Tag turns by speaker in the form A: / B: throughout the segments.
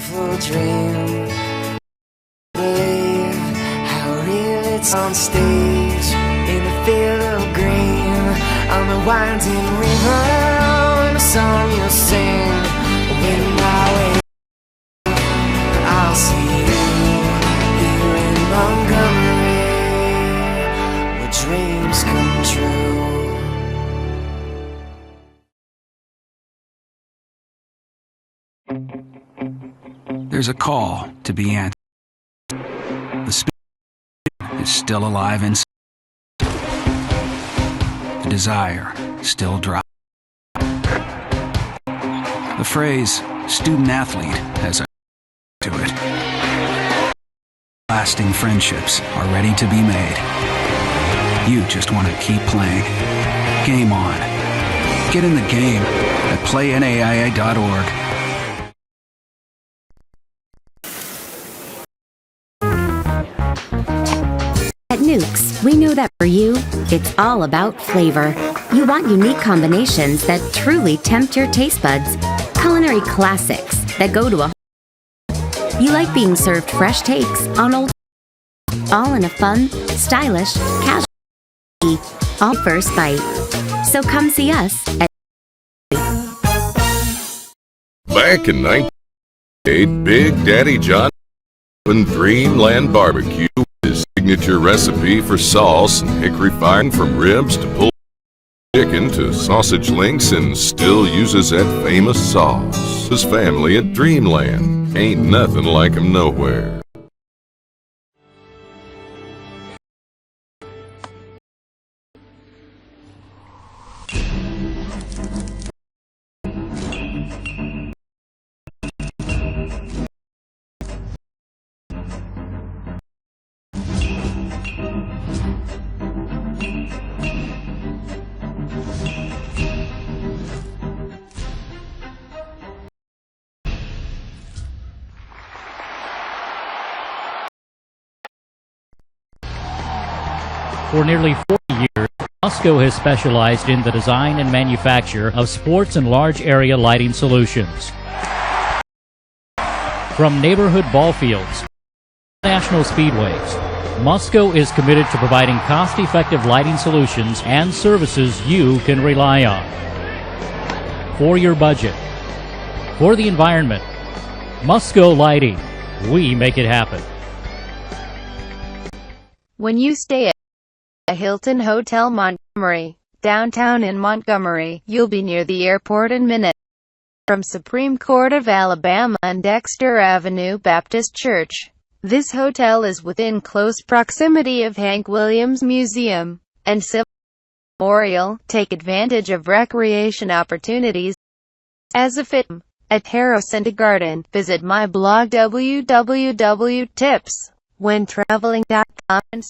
A: beautiful dream. Believe how real it's on stage, in the field of green, on the winding river, in a song you'll sing. When I wake, I'll see you here in Montgomery, where dreams come true.
B: There's a call to be answered. The spirit is still alive inside. The desire still dry. The phrase student-athlete has a to it. Lasting friendships are ready to be made. You just want to keep playing. Game on. Get in the game at playnaia.org.
C: At Nukes, we know that for you, it's all about flavor. You want unique combinations that truly tempt your taste buds. Culinary classics that go to a... You like being served fresh takes on old... All in a fun, stylish, casual... All first bite. So come see us at...
D: Back in 1988, Big Daddy John opened Dreamland Barbecue. Signature recipe for sauce and hickory fire, from ribs to pulled chicken to sausage links, and still uses that famous sauce. His family at Dreamland ain't nothing like him nowhere.
E: For nearly 40 years, Mosco has specialized in the design and manufacture of sports and large area lighting solutions. From neighborhood ball fields to national speedways, Mosco is committed to providing cost-effective lighting solutions and services you can rely on. For your budget, for the environment, Mosco Lighting, we make it happen.
F: When you stay at a Hilton Hotel Montgomery, downtown in Montgomery, you'll be near the airport in minutes. From Supreme Court of Alabama and Dexter Avenue Baptist Church, this hotel is within close proximity of Hank Williams Museum and Civil Memorial. Take advantage of recreation opportunities as a fit at Terrace and a Garden. Visit my blog www.tipswhentraveling.com and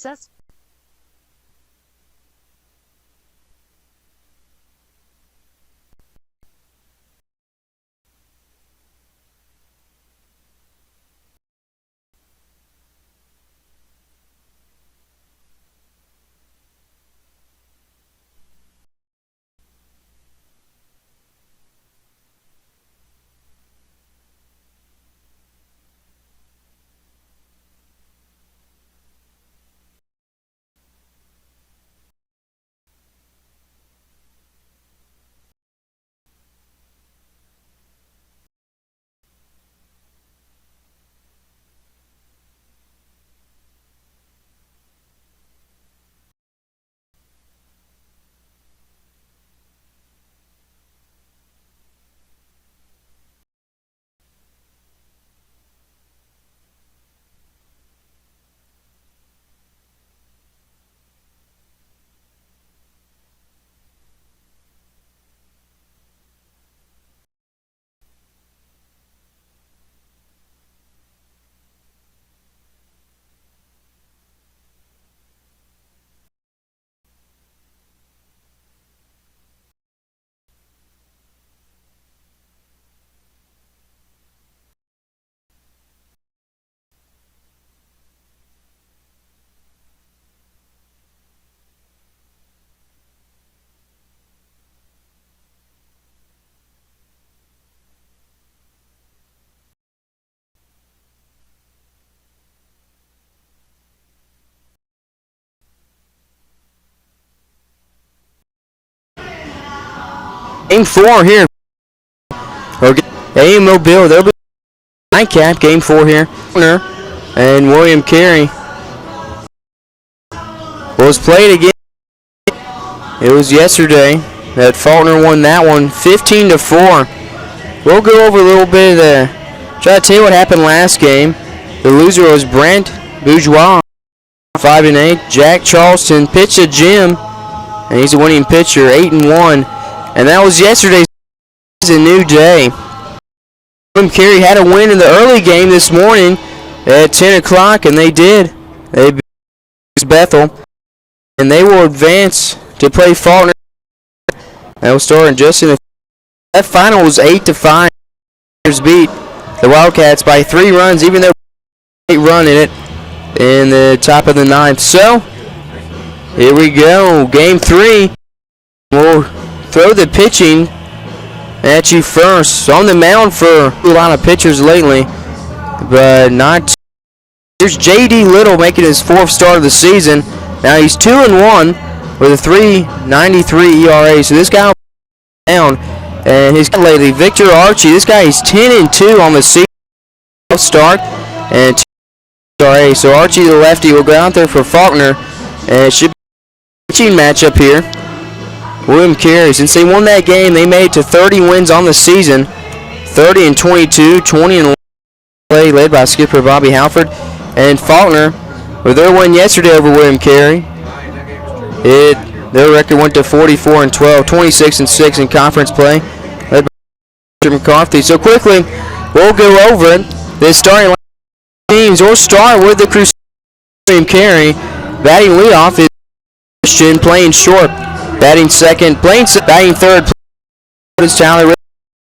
G: Game 4 here. Or A.M. Mobile, they'll be nightcap. Game 4 here. Faulkner and William Carey. Was played again. It was yesterday that Faulkner won that one 15-4. We'll go over a little bit of the, try to tell you what happened last game. The loser was Brent Bourgeois, 5-8. Jack Charleston pitched a Jim, and he's a winning pitcher, 8-1. And that was yesterday's. It's a new day. William Carey had a win in the early game this morning at 10 o'clock, and they did. They beat Bethel, and they will advance to play Faulkner. That will start in just in a. That final was 8-5. Beat the Wildcats by 3 runs, even though they run in it in the top of the 9th. So here we go, Game 3. We'll throw the pitching at you first. On the mound for a lot of pitchers lately, but not. Here's J.D. Little making his 4th start of the season. Now he's 2-1 with a 3.93 ERA. So this guy down, and his lately Victor Archie. This guy is 10-2 on the season start and 2 ERA. So Archie, the lefty, will go out there for Faulkner, and it should be a pitching matchup here. William Carey, since they won that game, they made it to 30 wins on the season. 30-22, 20-1 play led by skipper Bobby Halford. And Faulkner, with their win yesterday over William Carey, their record went to 44-12, 26-6 in conference play, led by Mr. McCarthy. So quickly, we'll go over it. This starting teams. We'll start with the Crusaders. William Carey batting leadoff is Christian, playing short. Batting second, batting third is Tyler.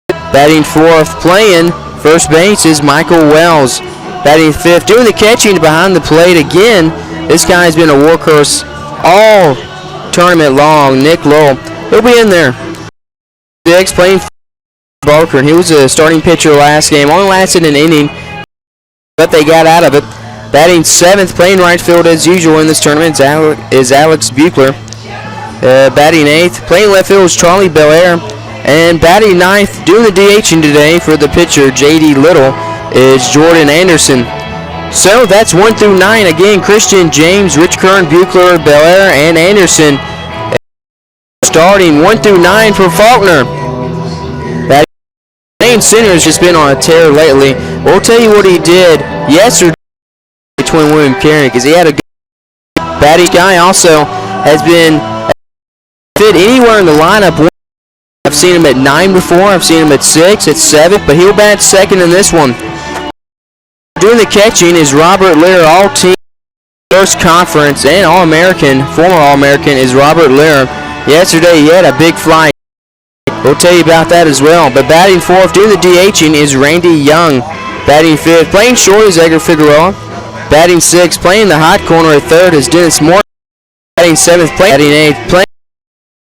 G: Batting fourth, playing first base is Michael Wells. Batting fifth, doing the catching behind the plate again. This guy's been a workhorse all tournament long. Nick Lowell, he'll be in there. Six, playing Barker, and he was a starting pitcher last game. Only lasted an inning, but they got out of it. Batting seventh, playing right field as usual in this tournament is Alex Buechler. Batting eighth, playing left field is Charlie Belair. And batting ninth, doing the DHing today for the pitcher J.D. Little, is Jordan Anderson. So that's 1 through 9. Again, Christian, James, Rich Kern, Buechler, Belair, and Anderson. Starting 1 through 9 for Faulkner. Batting center has just been on a tear lately. We'll tell you what he did yesterday between William Carey, because he had a good batting guy. Also has been fit anywhere in the lineup. I've seen him at 9 before. I've seen him at 6, at 7, but he'll bat second in this one. Doing the catching is Robert Lear, all-team first conference and All-American, former All-American is Robert Lear. Yesterday he had a big fly. We'll tell you about that as well. But batting fourth, doing the DHing is Randy Young. Batting fifth, playing short is Edgar Figueroa. Batting sixth, playing the hot corner at third is Dennis Moore. Batting seventh, batting eighth, playing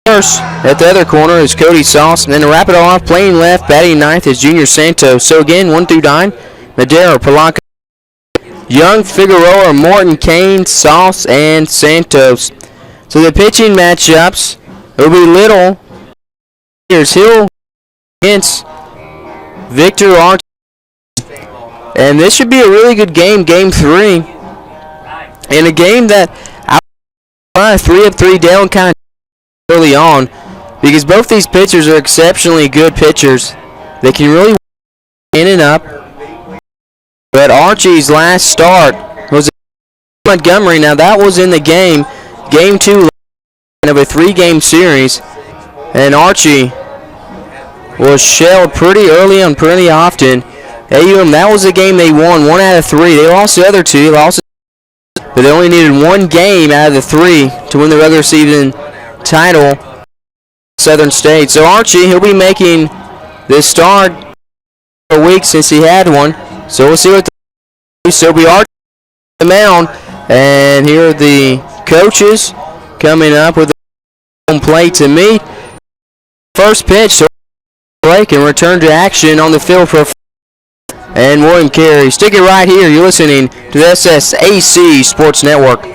G: first at the other corner is Cody Sauce. And then to wrap it all off, playing left, batting ninth is Junior Santos. So again, 1 through 9, Madero, Polanco, Young, Figueroa, Morton, Kane, Sauce, and Santos. So the pitching matchups will be Little. Here's Hill against Victor Arch. And this should be a really good game, Game 3. In a game that I 3 up, 3 down kind of early on, because both these pitchers are exceptionally good pitchers. They can really in and up. But Archie's last start was at Montgomery. Now that was in the game, Game 2 of a 3-game series, and Archie was shelled pretty early and pretty often. AUM, that was a game they won 1 out of 3. They lost the other 2, but they only needed 1 game out of the 3 to win the regular season title, Southern State. So Archie, he'll be making this start for a week since he had one. So we'll see what the so we are the mound, and here are the coaches coming up with the home plate to meet. First pitch, so break and return to action on the field for and William Carey. Stick it right here. You're listening to the SSAC Sports Network.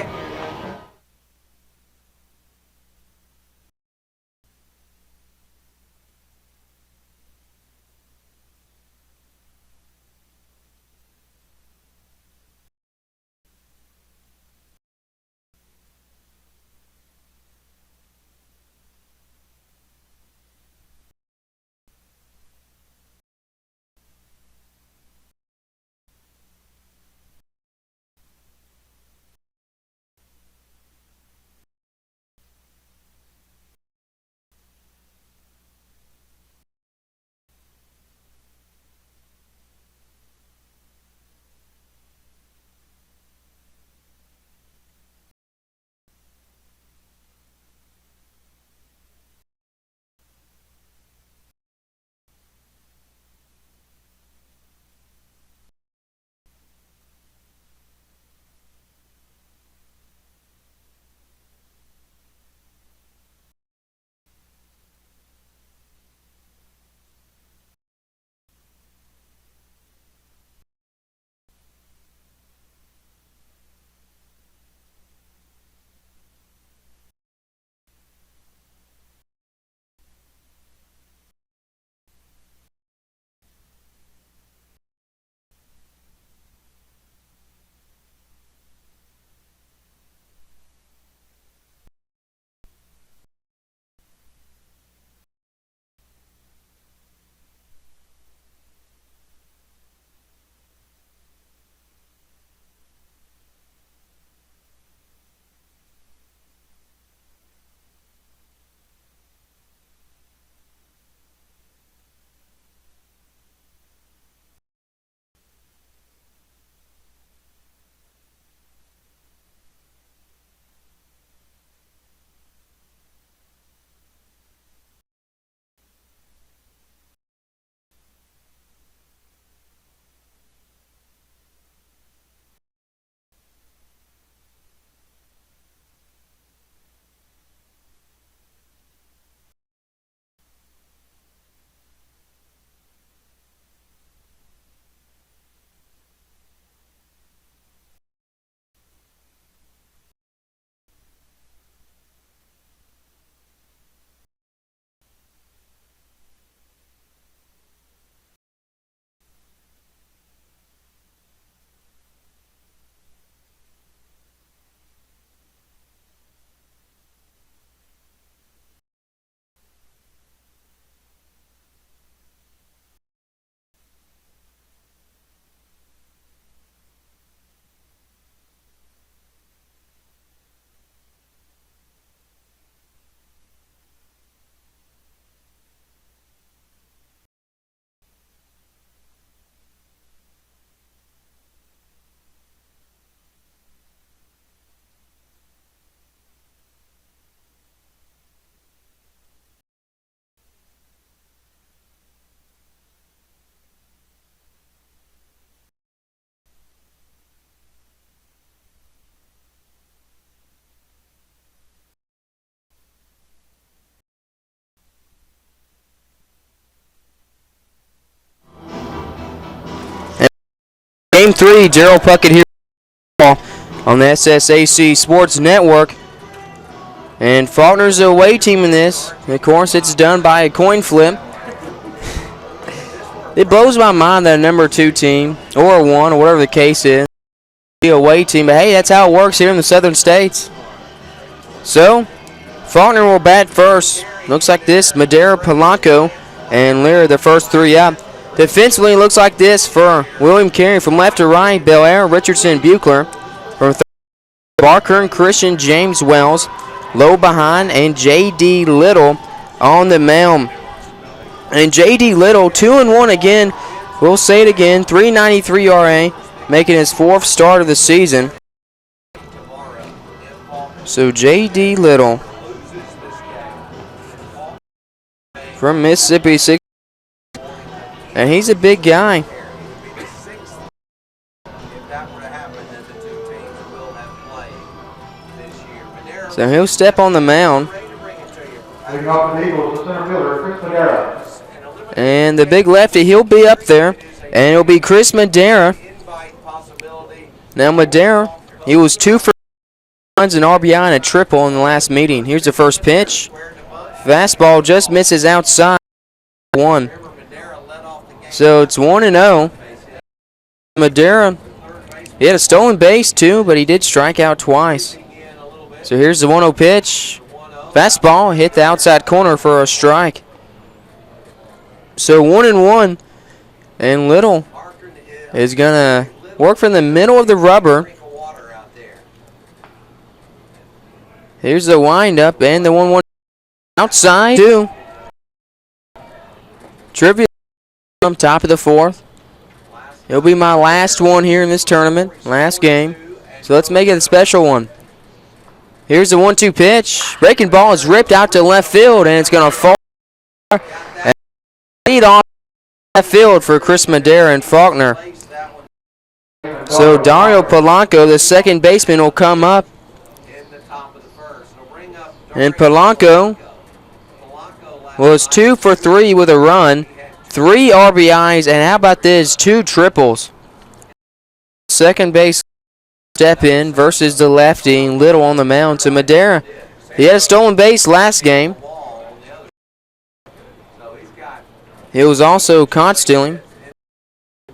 G: Game 3, Gerald Puckett here on the SSAC Sports Network. And Faulkner's the away team in this. Of course, it's done by a coin flip. It blows my mind that a number 2 team, or a 1, or whatever the case is, be a away team. But hey, that's how it works here in the Southern States. So, Faulkner will bat first. Looks like this. Madera, Polanco, and Lear, the first 3 up. Defensively, it looks like this for William Carey from left to right. Belair, Richardson, Buechler. From third, Barker and Christian, James Wells. Low behind, and J.D. Little on the mound. And J.D. Little, 2-1 again. We'll say it again, 3.93 RA, making his 4th start of the season. So J.D. Little from Mississippi 6, and he's a big guy. So he'll step on the mound. And the big lefty, he'll be up there. And it'll be Chris Madera. Now Madera, he was 2 for runs, an RBI, and a triple in the last meeting. Here's the first pitch. Fastball just misses outside. 1. So it's 1-0. Madera, he had a stolen base too, but he did strike out twice. So here's the 1-0 pitch. Fastball hit the outside corner for a strike. So 1-1. And Little is going to work from the middle of the rubber. Here's the windup and the 1-1 outside. 2. Trivia from top of the 4th. It'll be my last one here in this tournament. Last game. So let's make it a special one. Here's the 1-2 pitch. Breaking ball is ripped out to left field, and it's going to fall. And lead on left field for Chris Madera and Faulkner. So Dario Polanco, the second baseman, will come up. And Polanco was 2 for 3 with a run, 3 RBIs, and how about this, 2 triples. Second base step in versus the lefty, Little on the mound to Madera. He had a stolen base last game. It was also caught stealing.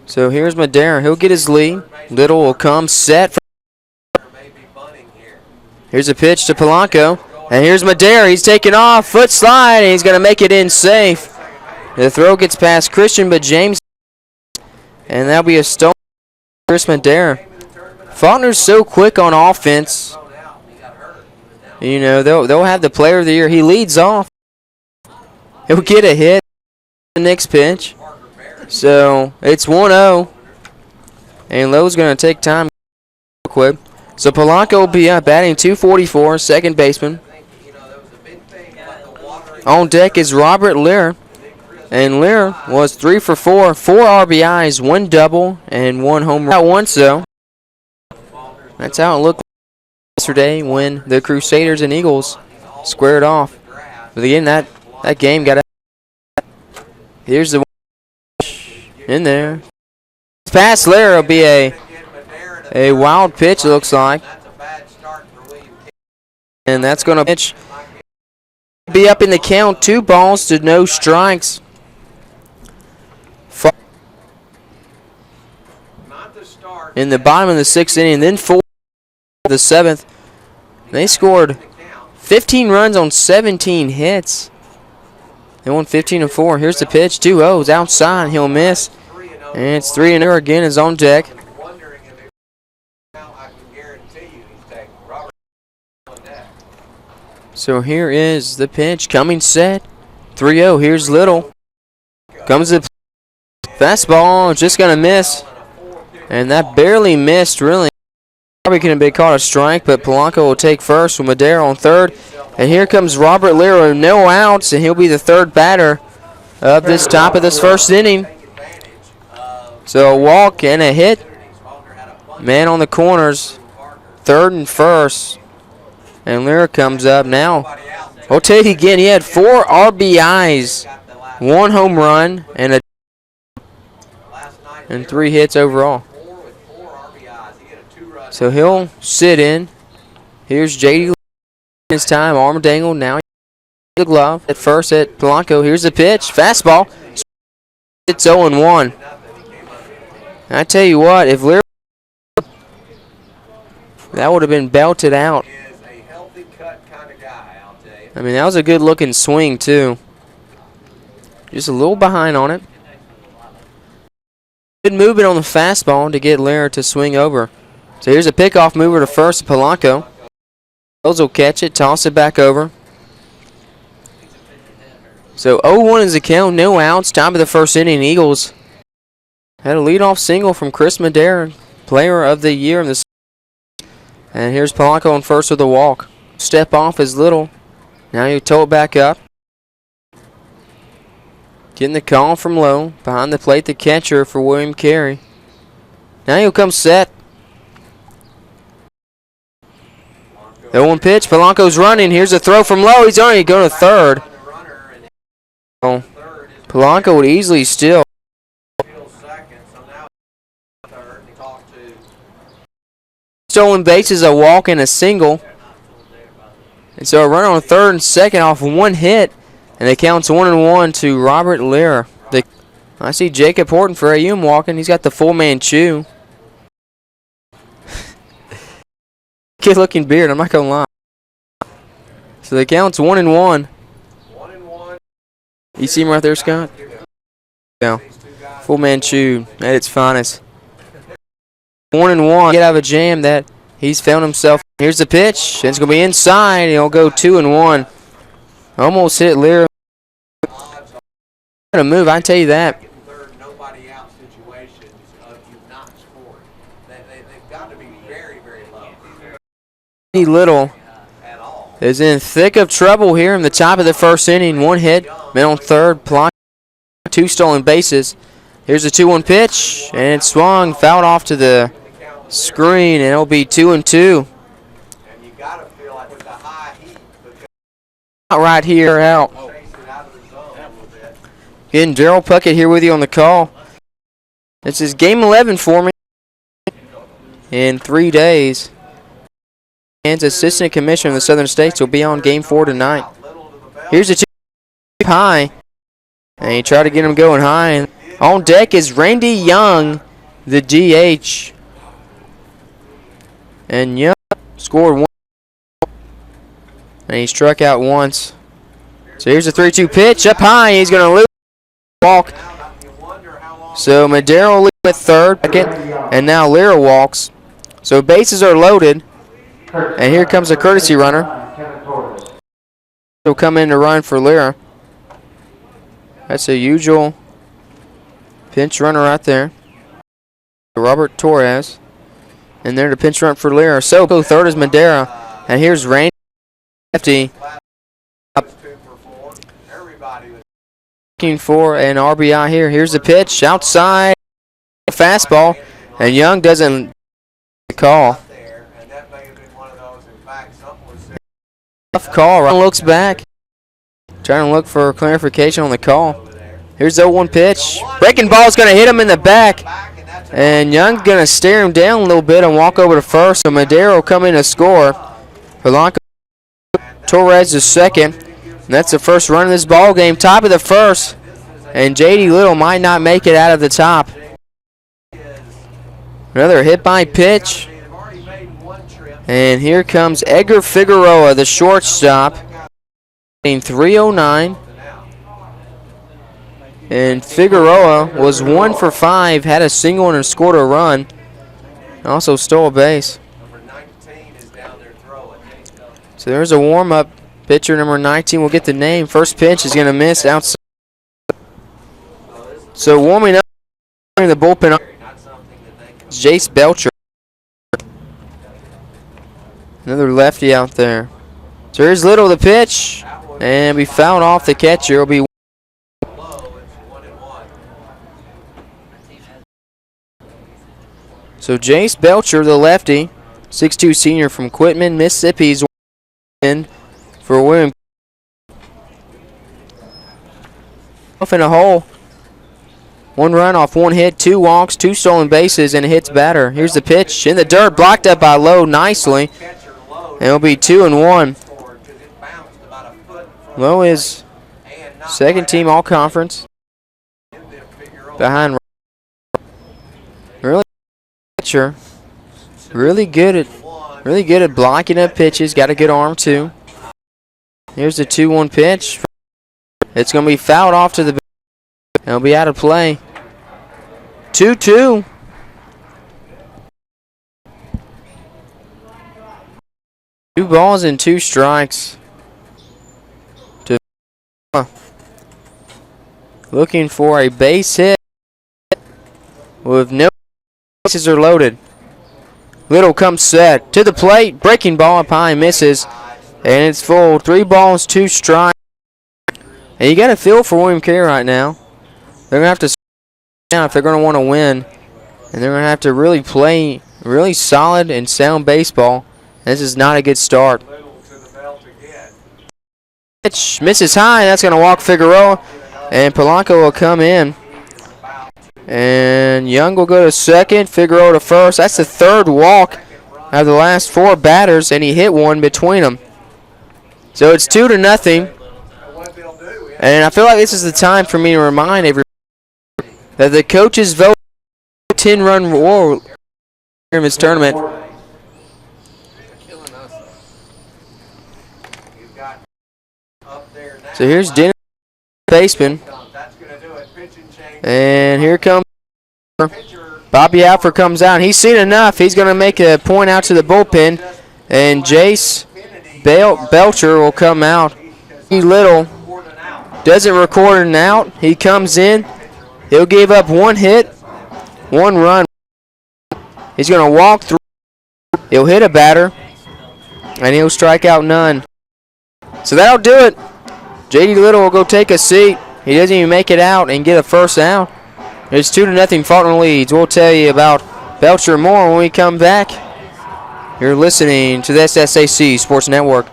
G: So here's Madera. He'll get his lead. Little will come set. Here's a pitch to Polanco. And here's Madera. He's taking off. Foot slide. And he's going to make it in safe. The throw gets past Christian, but James. And that'll be a stolen for Chris Madera. Faulkner's so quick on offense. You know, they'll have the player of the year. He leads off. He'll get a hit the next pitch. So it's 1-0. And Lowe's going to take time quick. So Polanco will be up, batting .244, second baseman. On deck is Robert Lear. And Lear was 3 for 4, 4 RBIs, 1 double, and 1 home run. Not once though. That's how it looked yesterday when the Crusaders and Eagles squared off. But again, that game got out. Here's the one in there. Past Lear will be a wild pitch, it looks like. And that's going to pitch. Be up in the count, 2 balls to no strikes. In the bottom of the 6th inning, then 4 the 7th. They scored 15 runs on 17 hits. They won 15-4. Here's the pitch, 2-0 outside. He'll miss. And it's 3-0 again is on deck. So here is the pitch coming set. 3-0. Here's Little. Comes the fastball. Just going to miss. And that barely missed, really. Probably could have been caught a strike, but Polanco will take first with Madera on third. And here comes Robert Lear with no outs, and he'll be the third batter of this top of this first inning. So a walk and a hit. Man on the corners, third and first. And Lear comes up now. I'll tell you again, he had 4 RBIs, 1 home run, and 3 hits overall. So he'll sit in. Here's JD this time, arm dangled. Now the glove at first at Polanco. Here's the pitch, fastball. It's 0-1. I tell you what, if Lear, that would have been belted out. I mean, that was a good looking swing too. Just a little behind on it. Good movement on the fastball to get Lear to swing over. So here's a pickoff mover to first, Polanco. Those will catch it, toss it back over. So 0-1 is the count, no outs. Top of the first inning, Eagles had a leadoff single from Chris Madera, player of the year in the. And here's Polanco on first with a walk. Step off is Little. Now you tow it back up. Getting the call from low. Behind the plate, the catcher for William Carey. Now he'll come set. The 0-1 pitch. Polanco's running. Here's a throw from low. He's already going to third. Oh, Polanco would easily steal. Stolen bases, a walk and a single. And so a runner on third and second off one hit. And it counts 1-1 to Robert Lear. I see Jacob Horton for AUM walking. He's got the full man chew. Good looking beard, I'm not going to lie. So the count's 1-1. You see him right there, Scott? Yeah. Full man chew at its finest. 1-1. Get out of a jam that he's found himself. Here's the pitch. It's going to be inside. He'll go 2-1. Almost hit Lear. Gonna move, I tell you that.
H: Nobody out situations of you not scoring. They've got to be very, very low.
G: Little is in thick of trouble here in the top of the first inning. One hit, man on third, Polanco, 2 stolen bases. Here's a 2-1 pitch, and it swung, fouled off to the screen, and it'll be 2-2.
H: And you got to feel like with the high heat.
G: Right here, out. Getting Daryl Puckett here with you on the call. This is game 11 for me in 3 days. And Assistant Commissioner of the Southern States will be on game 4 tonight. Here's a 2 high. And he tried to get him going high. And on deck is Randy Young, the DH. And Young scored 1. And he struck out once. So here's a 3-2 pitch. Up high. He's going to lose. Walk. So Madera will lead with third, second, and now Lyra walks. So bases are loaded, and here comes a courtesy runner. He'll come in to run for Lyra. That's a usual pinch runner right there. Robert Torres, and there to pinch run for Lyra. So third is Madera, and here's Randy lefty. Looking for an RBI here. Here's the pitch outside, fastball, and Young doesn't call. Tough call. Right. Looks back, trying to look for clarification on the call. Here's the 0-1 pitch. Breaking ball is going to hit him in the back, and Young's going to stare him down a little bit and walk over to first. So Madera will come in to score. Polanco, Torres is second. And that's the first run of this ball game. Top of the first. And J.D. Little might not make it out of the top. Another hit by pitch. And here comes Edgar Figueroa, the shortstop. 309. And Figueroa was 1 for 5. Had a single and scored a run. Also stole a base. So there's a warm-up. Pitcher number 19 will get the name. First pitch is going to miss outside. So warming up in the bullpen is Jace Belcher. Another lefty out there. So here's Little the pitch. And we fouled off the catcher. It'll be so Jace Belcher, the lefty, 6'2 senior from Quitman, Mississippi, is in for William. Off in a hole. 1 run off 1 hit, 2 walks, 2 stolen bases, and it hits batter. Here's the pitch in the dirt, blocked up by Lowe nicely. And it'll be 2-1. Lowe is second team all conference. Behind really pitcher. Really good at blocking up pitches. Got a good arm too. Here's the 2-1 pitch. It's going to be fouled off to the. It'll be out of play. 2-2. Two balls and 2 strikes. Looking for a base hit with no bases are loaded. Little comes set to the plate. Breaking ball up high, misses. And it's full. 3 balls, 2 strikes. And you got to feel for William Carey right now. They're going to have to down if they're going to want to win. And they're going to have to really play really solid and sound baseball. This is not a good start. Pitch misses high. That's going to walk Figueroa. And Polanco will come in. And Young will go to second. Figueroa to first. That's the 3rd walk out of the last 4 batters. And he hit one between them. So it's 2-0. And I feel like this is the time for me to remind everybody that the coaches vote 10-run war in this tournament. So here's Dennis, baseman. And here comes Bobby Alford comes out. He's seen enough. He's going to make a point out to the bullpen. And Jace Belcher will come out. He Little doesn't record an out. He comes in. He'll give up 1 hit, 1 run. He's going to walk through. He'll hit a batter. And he'll strike out none. So that'll do it. J.D. Little will go take a seat. He doesn't even make it out and get a first out. It's 2-0 Faulkner leads. We'll tell you about Belcher more when we come back. You're listening to the SSAC Sports Network.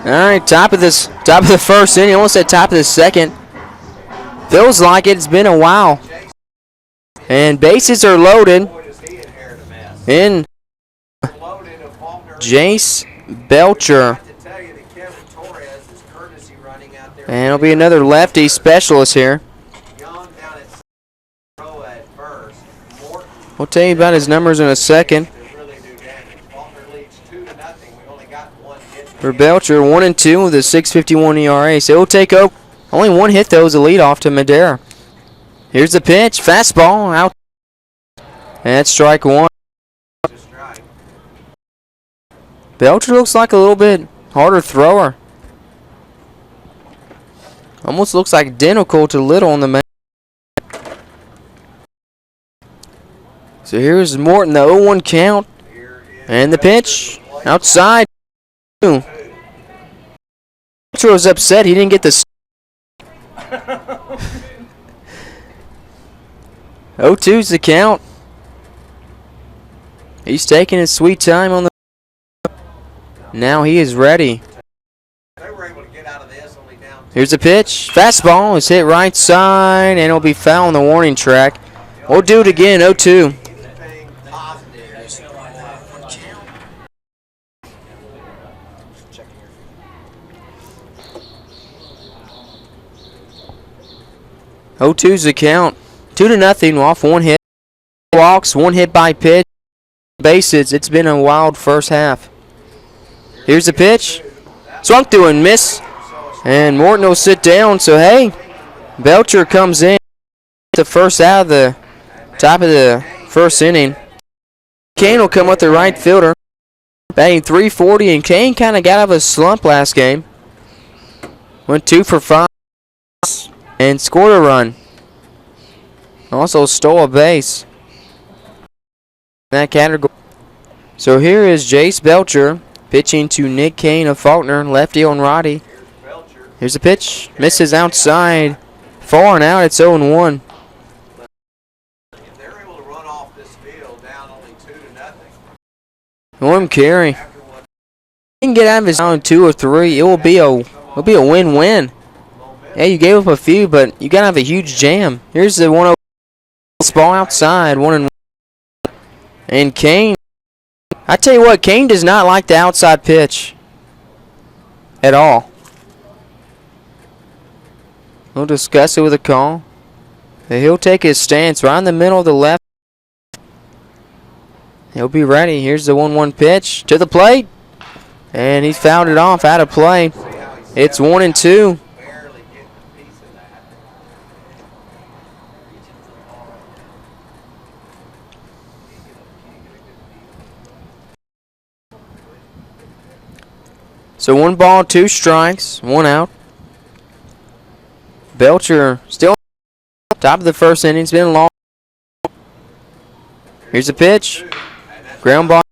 G: All right, top of the first inning. Almost at top of the second. Feels like it's been a while. And bases are loaded. In Jace Belcher. And it'll be another lefty specialist here. We'll tell you about his numbers in a second. For Belcher, 1-2 with a 6.51 ERA. So he'll take over. Only 1 hit though as a leadoff to Madera. Here's the pitch, fastball out. And that's strike 1. Belcher looks like a little bit harder thrower. Almost looks like identical to Little on the mound. So here's Morton, the 0-1 count. And the pitch outside. Belcher was upset he didn't get the. 0-2's the count. He's taking his sweet time on the. Now he is ready.
H: They were able to get out of this only down.
G: Here's a pitch. Fastball is hit right side, and it'll be foul on the warning track. We'll do it again, 0-2.
H: Anything positive.
G: 0-2's the count. 2-0 off one hit. Walks, one hit by pitch. Bases. It's been a wild first half. Here's the pitch. Swung through and miss. And Morton will sit down. So, hey, Belcher comes in. The first out of the top of the first inning. Kane will come with the right fielder. Batting .340, and Kane kind of got out of a slump last game. Went 2 for 5 and scored a run. Also stole a base. That category. So here is Jace Belcher pitching to Nick Kane of Faulkner, lefty on Roddy. Here's a pitch. Misses outside. Far and out. It's 0-1.
H: If they're able to run off this field down only 2-0.
G: William Carey. He can get out of his down 2 or 3. It will be a win-win. Yeah, you gave up a few, but you gotta have a huge jam. Here's the 1-0 ball outside, 1-1. And Kane, I tell you what, Kane does not like the outside pitch at all. We'll discuss it with a call. He'll take his stance right in the middle of the left. He'll be ready. Here's the 1-1 pitch to the plate. And he's fouled it off out of play. It's 1-2. So 1 ball, 2 strikes, 1 out. Belcher still top of the first inning. It's been long. Here's a pitch. Ground ball.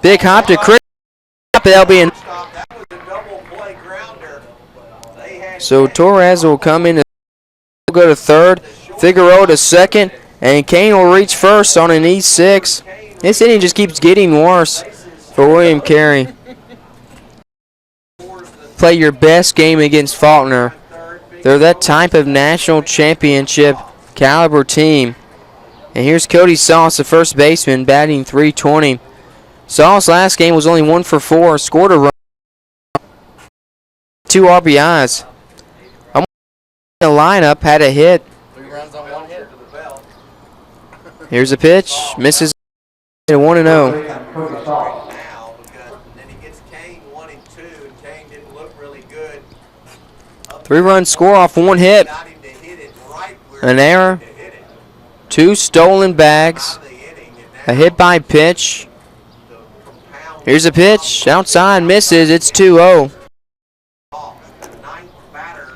G: Big hop to Chris. That'll be in. So Torres will come in. Go to third. Figueroa to second. And Kane will reach first on an E6. This inning just keeps getting worse for William Carey. Play your best game against Faulkner. They're that type of national championship caliber team. And here's Cody Sauce, the first baseman, batting .320. Sauce last game was only 1 for 4, scored a run, 2 RBIs. I'm in the lineup, had a hit.
H: 3 runs on 1 hit.
G: Here's a pitch, misses 1-0.
H: Then he gets Kane 1-2, and Kane didn't look really good.
G: 3-run score off 1 hit.
H: Got him to hit it right where
G: An error.
H: he hit it.
G: 2 stolen bags.
H: Out of the inning, and
G: A
H: now
G: hit by pitch.
H: the compound
G: Here's a pitch. Outside misses. It's 2-0.
H: off. The 9th batter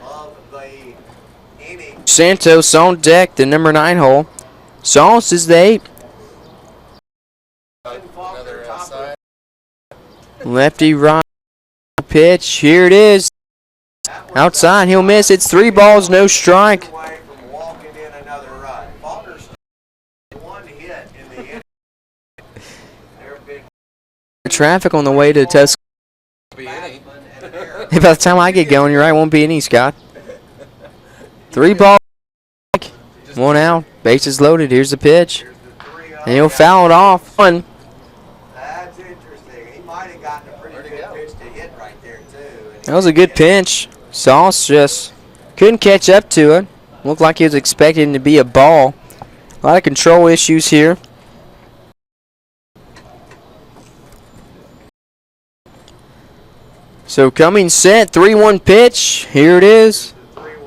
H: of the inning.
G: Santos on deck, the number 9 hole. Sauce is the 8.
H: Faulkner top of
G: Lefty right pitch. Here it is. Outside. He'll miss. It's 3 balls, no strike.
H: away from walking in another run. Faulkner's 1 hit in the inning. There have been
G: Traffic on the way to Tuscaloosa.
H: batsmen and an error.
G: By the time I get going, you're right. Won't be any, Scott. 3 balls. 1 out. Bases loaded. Here's the pitch. And he'll foul it off. 1.
H: That's interesting. He might have gotten a pretty good pitch to hit right there, too.
G: That was a good pinch. Sauce just couldn't catch up to it. Looked like he was expecting to be a ball. A lot of control issues here. So coming set, 3-1 pitch. Here it is.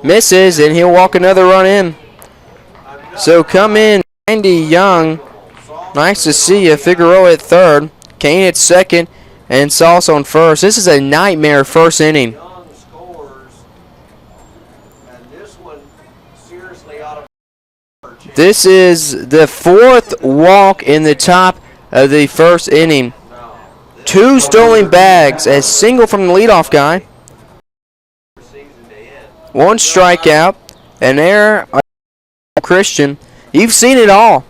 G: Misses, and he'll walk another run in. So come in, Andy Young. Nice to see you. Figueroa at third. Kane at second. And Sauce on first. This is a nightmare first inning.
H: Young scores, and this one seriously ought to.
G: This is the 4th walk in the top of the first inning. 2 stolen bags, a single from the leadoff guy.
H: Season to
G: One strikeout, an error, Christian. You've seen it all,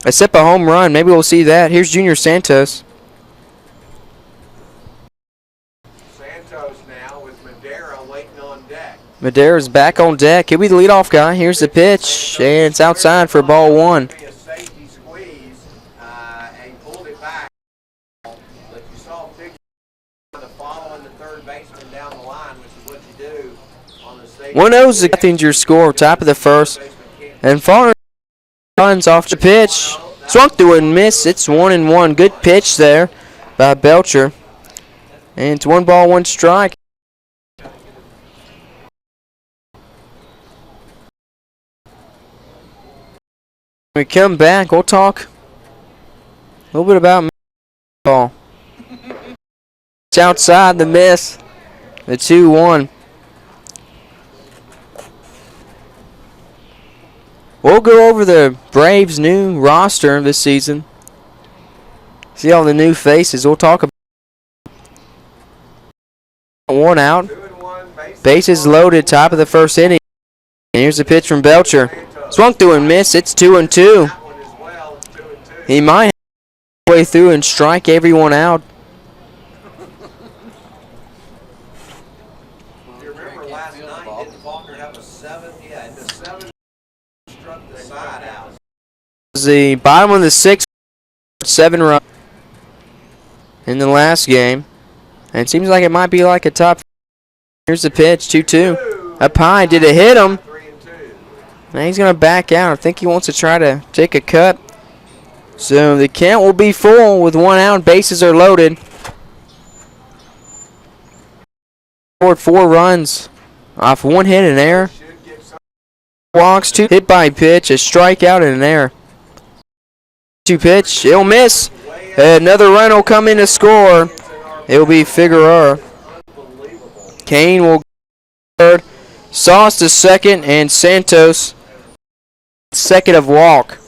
G: except a home run. Maybe we'll see that. Here's Junior Santos.
H: Santos now with Madera waiting on deck.
G: Madera's back on deck. He'll be the leadoff guy. Here's the pitch, and it's outside for ball one.
H: A safety squeeze, and he pulled it back. But you saw Big following the third baseman down the line, which is what you do on the safety.
G: 1-0 nothing's your score, top of the first. And Faulkner runs off the pitch. Swung through and missed. It's 1-1. Good pitch there by Belcher. And it's 1 ball, 1 strike. When we come back, we'll talk a little bit about ball. It's outside the miss. The 2-1. We'll go over the Braves' new roster this season. See all the new faces. We'll talk about 1 out. Bases loaded, top of the first inning. And here's the pitch from Belcher. Swung through and missed. It's 2-2. He might halfway through and strike everyone out.
H: You remember last night, didn't Faulkner have a 7? Yeah, the 7 struck the side out.
G: The bottom of the 6th, 7 runs in the last game. And it seems like it might be like a top. Here's the pitch, 2-2. Up high, did it hit him? Now he's going to back out. I think he wants to try to take a cut. So the count will be full with 1 out. Bases are loaded. Scored 4 runs off 1 hit and error. Walks, 2 hit by pitch, a strikeout and an error. 2 pitch, it'll miss. Another run will come in to score. It'll be Figueroa. Kane will go third. Sauce to second, and Santos second of walk.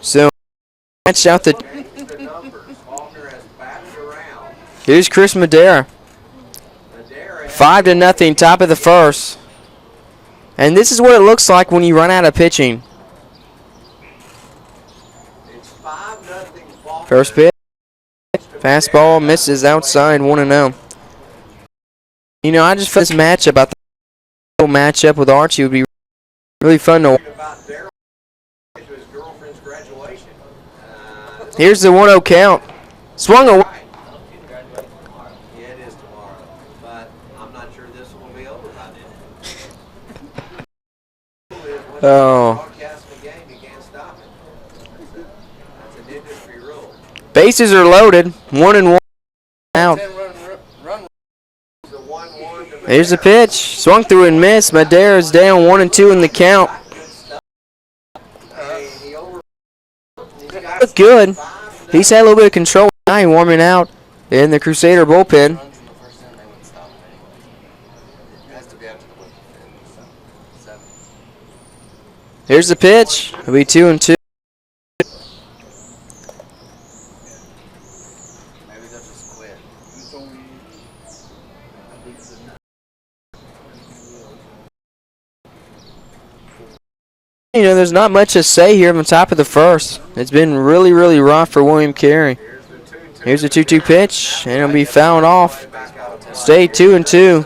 G: So match out the. Here's Chris Madera. 5-0, top of the first. And this is what it looks like when you run out of pitching. First pitch. Fastball misses outside, 1-0. You know, I just felt this matchup. I thought the matchup with Archie would be really fun to. Here's the 1-0 count. Swung away.
H: Yeah, it is tomorrow, but I'm not sure this will be over by then.
G: Oh.
H: Broadcasting the game, you can't stop it. That's an industry rule.
G: Bases are loaded. 1-1 out. Here's the pitch. Swung through and missed. Madera's down 1-2 in the count. Look good. He's had a little bit of control now, warming out in the Crusader bullpen. Here's the pitch. It'll be 2-2. You know, there's not much to say here on the top of the first. It's been really, really rough for William Carey. Here's the 2-2 pitch, and it'll be fouled off. Stay 2-2.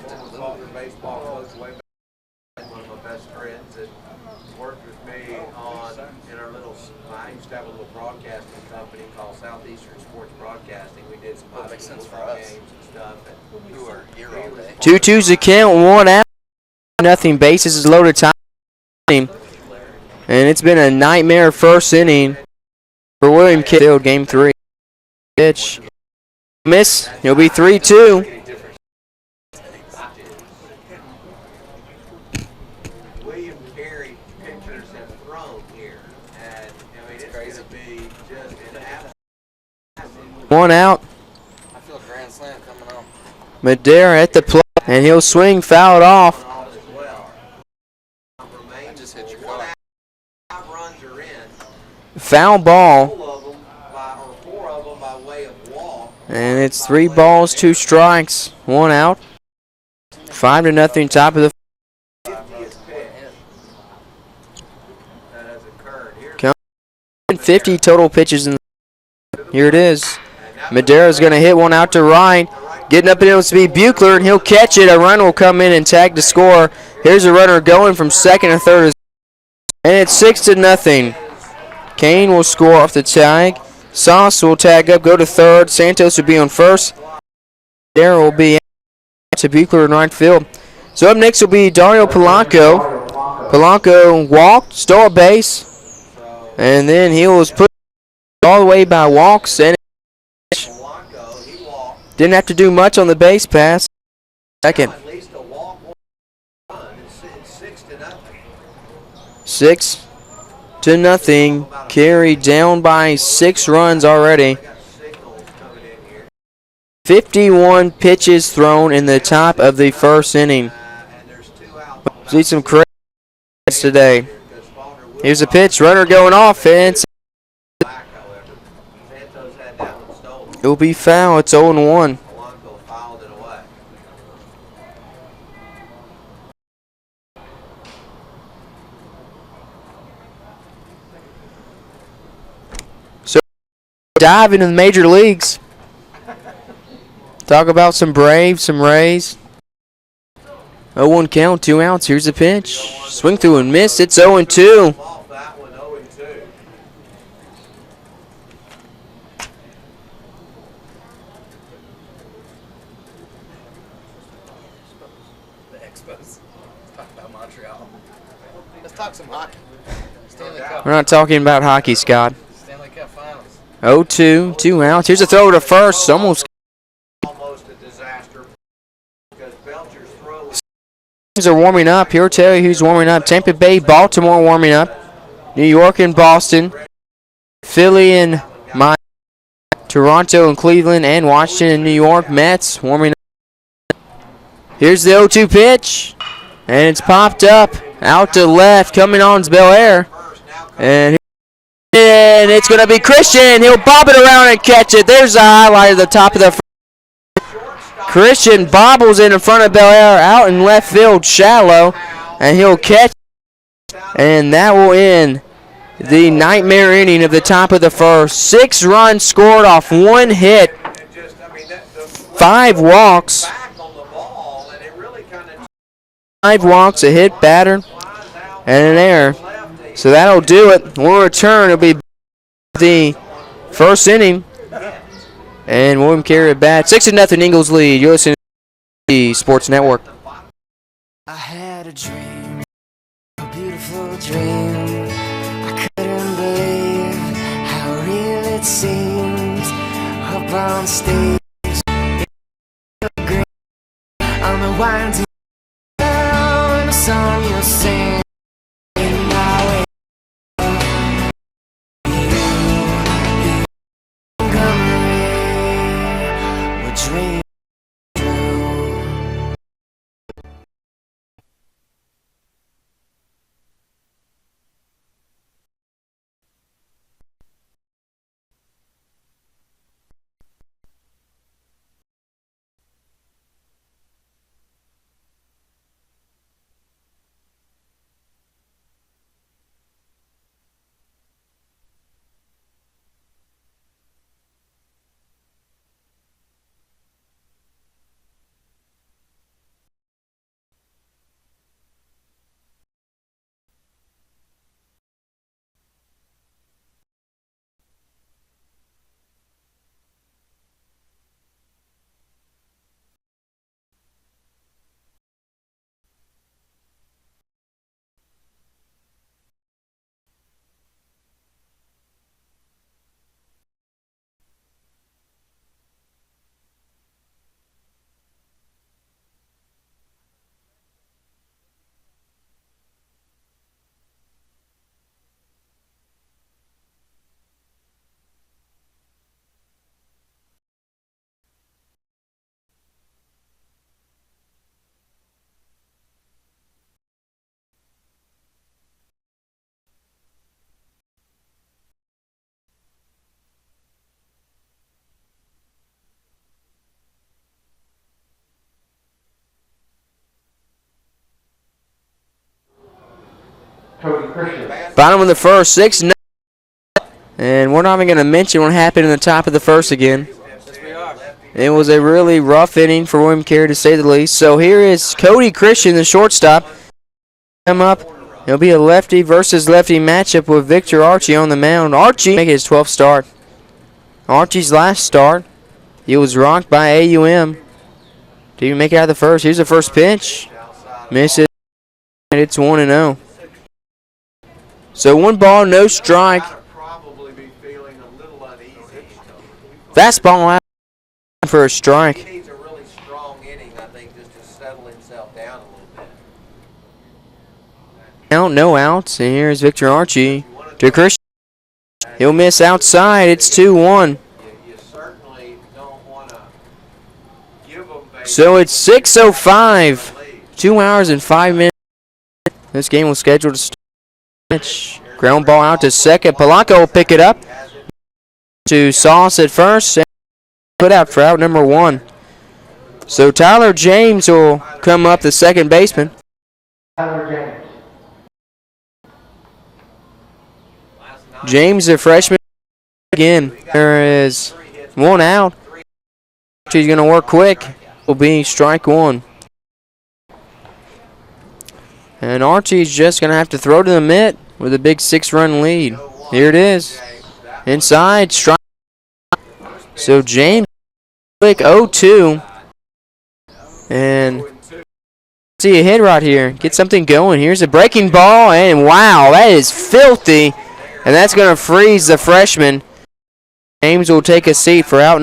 G: Two twos to count, 1 out. Nothing. Bases is loaded. Time. And it's been a nightmare first inning for William Carey. Game 3. Pitch. Miss. It'll be 3-2.
H: William Carey pitchers have thrown here. And, I mean, it's going to be just an absolute.
G: 1 out.
I: I feel a grand slam coming on.
G: Madera at the plate. And he'll swing, foul it off. Foul ball. And it's 3 balls, 2 strikes, 1 out. 5-0, top of the
H: 50th pitch that has occurred. Here
G: 50 total pitches. Here it is. Madera's going to hit one out to right. Getting up and it'll be Buechler, and he'll catch it. A run will come in and tag to score. Here's a runner going from second to third. And it's 6-0. Kane will score off the tag. Sauce will tag up, go to third. Santos will be on first. Madera will be to Buechler in right field. So up next will be Dario Polanco. Polanco walked, stole a base, and then he was put all the way by walks, and didn't have to do much on the base pass. Second.
H: at least a walk, one run. It's 6-0.
G: 6-0. Carey down by 6 runs already.
H: Got signals coming in here.
G: 51 pitches thrown in the top of the first inning.
H: And there's 2 out.
G: See some crazy today. Here's a pitch, runner going off, and
H: Back, however. Santos had that one stolen.
G: it will be foul. It's 0-1.
H: Polanco fouled it away.
G: Dive into the major leagues. Talk about some Braves, some Rays. 0-1 count, 2 outs. Here's the pitch. Swing through and miss. It's 0-2.
H: Off that one, 0-2.
I: The Expos. Let's talk about Montreal. Let's talk some hockey. Stanley Cup.
G: We're not talking about hockey, Scott.
I: Stanley Cup Finals.
G: 0-2, 2 outs. Here's a throw to first. Almost
H: Almost a disaster because Belcher's throw was
G: are warming up. Here, tell you who's warming up. Tampa Bay, Baltimore warming up. New York and Boston. Philly and Miami. Toronto and Cleveland and Washington and New York. Mets warming up. Here's the 0-2 pitch. And it's popped up. Out to left. Coming on is Bel Air. And it's going to be Christian. He'll bob it around and catch it. There's the highlight of the top of the first. Christian bobbles in front of Bel Air, out in left field, shallow, and he'll catch it. And that will end the nightmare inning of the top of the first. 6 runs scored off 1 hit, 5 walks.
H: back on the ball, and it really kind of
G: 5 walks, a hit, batter, and an error. So that'll do it. We'll return. It'll be the first inning. And William Carey at bat. 6-0 Eagles lead. You're listening to the Sports Network.
A: I had a dream, a beautiful dream. I couldn't believe how real it seemed. Up on stage, in the green, on the winding down, a song you'll sing in my way. Dream true.
G: Bottom of the first, 6-0. And we're not even going to mention what happened in the top of the first again. It was a really rough inning for William Carey, to say the least. So here is Cody Christian, the shortstop. Come up. It'll be a lefty versus lefty matchup with Victor Archie on the mound. Archie make his 12th start. Archie's last start, he was rocked by AUM. Did he make it out of the first? Here's the first pitch. Misses. It's 1-0. So 1 ball, no strike. Fastball out for a strike.
H: He needs a really strong inning, I think, just to settle himself down a little bit.
G: Out, no outs. And here's Victor Archie to Christian. He'll miss outside. It's 2-1.
H: You certainly don't want to give them base.
G: So it's 6:05. 2 hours and 5 minutes. This game was scheduled to start. Ground ball out to second. Polanco will pick it up to Sauce at first. And put out for out number 1. So Tyler James will come up, the second baseman. James, a freshman. Again, there is 1 out. He's going to work quick. Will be strike 1. And Archie's just going to have to throw to the mitt with a big 6-run lead. Here it is. Inside, strike. So James, quick 0-2. And see a hit right here. Get something going. Here's a breaking ball. And wow, that is filthy. And that's going to freeze the freshman. James will take a seat for out.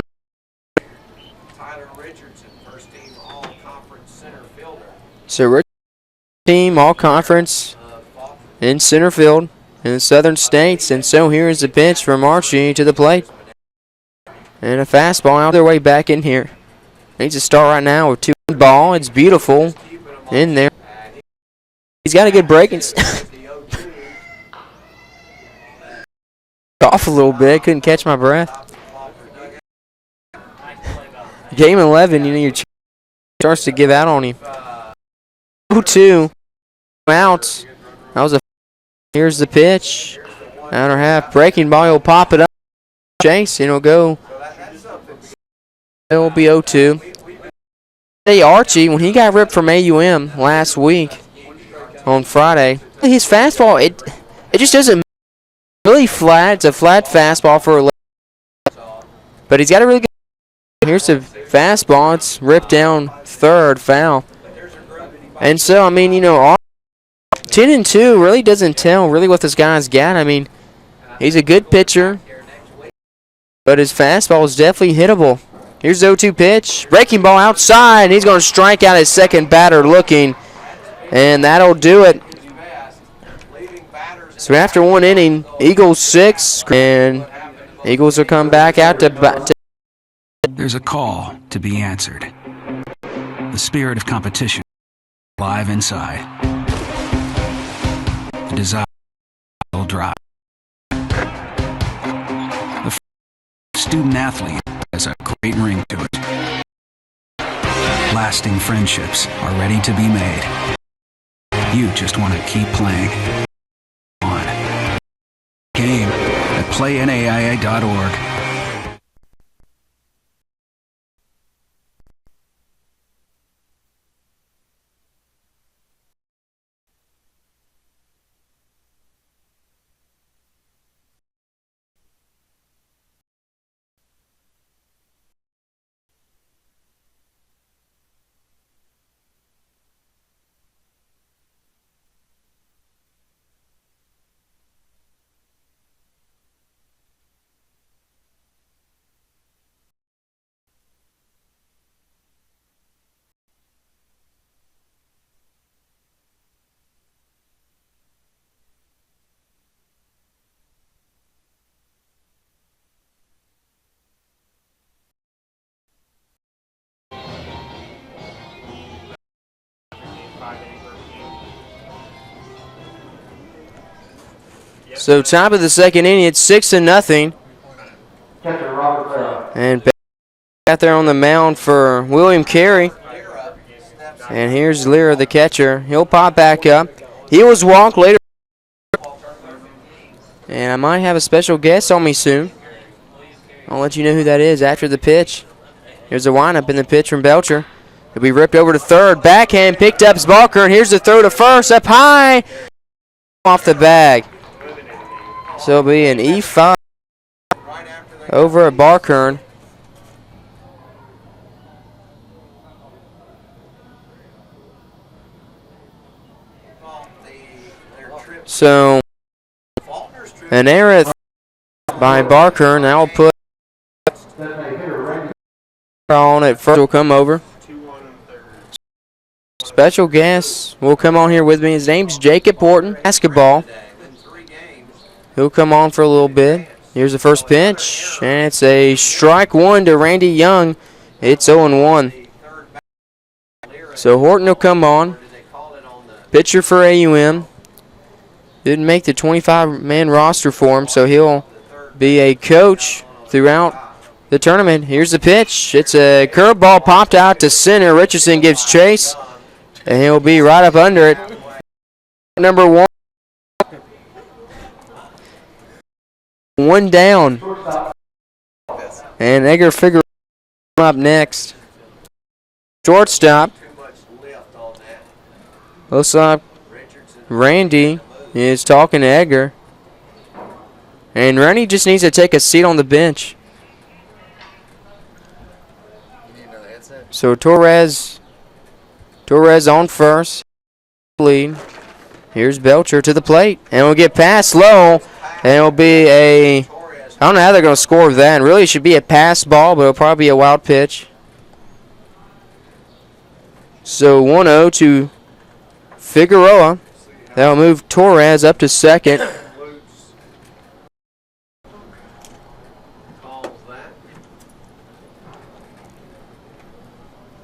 H: Tyler Richardson, first team all-conference center fielder.
G: So Richardson, team all-conference in center field in the Southern States. And so here is the pitch from Archie to the plate. And a fastball out their way back in here. Needs to start right now with 2 ball. It's beautiful in there. He's got a good break. Off a little bit. Couldn't catch my breath. Game 11, your starts to give out on him. 0-2. Outs. That was a. Here's the pitch. Outer half. Breaking ball. He'll pop it up. Chase. And it'll go. It will be 0-2. Hey, Archie, when he got ripped from AUM last week on Friday, his fastball, it just doesn't really flat. It's a flat fastball for a left. But he's got a really good. Here's the fastball. It's ripped down third, foul. And so, I mean, 10-2 really doesn't tell really what this guy's got. I mean, he's a good pitcher, but his fastball is definitely hittable. Here's the 0-2 pitch. Breaking ball outside, and he's going to strike out his second batter looking. And that'll do it. So after 1 inning, Eagles 6, and Eagles will come back out to.
B: There's a call to be answered. The spirit of competition live inside. The desire will drive. The student athlete has a great ring to it. Lasting friendships are ready to be made. You just want to keep playing. On. Game at playnaia.org.
G: So top of the second inning, it's 6-0. And out there on the mound for William Carey. And here's Lira, the catcher. He'll pop back up. He was walked later. And I might have a special guest on me soon. I'll let you know who that is after the pitch. Here's a windup in the pitch from Belcher. It'll be ripped over to third. Backhand picked up Barker, and here's the throw to first. Up high. Off the bag. So it'll be an E5 over at Barkern. So an error by Barkern. That will put on at first. Will come over. Special guest will come on here with me. His name's Jacob Horton. Basketball. He'll come on for a little bit. Here's the first pitch, and it's a strike one to Randy Young. It's 0-1. So Horton will come on. Pitcher for AUM. Didn't make the 25-man roster for him, so he'll be a coach throughout the tournament. Here's the pitch. It's a curveball popped out to center. Richardson gives chase, and he'll be right up under it. Number one. One down. And Edgar Figueroa up next. Shortstop. Looks like Randy is talking to Edgar. And Randy just needs to take a seat on the bench. So Torres on first. Lead. Here's Belcher to the plate. And we'll get past low. And it'll be a, I don't know how they're going to score with that. And really it should be a pass ball, but it'll probably be a wild pitch. So 1-0 to Figueroa. That'll move Torres up to second.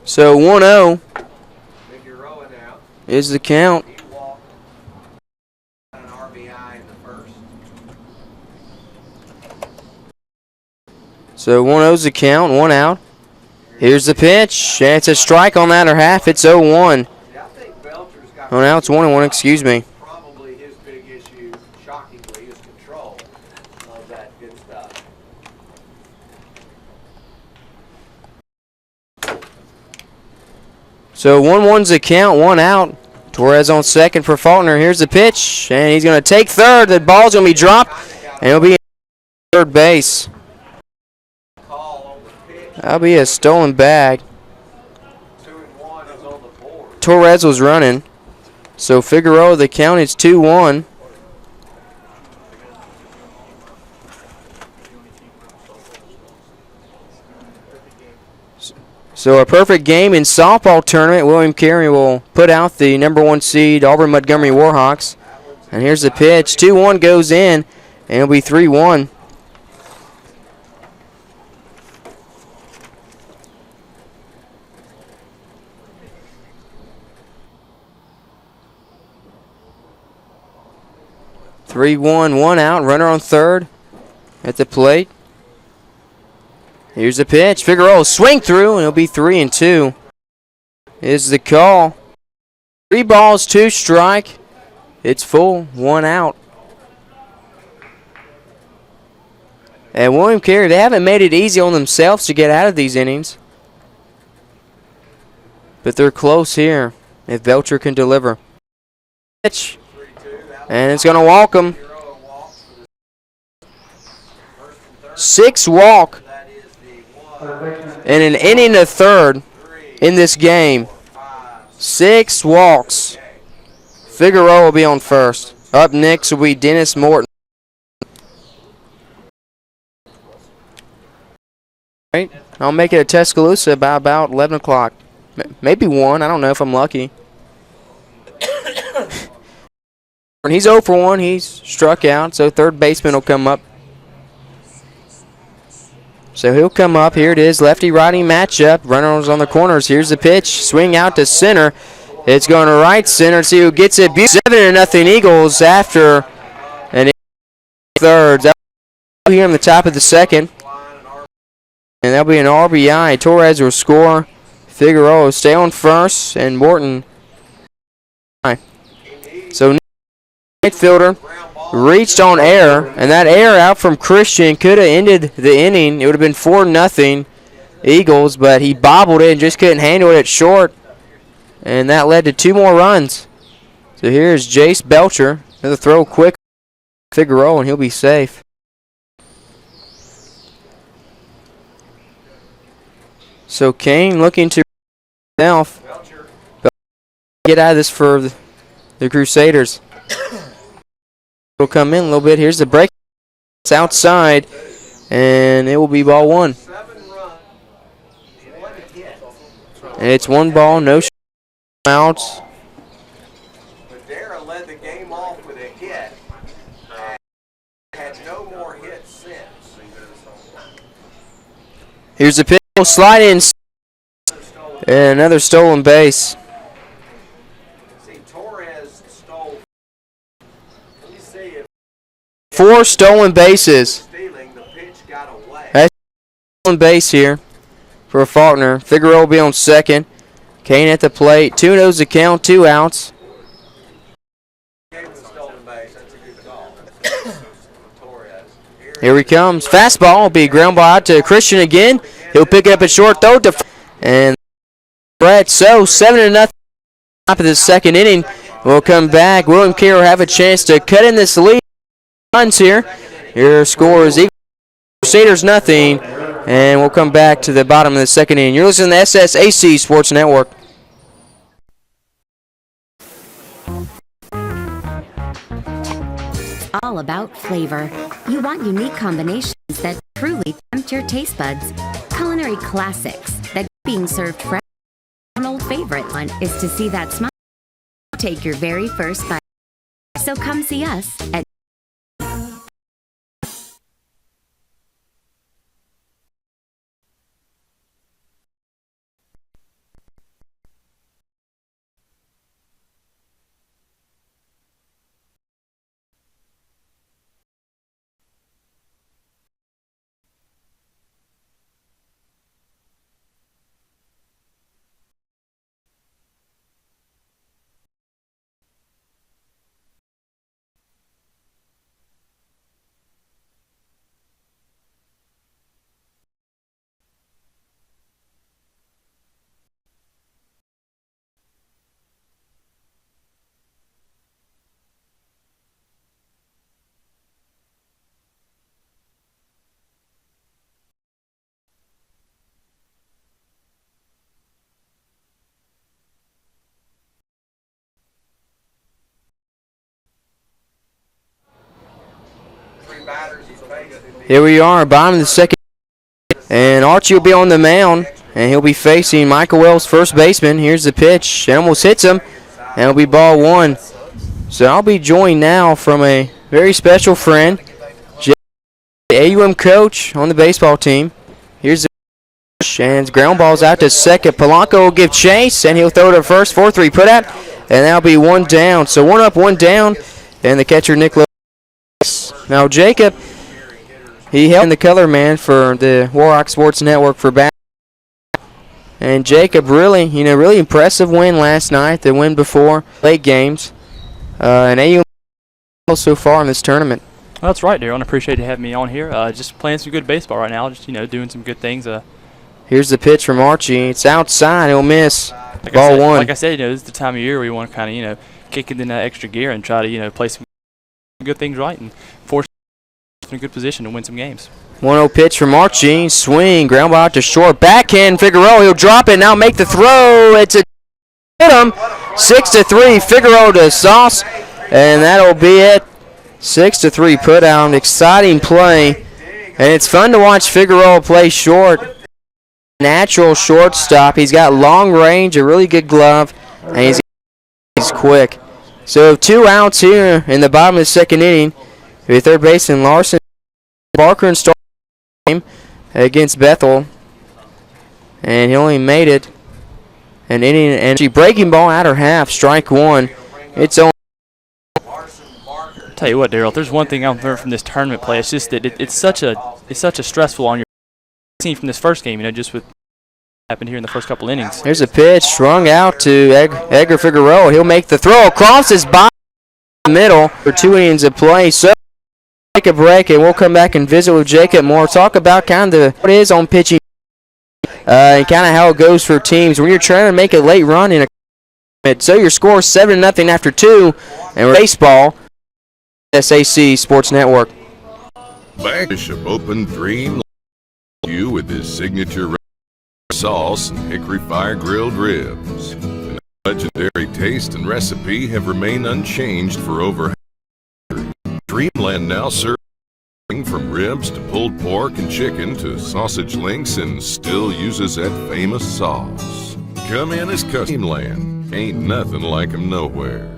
G: So 1-0 is the count. So 1-0 is the count, one out. Here's the pitch, and it's a strike on that or half. It's 0-1. Oh, now it's 1-1, excuse me.
H: Probably his big issue, shockingly, is control of that good stuff.
G: So 1-1's the count, one out. Torres on second for Faulkner. Here's the pitch, and he's going to take third. The ball's going to be dropped, and it'll be third base. That'll be a stolen bag. Torres was running. So Figueroa, the count is 2-1. So a perfect game in softball tournament. William Carey will put out the number 1 seed Auburn Montgomery Warhawks. And here's the pitch. 2-1 goes in, and it'll be 3-1. One out. Runner on third at the plate. Here's the pitch. Figueroa swing through, and it'll be 3-2. Is the call. 3 balls, 2 strike. It's full. 1 out. And William Carey, they haven't made it easy on themselves to get out of these innings. But they're close here if Belcher can deliver. Pitch. And it's going to walk him. 6 walk. And an inning a third in this game. 6 walks. Figueroa will be on first. Up next will be Dennis Morton. Right. I'll make it a Tuscaloosa by about 11 o'clock. Maybe 1. I don't know if I'm lucky. And he's 0 for 1. He's struck out, so third baseman will come up. So he'll come up. Here it is, lefty-righty matchup. Runners on the corners. Here's the pitch. Swing out to center. It's going to right center. See who gets it. 7-0 Eagles after an third. Here on the top of the second. And that'll be an RBI. Torres will score. Figueroa will stay on first. And Morton. So right fielder reached on air, and that air out from Christian could have ended the inning. It would have been 4-0 Eagles, but he bobbled it and just couldn't handle it at short, and that led to 2 more runs. So here's Jace Belcher. Another throw quick. Figueroa, and he'll be safe. So Kane looking to himself. Get out of this for the Crusaders. Will come in a little bit. Here's the break. It's outside, and it will be ball 1. And it's 1 ball, no outs.
H: Madera led the game off with a hit. Had no more hits since.
G: Here's the pitch. Slide in. And another stolen base.
H: See, Torres stole. Let me see if
G: 4 stolen bases.
H: stealing, the pitch got away.
G: That's stolen base here for Faulkner. Figueroa will be on second. Kane at the plate. 2-0 the count, 2 outs.
H: Gave the stolen base. That's a good call. Torres.
G: Here he comes. Fastball will be ground ball out to Christian again. He'll pick it up at short, throw to and Brett. So 7-0 top of the second inning. We'll come back. William Carey will have a chance to cut in this lead. Runs here. Your score is equal. Crusaders nothing. And we'll come back to the bottom of the second inning. You're listening to SSAC Sports Network.
C: All about flavor. You want unique combinations that truly tempt your taste buds. Culinary classics that being served fresh. An old favorite one is to see that smile. Take your very first bite. So come see us at
G: Here we are, bottom of the second. And Archie will be on the mound, and he'll be facing Michael Wells, first baseman. Here's the pitch. It almost hits him, and it'll be ball 1. So I'll be joined now from a very special friend, AUM coach on the baseball team. Here's the pitch, and ground ball's out to second. Polanco will give chase, and he'll throw to first. 4-3 put out, and that'll be 1 down. So 1 up, 1 down, and the catcher, Nick Lewis. Now Jacob, he held in the color man for the Warrock Sports Network for back. And Jacob really impressive win last night. The win before late games. And AUM so far in this tournament.
J: Well, that's right, Darryl. I appreciate you having me on here. Just playing some good baseball right now. Just doing some good things.
G: Here's the pitch from Archie. It's outside. He'll miss. Ball 1.
J: Like I said, this is the time of year where you want to kind of kick it in that extra gear and try to play some good things right and force in a good position to win some games.
G: 1-0 pitch from Archie. Swing. Ground ball out to short. Backhand Figueroa. He'll drop it. Now make the throw. It's a hit him. 6-3. Figueroa to Sauce. And that'll be it. 6-3 put out. Exciting play. And it's fun to watch Figueroa play short. Natural shortstop. He's got long range, a really good glove, and he's quick. So 2 outs here in the bottom of the second inning. Your third baseman Larson, Barker, and Starr game against Bethel, and he only made it an inning and breaking ball out her half, strike 1. It's on.
J: Tell you what, Darryl, if there's one thing I've learned from this tournament play, it's just that it's such a stressful on your team from this first game. Just with what happened here in the first couple innings.
G: Here's a pitch strung out to Edgar Figueroa. He'll make the throw across his body. middle for 2 innings of play. So take a break, and we'll come back and visit with Jacob more. Talk about kind of what it is on pitching and kind of how it goes for teams when you're trying to make a late run in a. So your score is 7-0 after 2, and baseball, SAC Sports Network.
D: Back Bishop opened Dream you with his signature sauce and hickory fire grilled ribs. The legendary taste and recipe have remained unchanged for over Dreamland now serving from ribs to pulled pork and chicken to sausage links and still uses that famous sauce. Come in as Dreamland. Ain't nothing like 'em nowhere.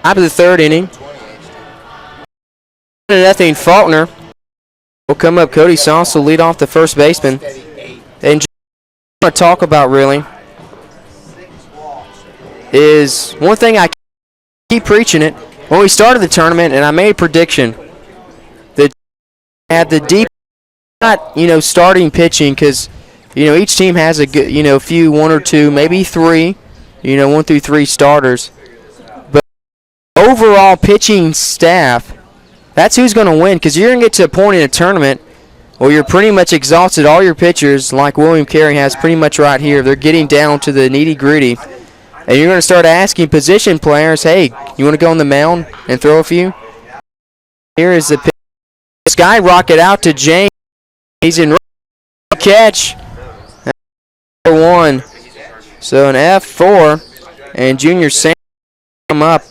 G: Top of the 3rd inning. 0 Faulkner will come up. Cody Sauce will lead off the first baseman. And what I want to talk about really is one thing I keep preaching it. When we started the tournament, and I made a prediction that had the deep, not starting pitching, because each team has a good few 1 or 2, maybe 3, 1 through 3 starters. Overall pitching staff, that's who's going to win, because you're going to get to a point in a tournament where you're pretty much exhausted all your pitchers, like William Carey has pretty much right here. They're getting down to the nitty-gritty, and you're going to start asking position players, hey, you want to go on the mound and throw a few? Here is the pitch. Skyrocket out to James. He's in catch. Number 1. So an F4, and Junior Sam come up.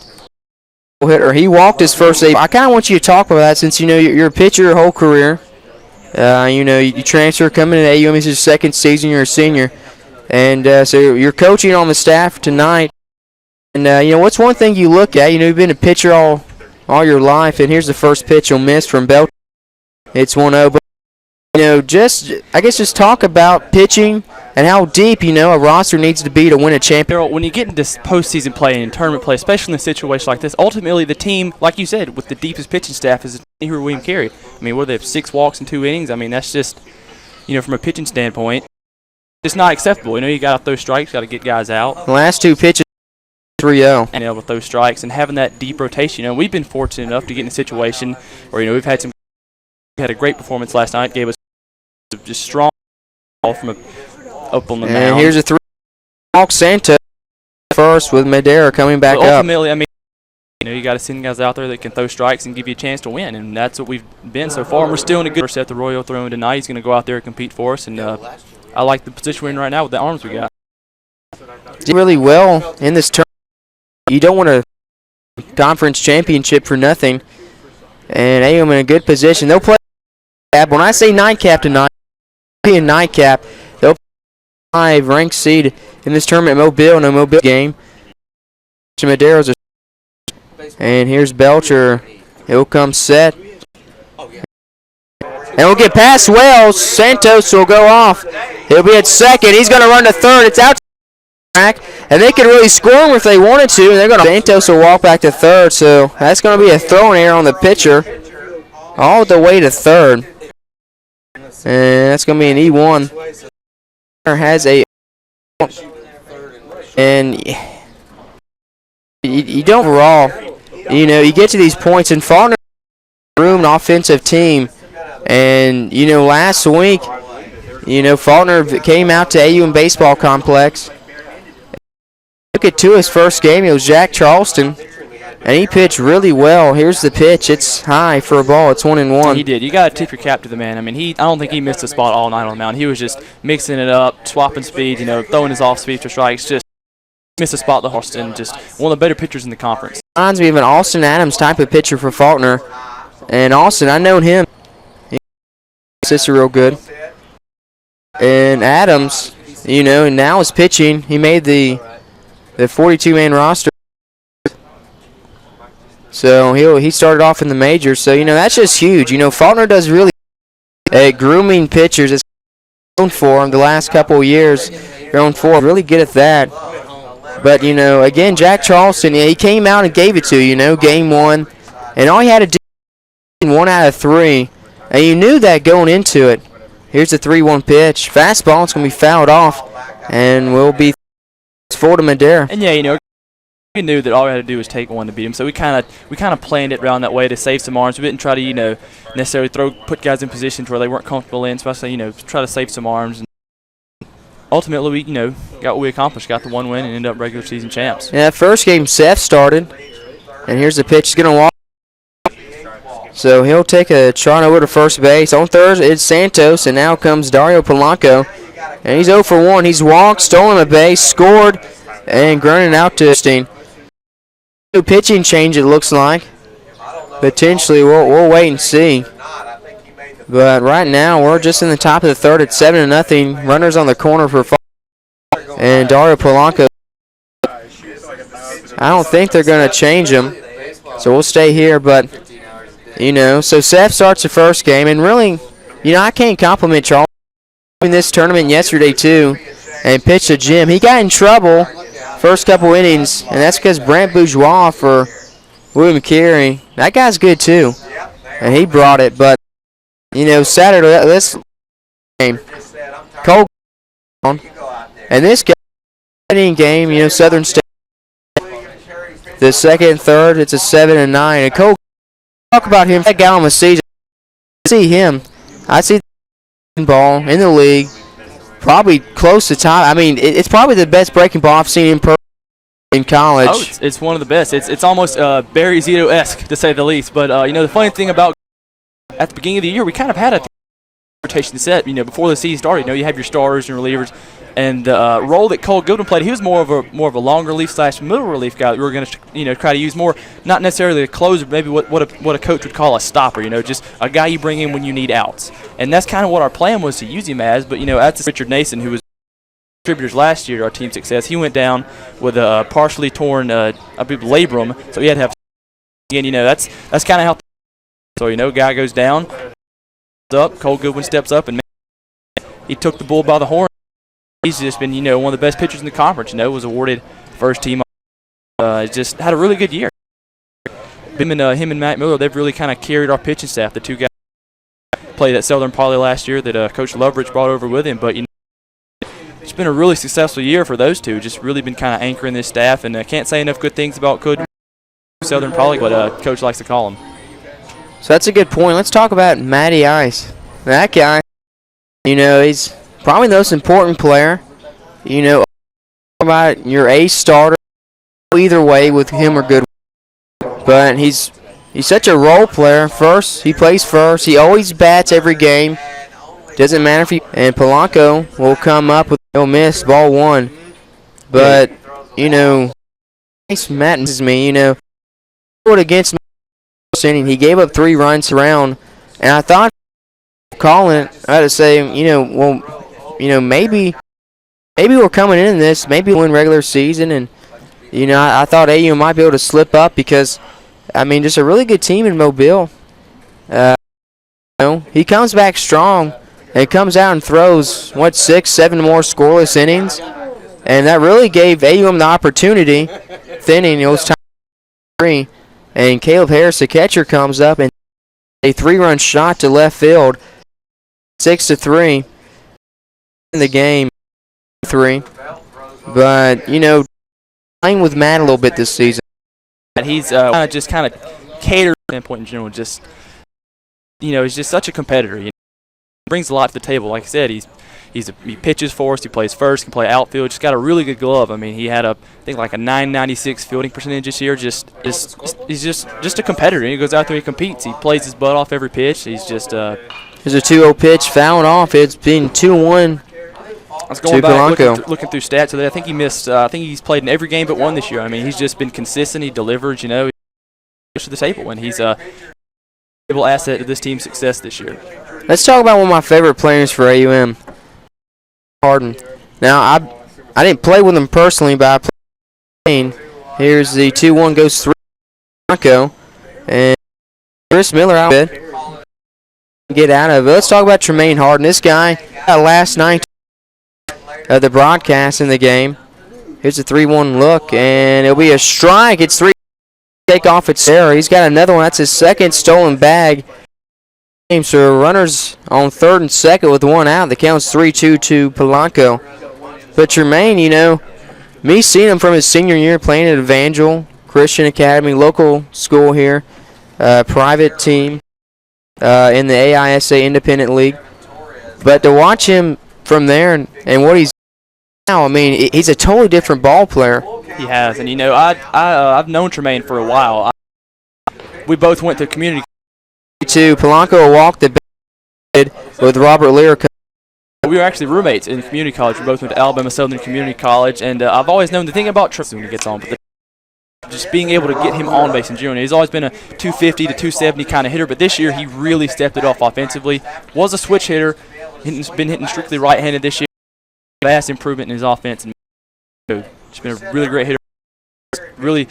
G: Hitter. He walked his first save. I kind of want you to talk about that since you're a pitcher your whole career. You transfer coming to AUM. This is your 2nd season. You're a senior, and so you're coaching on the staff tonight. And what's one thing you look at? You've been a pitcher all your life, and here's the first pitch you'll miss from Belt. It's 1-0. But just talk about pitching and how deep a roster needs to be to win a championship.
J: When you get into postseason play and tournament play, especially in a situation like this, ultimately the team, like you said, with the deepest pitching staff is here William Carey. I mean, they have 6 walks in 2 innings. I mean, that's just, from a pitching standpoint, it's not acceptable. You got to throw strikes, got to get guys out.
G: The last 2 pitches, 3-0.
J: And with those strikes and having that deep rotation, we've been fortunate enough to get in a situation where we've had a great performance last night, gave us just strong ball from up on the mound.
G: And here's a 3-walk Santa first with Madera coming back up.
J: Ultimately, I mean, you got to send guys out there that can throw strikes and give you a chance to win, and that's what we've been so far. And we're still in a good set. The Royal throwing tonight. He's going to go out there and compete for us, and I like the position we're in right now with the arms we got.
G: Did really well in this tournament. You don't want a conference championship for nothing, and AUM in a good position. They'll play. When I say nightcap tonight, be a nightcap. They'll play 5 ranked seed in this tournament. Mobile, no Mobile game. Madero's and here's Belcher. He'll come set. And we'll get past Wells. Santos will go off. He'll be at 2nd. He's going to run to 3rd. It's out to track, and they could really score him if they wanted to. And they're going to. Santos will walk back to 3rd, so that's going to be a throwing error on the pitcher, all the way to 3rd. And that's going to be an E1. Has a, and you don't overall, you get to these points, and Faulkner room an offensive team, and last week, Faulkner came out to AUM Baseball Complex. Look at his first game. It was Jack Charleston. And he pitched really well. Here's the pitch. It's high for a ball. It's 1-1.
J: He did. You got to tip your cap to the man. I mean, I don't think he missed a spot all night on the mound. He was just mixing it up, swapping speed, throwing his off speed for strikes. Just missed a spot. The Horston, just one of the better pitchers in the conference.
G: Reminds me of an Austin Adams type of pitcher for Faulkner. And Austin, I known him. He's real good. And Adams, and now is pitching. He made the 42-man roster. So he started off in the majors. So, that's just huge. Faulkner does really at grooming pitchers. It's grown for him the last couple of years. Grown for really good at that. But, again, Jack Charleston, he came out and gave it to you, game one. And all he had to do was 1 out of 3. And you knew that going into it. Here's the 3-1 pitch. Fastball, it's going to be fouled off. And will be full to Madera.
J: And, we knew that all we had to do was take one to beat him. So we kind of planned it around that way to save some arms. We didn't try to, necessarily put guys in positions where they weren't comfortable in, especially, try to save some arms. And ultimately, we, got what we accomplished, got the 1 win, and ended up regular season champs.
G: Yeah, first game, Seth started. And here's the pitch. He's going to walk. So he'll take a trot over to first base. On third, it's Santos, and now comes Dario Polanco. And he's 0 for 1. He's walked, stolen a base, scored, and grounded out to Steen. New pitching change, it looks like. Potentially, we'll wait and see. But right now, we're just in the top of the third at 7-0. Runners on the corner for Faulkner and Dario Polanco. I don't think they're going to change him, so we'll stay here. But, so Seth starts the first game. And really, I can't compliment Charles in this tournament yesterday, too, and pitched to Jim. He got in trouble first couple innings, and that's because Brent Bourgeois for William Carey. That guy's good, too, and he brought it. But, Saturday, this game, Cole, and this game, Southern State, the second and third, it's a 7-9. And Cole, talk about him, that guy on the season. I see him. I see the ball in the league, probably close to top. I mean, it's probably the best breaking ball I've seen in college.
J: Oh, it's one of the best. It's almost Barry Zito-esque, to say the least. But, the funny thing about at the beginning of the year, we kind of had a rotation set, before the season started. You have your starters and relievers. And the role that Cole Goodwin played, he was more of a long relief / middle relief guy that we were going to try to use more, not necessarily a closer, maybe what a coach would call a stopper, just a guy you bring in when you need outs. And that's kind of what our plan was to use him as. But as Richard Nason, who was contributors last year to our team's success, he went down with a partially torn I believe labrum, so he had to have again. That's kind of how. So guy goes down, up. Cole Goodwin steps up and he took the bull by the horn. He's just been, one of the best pitchers in the conference. Was awarded first team. Just had a really good year. Him and Matt Miller, they've really kind of carried our pitching staff. The two guys played at Southern Poly last year that Coach Loveridge brought over with him. But it's been a really successful year for those two. Just really been kind of anchoring this staff, and I can't say enough good things about Southern Poly, what Coach likes to call him.
G: So that's a good point. Let's talk about Matty Ice. That guy, he's probably the most important player. About your ace starter, either way with him or good. But he's such a role player. He plays first. He always bats every game. Doesn't matter if and Polanco will come up with he'll miss ball 1. But Ice matters me. Against me, he gave up 3 runs around, and I thought calling it, I had to say, maybe we're coming in this, maybe we'll win regular season, and I thought AU might be able to slip up because, just a really good team in Mobile. He comes back strong and comes out and throws 6, 7 more scoreless innings, and that really gave AUM the opportunity. Thinning, it was time 3, and Caleb Harris, the catcher, comes up and a 3-run shot to left field, 6-3 in the game. 3, but playing with Matt a little bit this season.
J: He's just kind of catered standpoint in general. Just he's just such a competitor. He brings a lot to the table. Like I said, he pitches for us. He plays first. Can play outfield. Just got a really good glove. He had I think like a 996 fielding percentage this year. He's just a competitor. He goes out there, he competes. He plays his butt off every pitch. He's just.
G: There's a 2-0 pitch fouled off. It's been 2-1.
J: I was going back looking through stats today. I think he missed. I think he's played in every game but one this year. He's just been consistent. He delivers. He goes to the table, and he's a valuable asset to this team's success this year.
G: Let's talk about one of my favorite players for AUM. Harden. Now, I didn't play with him personally, but I played. Here's the 2-1 goes through Bronco. And Chris Miller out of it. Get out of it. Let's talk about Tremaine Harden. This guy, last night of the broadcast in the game. Here's a 3-1 look, and it'll be a strike. It's 3. Take off its there. He's got another one. That's his second stolen bag. So runners on third and second with one out. The count's 3-2 to Polanco. But Tremaine, me seeing him from his senior year playing at Evangel Christian Academy, local school here, private team in the AISA Independent League. But to watch him from there and what he's now, he's a totally different ball player.
J: He has, and I've known Tremaine for a while. We both went to community.
G: Polanco walked the bed with Robert Lear.
J: We were actually roommates in community college. We both went to Alabama Southern Community College, and I've always known the thing about Tremaine when he gets on, but just being able to get him on base in junior. He's always been a 250 to 270 kind of hitter, but this year he really stepped it off offensively. Was a switch hitter, been hitting strictly right-handed this year. Vast improvement in his offense, and he's been a really great hitter. Really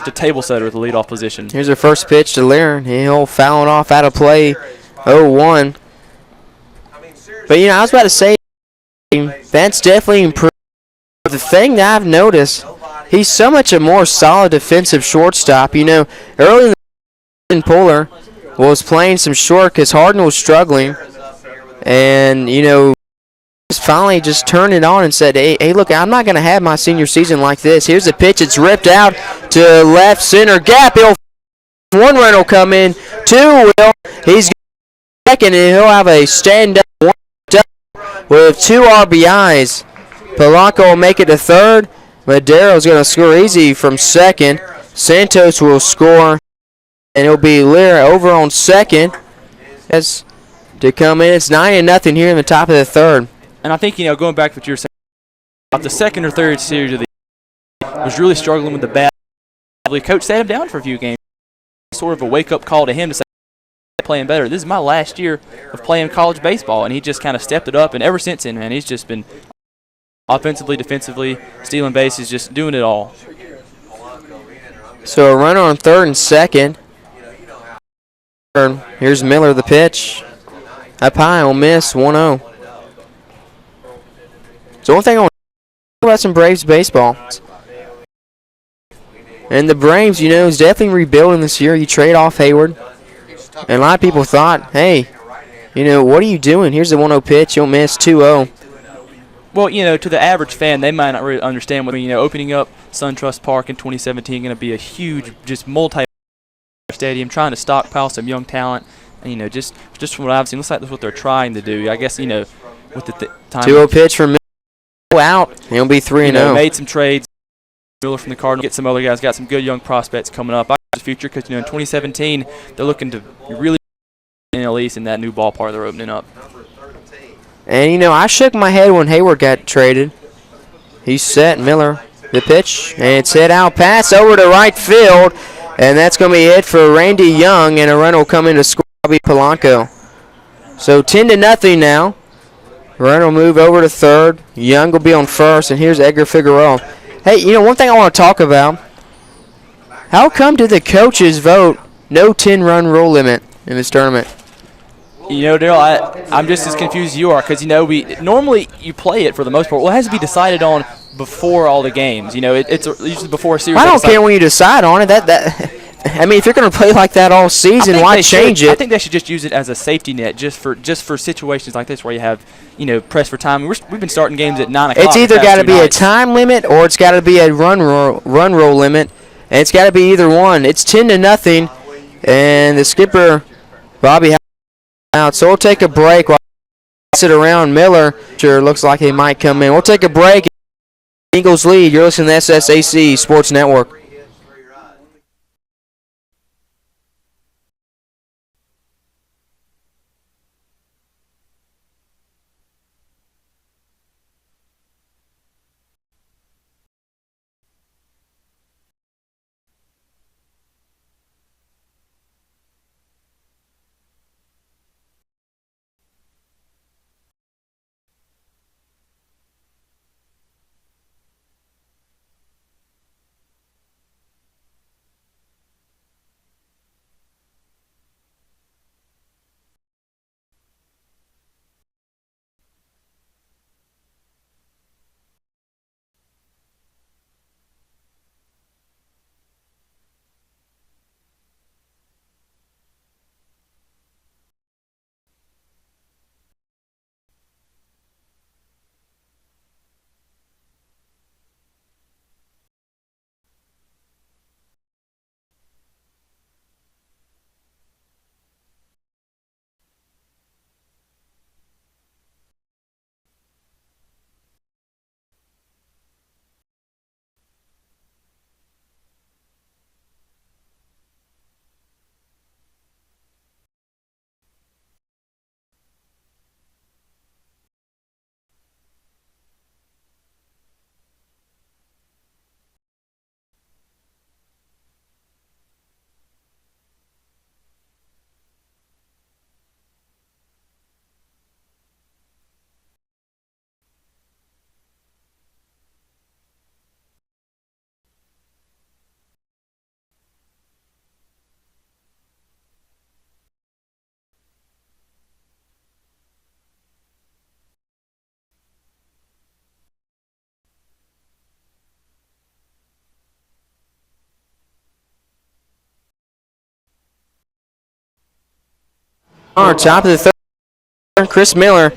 J: a table setter at the leadoff position.
G: Here's our first pitch to Lear. He'll foul it off out of play, 0-1. But I was about to say that's definitely improved. The thing that I've noticed, he's so much a more solid defensive shortstop. Early in the season, Puller was playing some short because Harden was struggling, and finally just turned it on and said, hey, look, I'm not going to have my senior season like this. Here's a pitch. It's ripped out to left center gap. One run will come in. Two will. He's second, and he'll have a stand-up with 2 RBIs. Polanco will make it to third. Madero's going to score easy from second. Santos will score, and it'll be Lear over on second. As to come in, it's 9-0 here in the top of the third.
J: And I think, going back to what you were saying, about the second or third series of the year, was really struggling with the bat. Coach sat him down for a few games. Sort of a wake-up call to him to say, playing better. This is my last year of playing college baseball, and he just kind of stepped it up. And ever since then, man, he's just been offensively, defensively, stealing bases, just doing it all.
G: So a runner on third and second. Here's Miller, the pitch. Up high, will miss, 1-0. So one thing I want to talk about some Braves baseball. And the Braves, is definitely rebuilding this year. You trade off Hayward. And a lot of people thought, hey, what are you doing? Here's the 1-0 pitch. You'll miss, 2-0.
J: Well, to the average fan, they might not really understand what, opening up SunTrust Park in 2017 going to be a huge, just multi-stadium, trying to stockpile some young talent. And, just from what I've seen, looks like that's what they're trying to do. I guess, with the time.
G: 2-0 pitch from Miller out. He'll be 3-0.
J: Made some trades. Miller from the Cardinals, get some other guys, got some good young prospects coming up. I got the future because, in 2017, they're looking to really NL East in that new ballpark they're opening up.
G: And, I shook my head when Hayward got traded. He's set. Miller, the pitch, and it's hit out. Pass over to right field, and that's going to be it for Randy Young, and a run will come in to score Polanco. So 10-0 now. Run will move over to third. Young will be on first, and here's Edgar Figueroa. Hey, one thing I want to talk about. How come did the coaches vote no 10-run rule limit in this tournament?
J: Daryl, I'm just as confused as you are because, we normally you play it for the most part. Well, it has to be decided on before all the games. It's usually before a series.
G: I don't care when you decide on it. If you're going to play like that all season, why change it?
J: I think they should just use it as a safety net just for situations like this where you have, press for time. We've been starting games at 9 o'clock.
G: It's either got to be a time limit or it's got to be a run roll limit, and it's got to be either one. It's 10-0, and the skipper, Bobby, out. So we'll take a break while we sit around. Miller sure looks like he might come in. We'll take a break. Eagles lead. You're listening to SSAC Sports Network. Top of the third, Chris Miller.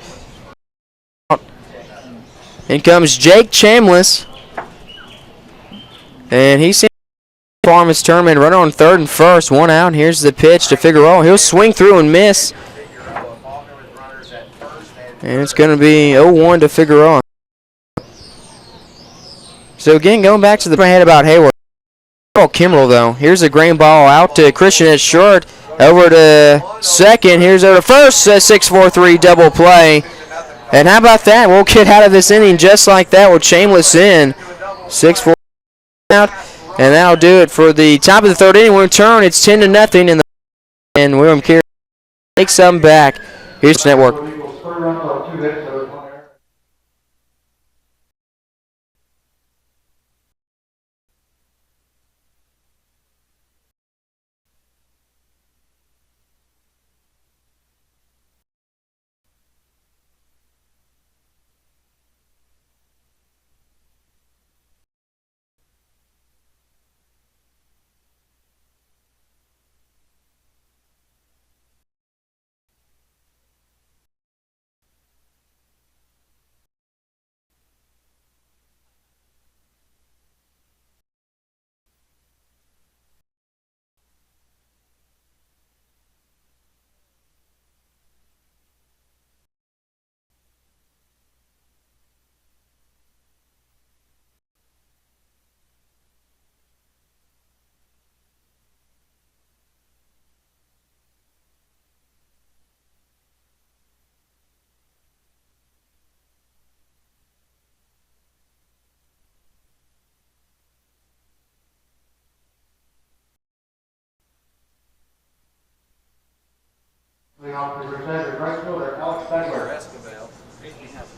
G: In comes Jake Chambliss. And he's seen farm his tournament. Runner on third and first. One out. Here's the pitch to Figueroa. He'll swing through and miss. And it's going to be 0-1 to Figueroa. So again, going back to the head about Hayward. Kimbrell though. Here's a green ball out to Christian at short. Over to second. Here's over to first. 6-4-3 double play. And how about that? We'll get out of this inning just like that with Chambliss in. 6-4 out. And that'll do it for the top of the third inning. We'll turn. It's 10-0 and William Carey takes them back. Here's Network.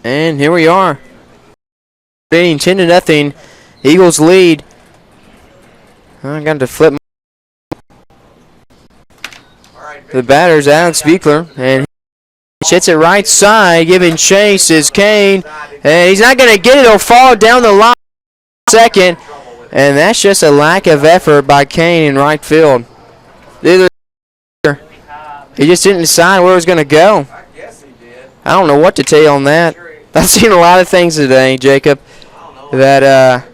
G: And here we are. 10-0. Eagles lead. I got to flip the batter's Alex Buechler, and he hits it right side. Giving chase is Kane, and he's not going to get it. It'll fall down the line second, and that's just a lack of effort by Kane in right field. He just didn't decide where it was going to go. I don't know what to tell you on that. I've seen a lot of things today, Jacob, that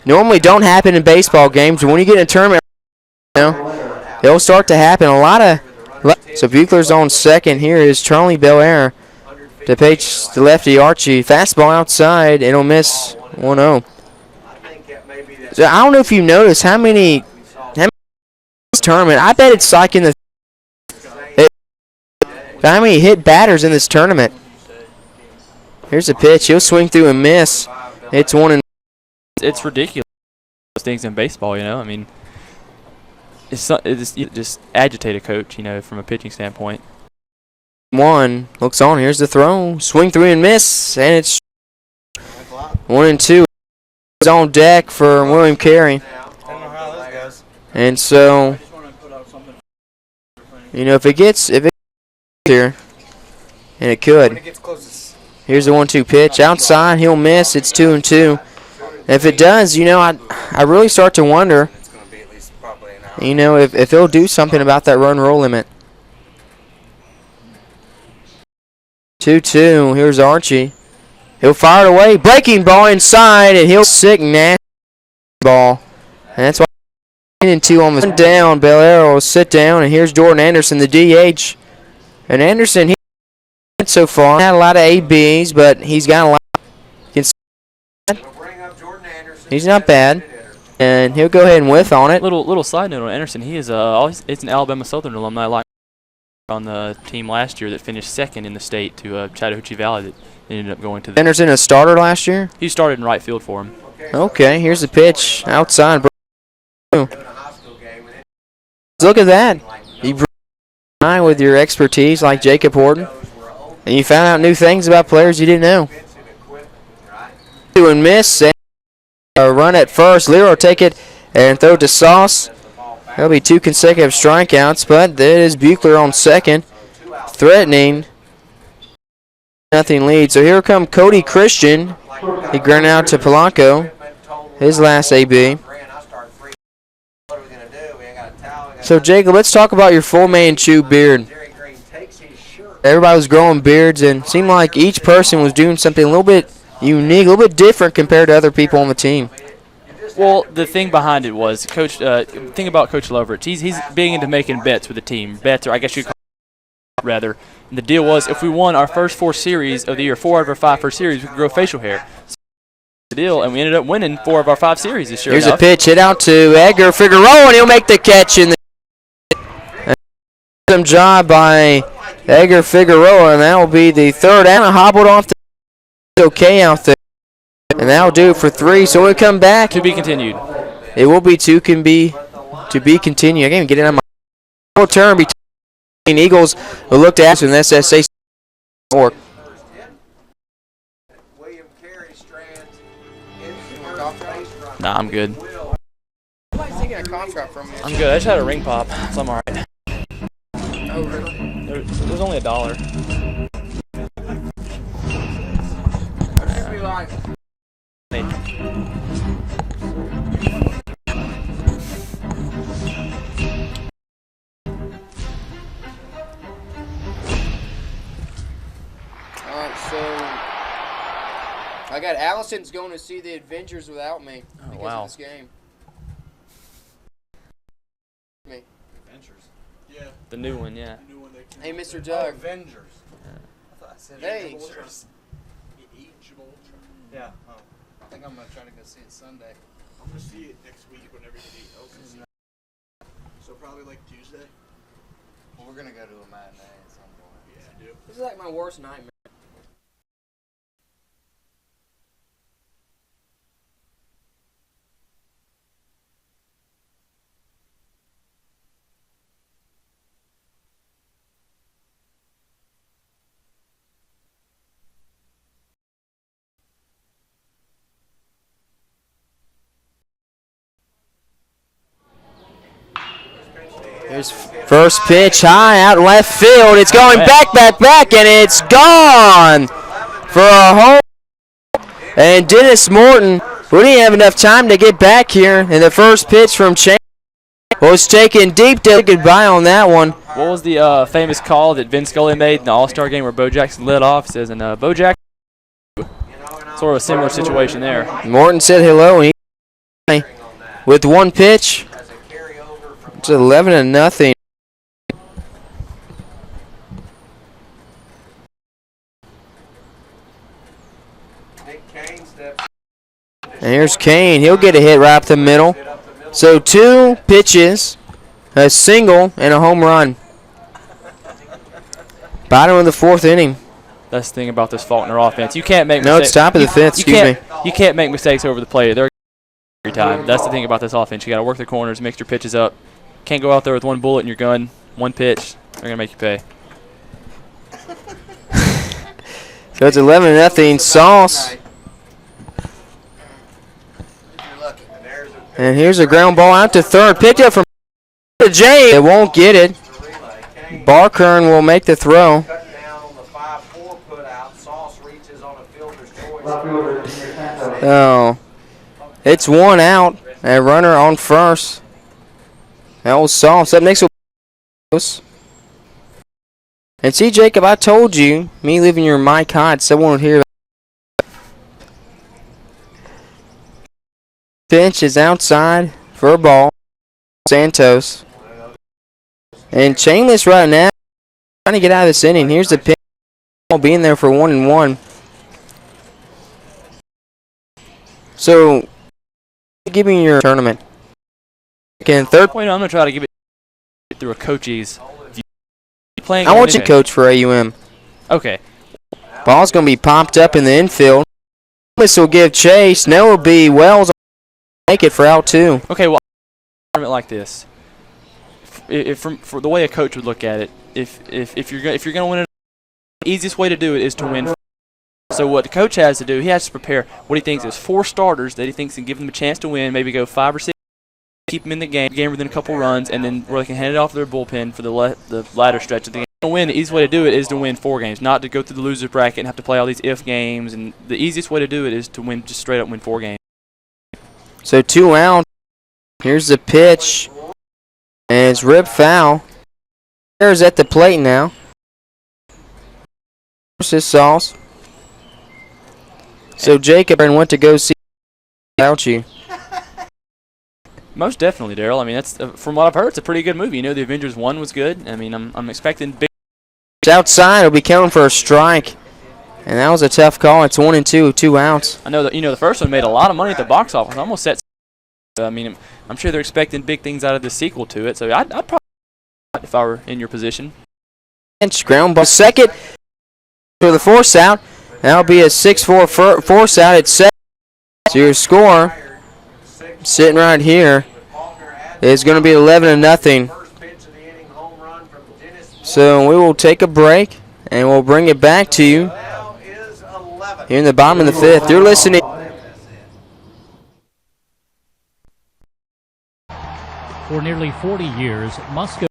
G: normally don't happen in baseball games. But when you get in a tournament, it'll start to happen. So Buechler's on second. Here is Charlie Belair to pitch the lefty Archie. Fastball outside. It'll miss 1-0. So I don't know if you noticed how many this tournament. I bet it's like in the how many hit batters in this tournament. Here's a pitch. He'll swing through and miss. It's 1-0.
J: It's ridiculous. Those things in baseball, you know. I mean, it's just agitate a coach, you know, from a pitching standpoint.
G: One looks on. Here's the throw. Swing through and miss, and it's 1-2. It's on deck for William Carey. And so, you know, if it gets here, and it could. Here's the 1-2 pitch outside. He'll miss. It's 2-2. If it does, you know, I really start to wonder, you know, if he'll do something about that run roll limit. 2-2. Here's Archie. He'll fire it away. Breaking ball inside, and he'll sick nasty ball. And that's why 2 on the down. Belair will sit down, and here's Jordan Anderson, the DH. And Anderson, so far had a lot of ABs, but he's got a lot. He's not bad, and he'll go ahead and whiff on it.
J: Little side note on Anderson, he is it's an Alabama Southern alumni, like on the team last year that finished second in the state to Chattahoochee Valley that ended up going to the.
G: Anderson a starter last year.
J: He started in right field for him.
G: Okay, here's the pitch outside. Look at that. You with your expertise like Jacob Horton, and you found out new things about players you didn't know. 2 and miss, and a run at first. Lear will take it and throw it to Sauce. There'll be 2 consecutive strikeouts, but that is Buechler on second, threatening. Nothing lead. So here come Cody Christian. He grounded out to Polanco, his last AB. So, Jacob, let's talk about your Full Man Chew beard. Everybody was growing beards, and it seemed like each person was doing something a little bit unique, a little bit different compared to other people on the team.
J: Well, the thing behind it was, Coach. Thing about Coach Loverich, he's big into making bets with the team. Bets, or I guess you could call it rather. And the deal was, if we won our first 4 series of the year, 4 out of our 5 first series, we could grow facial hair. So the deal, and we ended up winning 4 of our 5 series this year.
G: Here's a pitch hit out to Edgar Figueroa, and he'll make the catch in the awesome job by Edgar Figueroa, and that will be the third out. Hobbled off the okay out there. And that'll do it for 3. So we'll come back.
J: To be continued.
G: It will be to be continued. I can't even get it on my turn between Eagles who looked at us and SSAC.
J: Nah, I'm good.
I: Nobody's taking a contract from me.
J: I'm good. I just had a ring pop, so I'm alright.
I: Oh, really?
J: It was only $1.
G: Alright, so I got Allison's going to see the Avengers without me because of this game.
I: Adventures. Yeah.
J: The new one, yeah.
I: The new one that
G: Hey, Mr. Doug.
I: Avengers. I thought I said
G: Hey.
I: Age of Ultron. Yeah. Oh. I think I'm gonna try to go see it Sunday. I'm gonna see it next week when everybody else is. So probably like Tuesday. Well, we're gonna go to a matinee at some point. Yeah, dude.
G: This is like my worst nightmare. Here's first pitch high out left field. It's going back, and it's gone for a home. And Dennis Morton, we didn't have enough time to get back here. And the first pitch from Chan was taken deep to goodbye on that one.
J: What was the famous call that Vin Scully made in the All-Star game where Bo Jackson led off? It says, and Bo Jackson, sort of a similar situation there.
G: Morton said hello, and he with one pitch. It's 11-0. And here's Kane. He'll get a hit right up the middle. So 2 pitches, a single, and a home run. Bottom of the 4th inning.
J: That's the thing about this Faulkner offense. You can't make
G: No,
J: mistakes.
G: it's top of the 5th. Excuse me.
J: You can't make mistakes over the plate. They're every time. That's the thing about this offense. You got to work the corners, mix your pitches up. Can't go out there with one bullet in your gun, one pitch. They're gonna make you pay.
G: So it's 11-0. Sauce. And here's a ground ball out to third. Picked up from James. It won't get it. Barkern will make the throw. Oh, it's 1 out. A runner on first. That was Sauce. Up next will and see, Jacob, I told you, me leaving your mic hot, someone would hear that. Pitch is outside for a ball. Santos. And Chainless right now trying to get out of this inning. Here's the pitch. Being there for 1-1. So, give me your tournament. And third.
J: Wait, no, I'm gonna try to give it through a coach's view. Playing.
G: I want you to coach for AUM.
J: Okay.
G: Ball's gonna be popped up in the infield. This will give chase. Now will be Wells. Make it for out 2.
J: Okay. Well, tournament like this. If for the way a coach would look at it, if you're gonna win it, the easiest way to do it is to win. So what the coach has to do, he has to prepare what he thinks is 4 starters that he thinks can give them a chance to win. Maybe go 5 or 6. Keep them in the game within a couple runs, and then where they can hand it off to their bullpen for the latter stretch of the game. To win, the easiest way to do it is to win 4 games, not to go through the loser bracket and have to play all these if games. And the easiest way to do it is to win, just straight up win 4 games.
G: So 2 out. Here's the pitch, and it's ripped foul. There's at the plate now. His sauce. So Jacob and went to go see without you.
J: Most definitely, Daryl. I mean, that's from what I've heard, it's a pretty good movie. You know, the Avengers 1 was good. I mean, I'm expecting big.
G: Outside, it'll be counting for a strike. And that was a tough call. It's 1-2, 2 outs.
J: I know that the first one made a lot of money at the box office. Almost set. I mean, I'm sure they're expecting big things out of the sequel to it. So I'd probably, if I were in your position.
G: Ground ball second for the force out. That'll be a 6-4 force out at 7. So your score, sitting right here, is going to be 11-0. So we will take a break, and we'll bring it back to you here in the bottom of the 5th. You're listening.
E: For nearly 40 years, Musco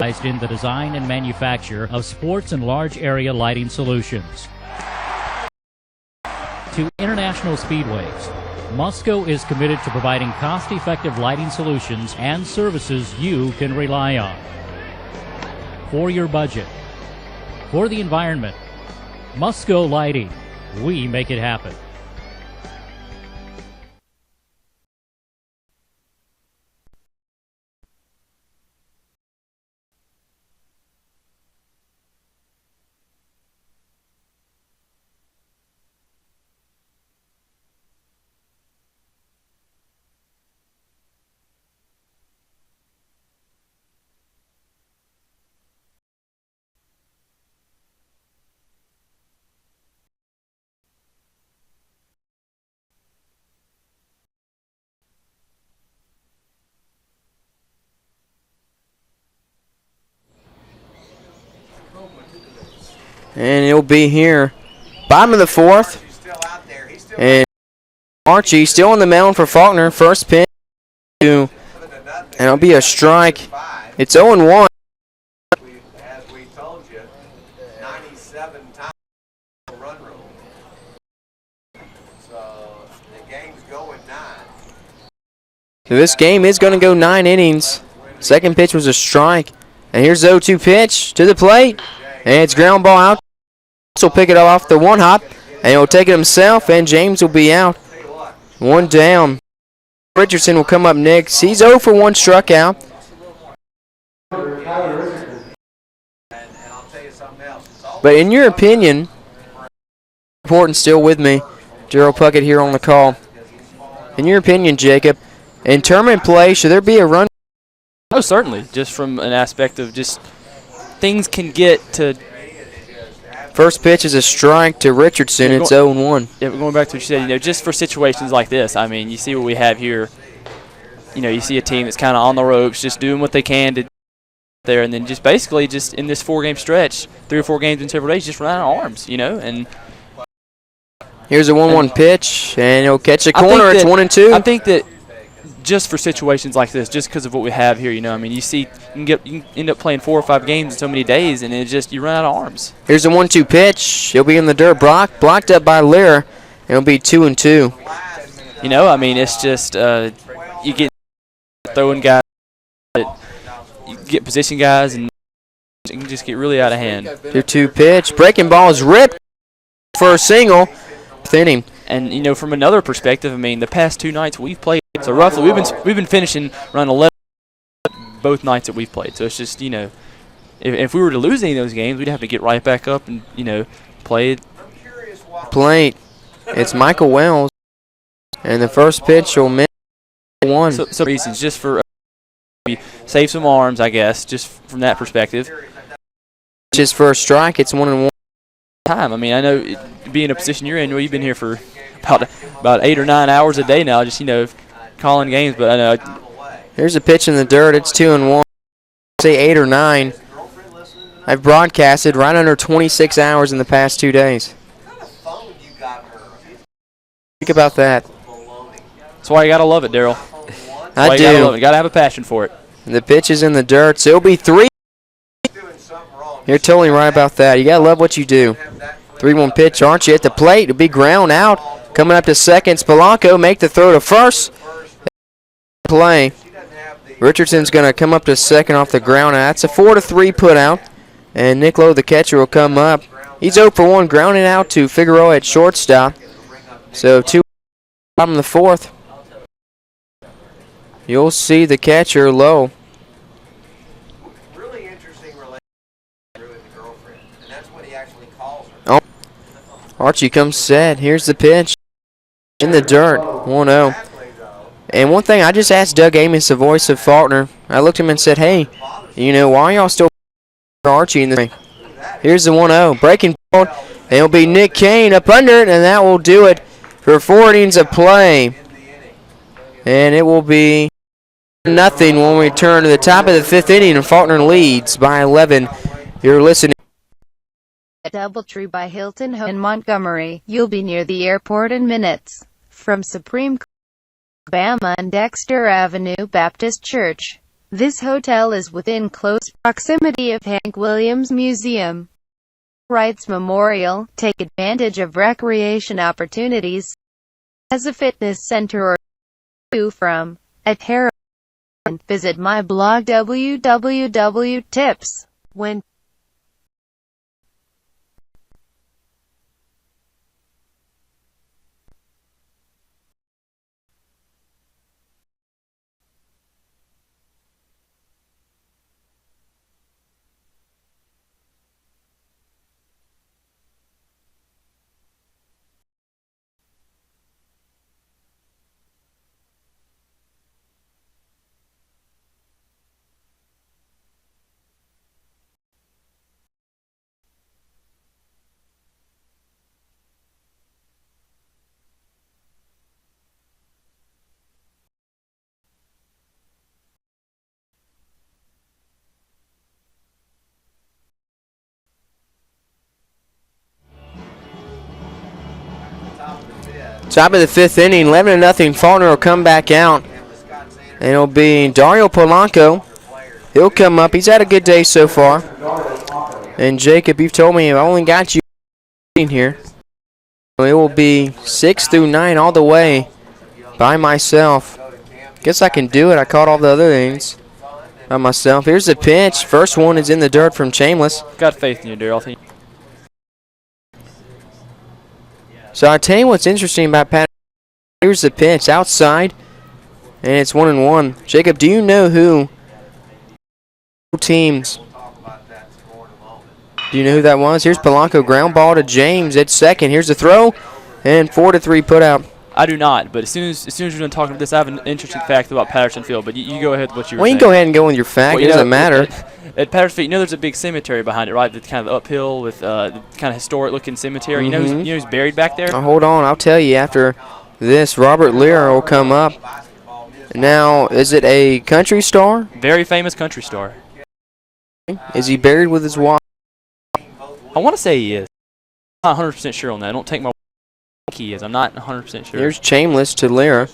E: specialized in the design and manufacture of sports and large area lighting solutions. To international speedways, Musco is committed to providing cost-effective lighting solutions and services you can rely on. For your budget, for the environment, Musco Lighting, we make it happen.
G: And he'll be here. Bottom of the 4th. And Archie still on the mound for Faulkner. First pitch. And it'll be a strike. It's 0-1.
H: As we told you, 97 times run rule. So the game's going 9.
G: So this game is going to go 9 innings. Second pitch was a strike. And here's the 0-2 pitch to the plate. And it's ground ball out. He'll pick it up off the 1-hop. And he'll take it himself. And James will be out. 1 down. Richardson will come up next. He's 0 for 1 struck out. But in your opinion, important still with me, Gerald Puckett here on the call. In your opinion, Jacob, in tournament play, should there be a run?
J: Oh, certainly. Just from an aspect of just things can get to.
G: First pitch is a strike to Richardson. It's 0-1.
J: Yeah, going back to what you said, just for situations like this, I mean, you see what we have here. You see a team that's kind of on the ropes, just doing what they can to there, and then just basically just in this 4-game stretch, 3 or 4 games in several days, just run out of arms, and.
G: Here's a 1-1 pitch, and he'll catch a corner. It's 1-2.
J: I think that just for situations like this, just because of what we have here, I mean, you can end up playing 4 or 5 games in so many days, and you run out of arms.
G: Here's a 1-2 pitch. He'll be in the dirt, blocked up by Lear, and it'll be 2-2.
J: I mean, it's just you get throwing guys, you get position guys, and it can just get really out of hand.
G: 2-2 pitch. Breaking ball is ripped for a single. Inning.
J: And from another perspective, I mean, the past 2 nights we've played, so roughly we've been finishing around 11 both nights that we've played. So it's just if we were to lose any of those games, we'd have to get right back up and play.
G: Plate. It's Michael Wells, and the first pitch will miss 1.
J: So reasons just for save some arms, I guess, just from that perspective.
G: Just for a strike, it's 1-1.
J: Time. I mean, I know being in a position you're in, you've been here for about 8 or 9 hours a day now, just calling games. But I know.
G: Here's a pitch in the dirt. It's 2-1. Say 8 or 9. I've broadcasted right under 26 hours in the past 2 days. Think about that.
J: That's why you gotta love it, Daryl.
G: I do.
J: You gotta have a passion for it.
G: The pitch is in the dirt, so it'll be 3. You're totally right about that. You gotta love what you do. 3-1 pitch, aren't you? At the plate, it'll be ground out. Coming up to second, Spallanco make the throw to first. Play. Richardson's gonna come up to second off the ground. That's a 4-3 put out. And Nick Lowe, the catcher, will come up. He's 0 for 1, grounding out to Figueroa at shortstop. So 2 bottom of the fourth. You'll see the catcher low.
H: Really interesting relationship with the girlfriend, and that's what he actually calls her.
G: Oh, Archie comes set. Here's the pitch in the dirt, 1-0. And one thing, I just asked Doug Amos, the voice of Faulkner. I looked at him and said, "Hey, you know, why are y'all still Archie in the?" Here's the 1-0, breaking ball, and it'll be Nick Kane up under it, and that will do it for 4 innings of play. And it will be nothing when we turn to the top of the 5th inning, and Faulkner leads by 11. You're listening.
F: Doubletree by Hilton in Montgomery. You'll be near the airport in minutes. From Supreme Court, Alabama and Dexter Avenue Baptist Church. This hotel is within close proximity of Hank Williams Museum. Rights Memorial. Take advantage of recreation opportunities as a fitness center or from a terror. Visit my blog www.tips. When
G: Top of the 5th inning, 11-0. Faulkner will come back out. And it'll be Dario Polanco. He'll come up. He's had a good day so far. And Jacob, you've told me I only got you in here. So it will be 6 through 9 all the way by myself. Guess I can do it. I caught all the other things by myself. Here's the pitch. First one is in the dirt from Chambliss.
J: Got faith in you, Daryl.
G: So I'll tell you what's interesting about Pat. Here's the pitch outside, and it's 1-1. Jacob, do you know who teams? Do you know who that was? Here's Polanco, ground ball to James at second. Here's the throw, and 4-3 put out.
J: I do not, but as soon as you're done talking about this, I have an interesting fact about Patterson Field. But you go ahead with what you were saying.
G: Well, you can go ahead and go with your fact. It doesn't matter.
J: At Patterson Field, you know there's a big cemetery behind it, right? That's kind of uphill with the kind of historic-looking cemetery.
G: Mm-hmm.
J: You know who's buried back there?
G: Hold on, I'll tell you after this. Robert Lear will come up. Now, is it a country star?
J: Very famous country star.
G: Is he buried with his wife?
J: I want to say he is. I'm not 100% sure on that. Don't take my word. I think he is. I'm not 100% sure.
G: Here's Chambliss to Lear.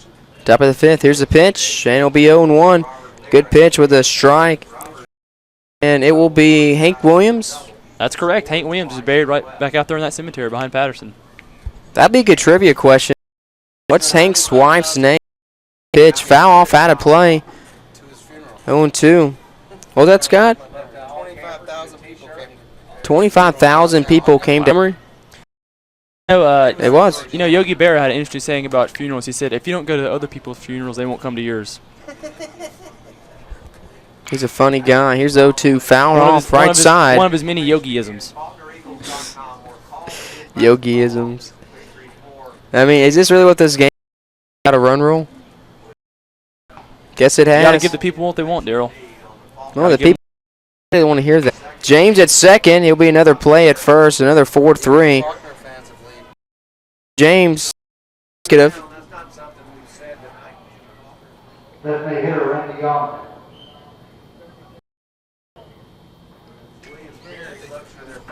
G: Top of the 5th. Here's the pitch, and it'll be 0-1. Good pitch with a strike. And it will be Hank Williams.
J: That's correct. Hank Williams is buried right back out there in that cemetery behind Patterson.
G: That'd be a good trivia question. What's Hank's wife's name? Pitch, foul off, out of play. 0-2. Well, that's Scott. 25,000 people came to Emory. It was.
J: You know, Yogi Berra had an interesting saying about funerals. He said, if you don't go to other people's funerals, they won't come to yours.
G: He's a funny guy. Here's 0-2, foul off, right side.
J: One of his many yogiisms.
G: Yogiisms. I mean, is this really what this game got a run rule? Guess it has.
J: You got to give the people what they want, Daryl.
G: Well, the people they want to hear that. James at second. He'll be another play at first. Another 4-3. James. Could have.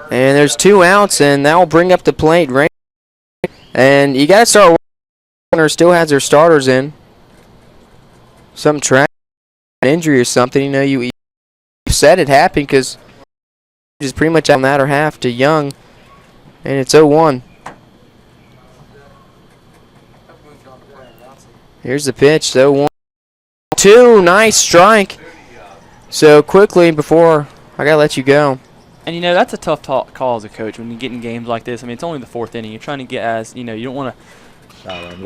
G: And there's 2 outs, and that will bring up the plate. And you got to start. Warner still has their starters in. Some track injury or something. You know, you said it happened because just pretty much out on that or half to Young, and it's 0-1. Here's the pitch, 0-1. 2, nice strike. So quickly before I gotta let you go.
J: And, you know, that's a tough call as a coach when you get in games like this. I mean, it's only the 4th inning. You're trying to get you know, you don't want to.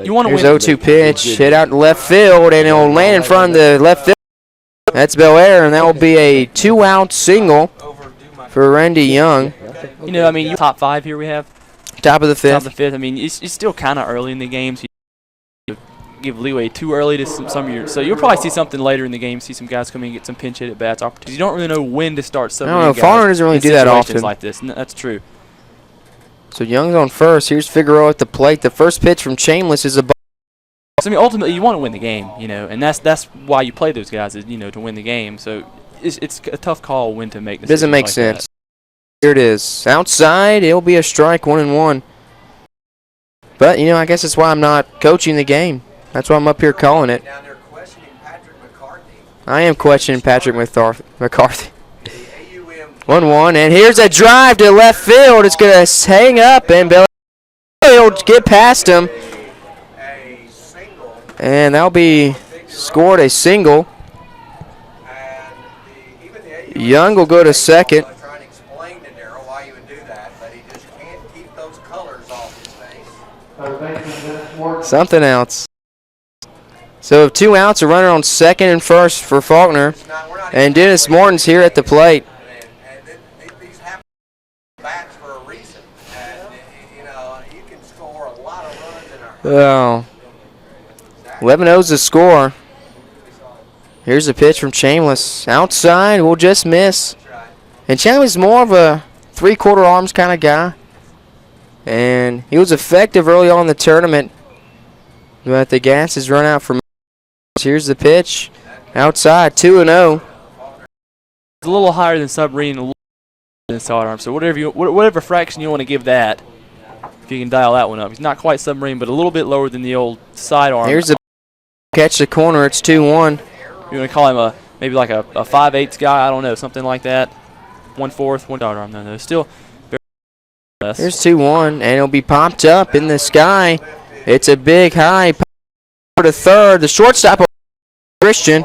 J: You want to win.
G: Here's 0-2 pitch, hit out to left field, and it'll land in front of the left field. That's Belair, and that will be a 2-out single for Randy Young.
J: You know, I mean, top 5 here we have.
G: Top of the 5th.
J: Top of the 5th. I mean, it's still kind of early in the game, so you give leeway too early to some of your. So you'll probably see something later in the game. See some guys come in and get some pinch hit at bats, opportunities. You don't really know when to start.
G: I don't know. Faulkner doesn't really do that often.
J: Like this, that's true.
G: So Young's on first. Here's Figueroa at the plate. The first pitch from Shameless is a ball.
J: So, I mean, ultimately, you want to win the game, you know, and that's why you play those guys, is, you know, to win the game. So it's a tough call when to make.
G: Doesn't make sense. Here it is. Outside, it'll be a strike, 1-1. But, you know, I guess that's why I'm not coaching the game. That's why I'm up here calling it. I am questioning Patrick McCarthy. 1-1, and here's a drive to left field. It's going to hang up, and Billy will get past him. And that'll be scored a single. Young will go to second. Something else. So 2 outs, a runner on second and first for Faulkner. And Dennis Morton's here at the plate. Oh. 11-0's the score. Here's a pitch from Shameless. Outside, will just miss. And Shameless is more of a 3/4 arms kind of guy. And he was effective early on in the tournament. But the gas has run out for him. Here's the pitch. Outside, 2-0.
J: It's a little higher than Submarine, a little than sidearm. So whatever fraction you want to give that, if you can dial that one up. He's not quite Submarine, but a little bit lower than the old sidearm.
G: Here's the catch the corner. It's 2-1.
J: You want to call him maybe like a 5/8 guy? I don't know, something like that. 1/4, one sidearm. No, still very less.
G: Here's 2-1, and it'll be popped up in the sky. It's a big high to third. The shortstop, Christian,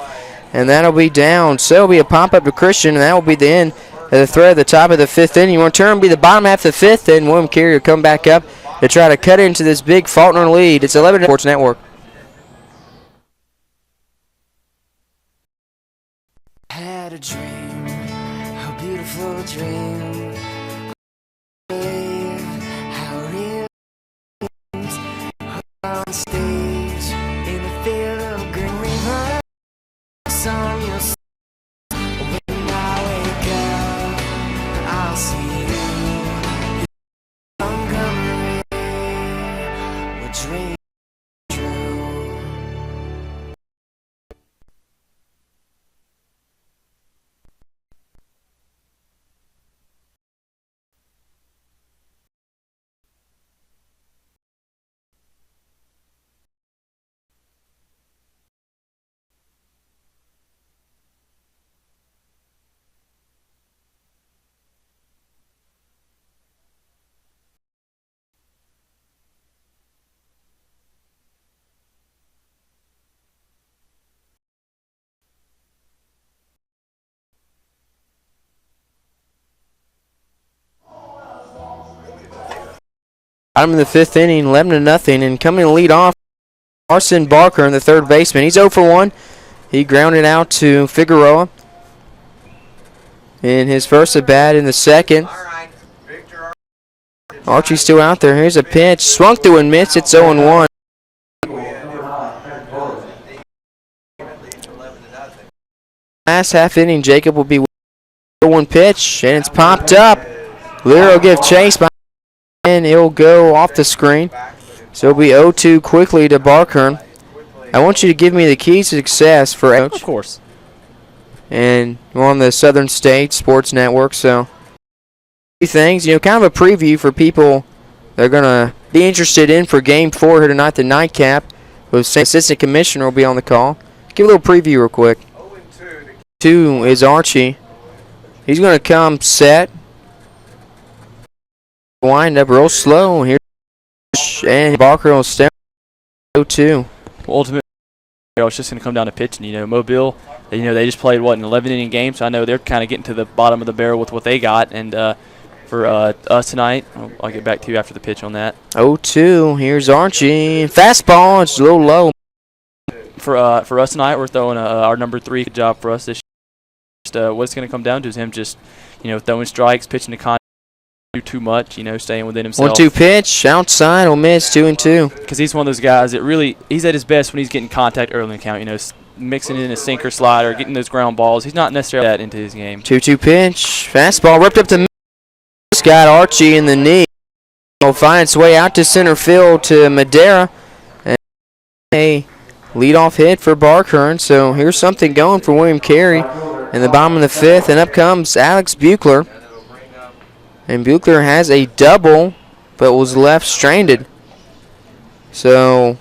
G: and that'll be down. So it'll be a pop up to Christian, and that will be the end of the thread at the top of the 5th inning. Return will be the bottom half of the 5th, and William Carey will come back up to try to cut into this big Faulkner lead. It's 11 Sports Network.
A: Had a dream, a beautiful dream. How real on stage in the field of green river. Song you'll sing when I wake up. I'll see you. Montgomery, a dream true.
G: I'm in the 5th inning, 11-0, and coming to lead off, Arson Barker in the third baseman. He's 0 for 1. He grounded out to Figueroa in his first at bat in the second. Archie's still out there. Here's a pitch, swung through and missed. It's 0-1. Last half inning, Jacob will be with 1 pitch, and it's popped up. Lear will give chase by. And it'll go off the screen. So it'll be 0-2 quickly to Barker. I want you to give me the keys to success for
J: Of course.
G: And we're on the Southern States Sports Network, so few things, kind of a preview for people that are going to be interested in for Game 4 here tonight, the nightcap. With Assistant Commissioner will be on the call. Give a little preview real quick. 2 is Archie. He's going to come set. Wind up real slow here, and Barker will stay 0-2.
J: Ultimate it's just going to come down to pitching. Mobile, they just played, an 11-inning game, so I know they're kind of getting to the bottom of the barrel with what they got. And for us tonight, I'll get back to you after the pitch on that.
G: 0-2. Here's Archie. Fastball. It's a little low.
J: For us tonight, we're throwing our number 3. Good job for us this year. What it's going to come down to is him just, throwing strikes, pitching to contact, do too much, staying within himself.
G: 1-2 pitch. Outside. Will miss. 2-2.
J: Because he's one of those guys that he's at his best when he's getting contact early in the count, mixing in a sinker slider, getting those ground balls. He's not necessarily that into his game.
G: 2-2 pitch. Fastball ripped up the middle. Got Archie in the knee. Will find its way out to center field to Madera. And a leadoff hit for Barkhorn. So here's something going for William Carey in the bottom of the 5th. And up comes Alex Buechler. And Buechler has a double, but was left stranded. So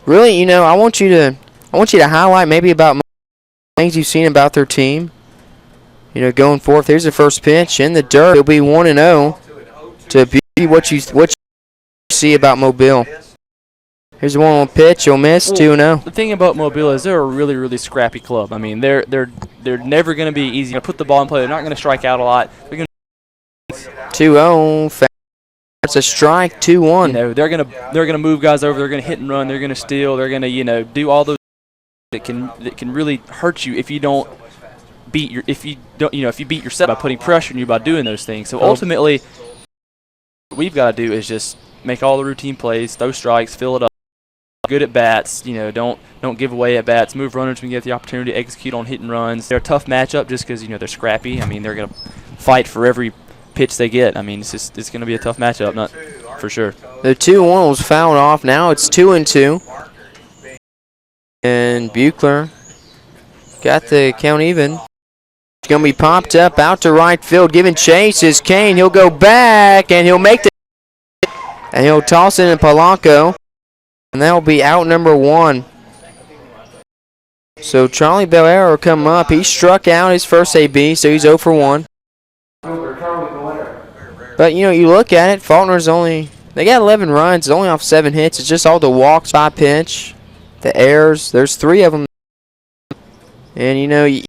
G: really, I want you to highlight maybe about things you've seen about their team. Going forth. Here's the first pitch in the dirt. It'll be 1-0 to be what you see about Mobile. Here's the 1-1 pitch. You'll miss. 2-0.
J: The thing about Mobile is they're a really, really scrappy club. I mean, they're never going to be easy to put the ball in play. They're not going to strike out a lot. They're going
G: 2-0. It's a strike. 2-1.
J: They're gonna move guys over. They're gonna hit and run. They're gonna steal. They're gonna do all those that can really hurt you if you don't beat yourself by putting pressure on you by doing those things. So ultimately, what we've got to do is just make all the routine plays, throw strikes, fill it up, good at bats. Don't give away at bats. Move runners when you get the opportunity to execute on hit and runs. They're a tough matchup just because they're scrappy. I mean, they're gonna fight for every pitch they get. I mean, it's going to be a tough matchup, not for sure.
G: The 2-1 was fouled off. Now it's 2-2. And Buechler got the count even. It's going to be popped up out to right field. Giving chase is Kane. He'll go back, and he'll make the and he'll toss it in Polanco. And that will be out number 1. So Charlie Belair will come up. He struck out his first AB, so he's 0 for 1. But, you look at it, Faulkner's they got 11 runs, it's only off 7 hits. It's just all the walks by pitch, the errors. There's 3 of them. And, you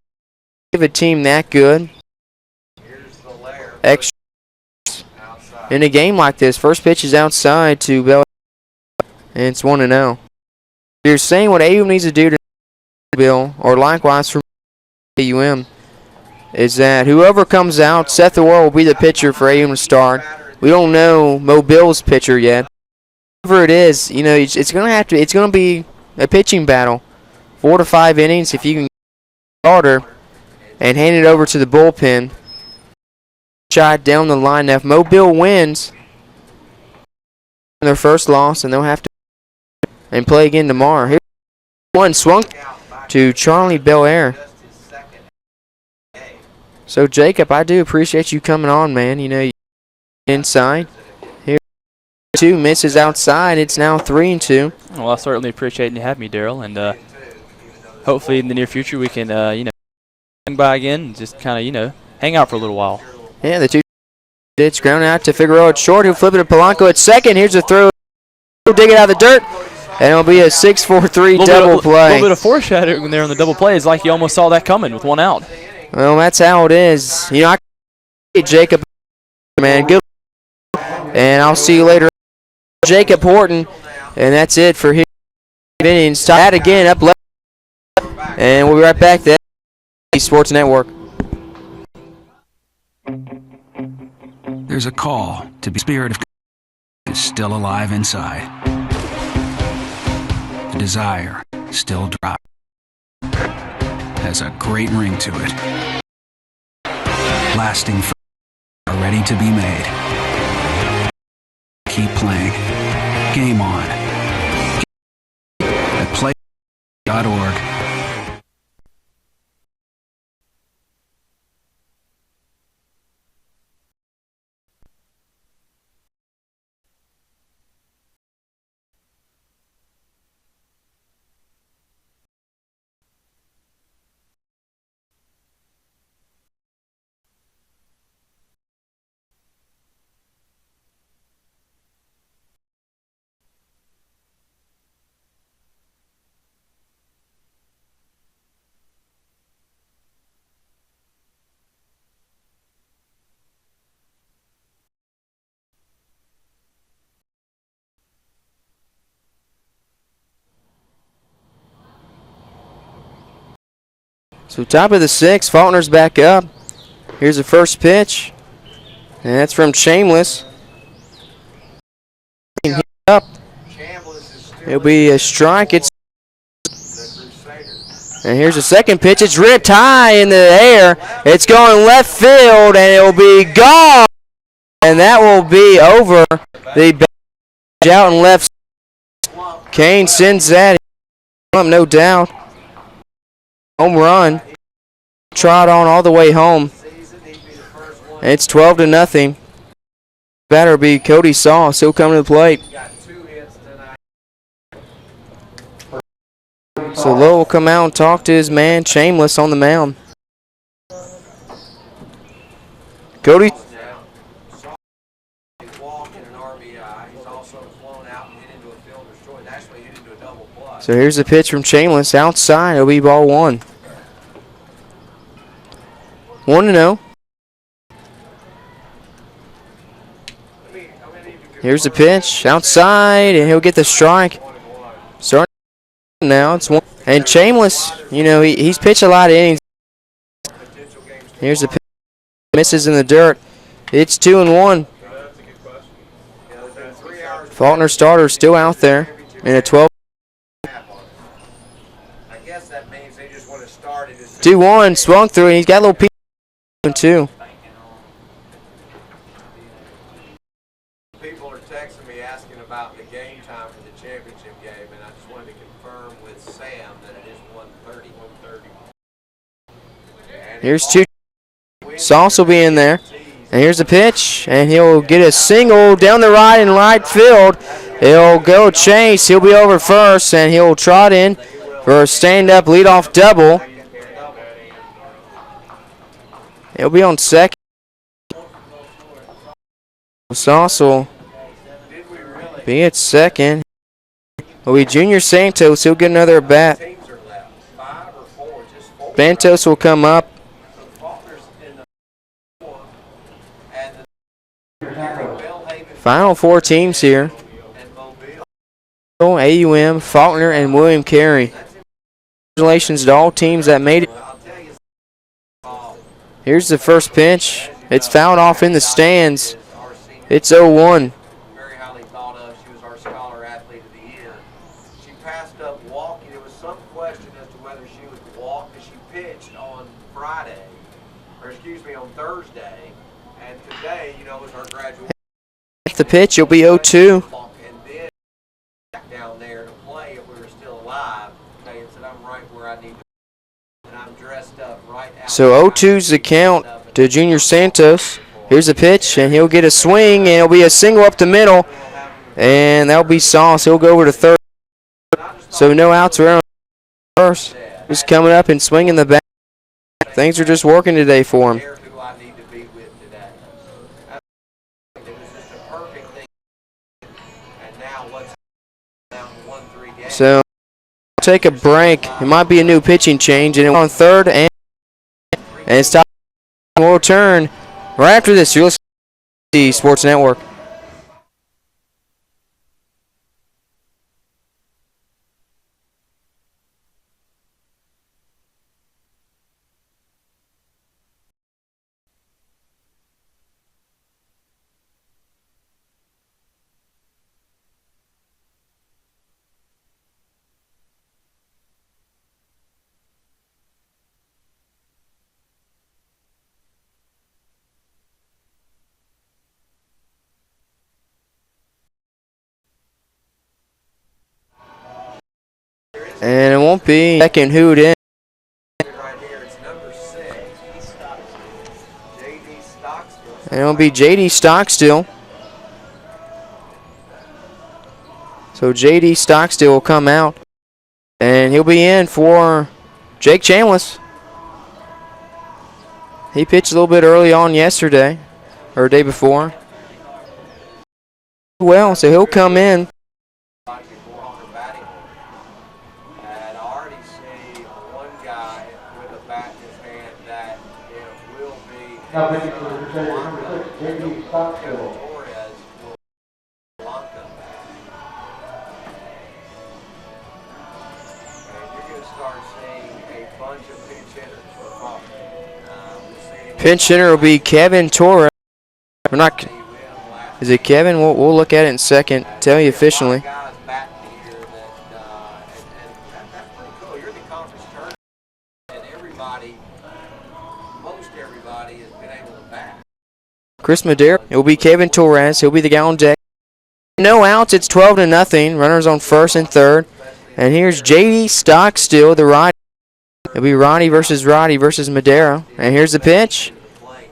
G: give a team that good, extra in a game like this. First pitch is outside to Bell, and it's 1-0. You're saying what AUM needs to do to Bill, or likewise for AUM, is that whoever comes out, Seth Orr will be the pitcher for AUM to start. We don't know Mobile's pitcher yet. Whoever it is, it's gonna be a pitching battle. 4 to 5 innings if you can starter and hand it over to the bullpen. Shot down the line. Now if Mobile wins their first loss, and they'll have to and play again tomorrow. Here's one swung to Charlie Belair. So, Jacob, I do appreciate you coming on, man. Inside. Here, 2 misses outside. It's now 3-2.
J: Well, I certainly appreciate you having me, Daryl. And hopefully in the near future we can, come by again and just kind of, hang out for a little while.
G: Yeah, the 2 it's ground out to Figueroa at short. He'll flip it to Polanco at second. Here's a throw. Dig it out of the dirt. And it'll be a 6-4-3 double play.
J: A little bit of foreshadowing there on the double play. It's like you almost saw that coming with 1 out.
G: Well, that's how it is. I get Jacob, man. Good. And I'll see you later. Jacob Horton. And that's it for his innings. That again, up left. And we'll be right back to Sports Network.
B: There's a call to be spirit of is still alive inside. The desire still dry. Has a great ring to it. Lasting for are ready to be made. Keep playing. Game on. At play.org.
G: So top of the 6th, Faulkner's back up. Here's the first pitch. And that's from Shameless. Up. It'll be a strike. And here's the second pitch. It's ripped high in the air. It's going left field, and it'll be gone. And that will be over. The badge out and left. Kane sends that up, no doubt. Home run. Trot on all the way home. And it's 12-0. Batter will be Cody Saul, still coming to the plate. So Lowe will come out and talk to his man Shameless on the mound. Cody. So here's the pitch from Shameless outside. It'll be ball 1. 1-0. Here's the pitch outside, and he'll get the strike. Starting now, it's 1. And Shameless, you know, he's pitched a lot of innings. Here's the pitch. Misses in the dirt. It's 2-1. Faulkner starter still out there in a 12. 2-1, swung through, and he's got a little piece too.
H: People are texting me asking about the game time for the championship game, and I just wanted to confirm with Sam that it is 1:30.
G: Here's 2. Sauce will be in there. And here's the pitch, and he'll get a single down the right in right field. He'll go chase. He'll be over first, and he'll trot in for a stand-up leadoff double. He'll be on second. Sauce will be at second. Will be Junior Santos. He'll get another at bat. Santos will come up. Final 4 teams here. AUM, Faulkner, and William Carey. Congratulations to all teams that made it. Here's the first pitch. It's fouled off in the stands. It's 0-1.
H: Very highly thought of. She was our Scholar Athlete of the Year. She passed up walking. There was some question as to whether she would walk because she pitched on Thursday. And today, you know, was our graduation.
G: The pitch, it'll be 0-2.
H: And then back down there to play if we were still alive. Okay, and said I'm right where I need to be. And I'm dressed up right out.
G: So 0-2's the count to Junior Santos. Here's the pitch, and he'll get a swing, and it'll be a single up the middle. And that'll be Sauce. He'll go over to third. So no outs around first. Just coming up and swinging the bat. Things are just working today for him. So take a break. It might be a new pitching change, and on third, and it's time. We'll return right after this. You're listening to the Sports Network. And it won't be second who it is. And it'll be J.D. Stockstill. So J.D. Stockstill will come out. And he'll be in for Jake Chambliss. He pitched a little bit early on yesterday, or day before. Well, so he'll come in.
H: bunch of pinch hitters for Faulkner.
G: Pinch hitter will be Kevin Torres. We're not. Is it Kevin? We'll look at it in a second. Tell you officially.
H: Guys back here that, and that's pretty cool. You're in the conference tournament, and everybody, most everybody, has been able to bat.
G: Chris Madera. It will be Kevin Torres. He'll be the guy on deck. No outs. It's 12-0. Runners on first and third. And here's J.D. Stockstill, the righty. It'll be Roddy versus Madera. And here's the pitch.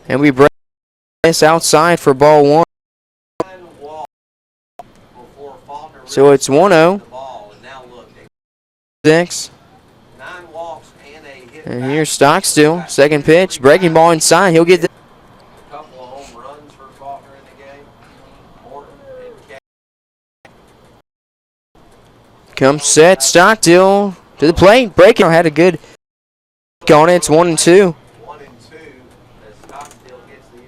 G: And we break this outside for ball one. So it's 1-0. 6. And here's Stockstill. Second pitch. Breaking ball inside. He'll get the.
H: A couple of home runs for Faulkner in the game. Morton and
G: Comes set. Stockstill to the plate. Breaking. Had a good on it. It's 1-2.
H: 1-2 as Stockstill gets these.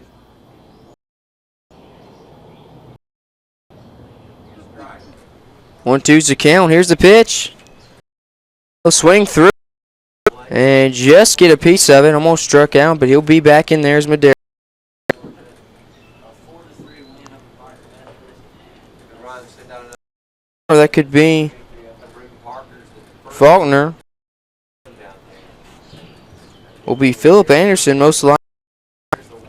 G: 1-2's the count. Here's the pitch. He'll swing through and just get a piece of it. Almost struck out, but he'll be back in there as Madera. Or that could be Faulkner. Will be Philip Anderson most likely.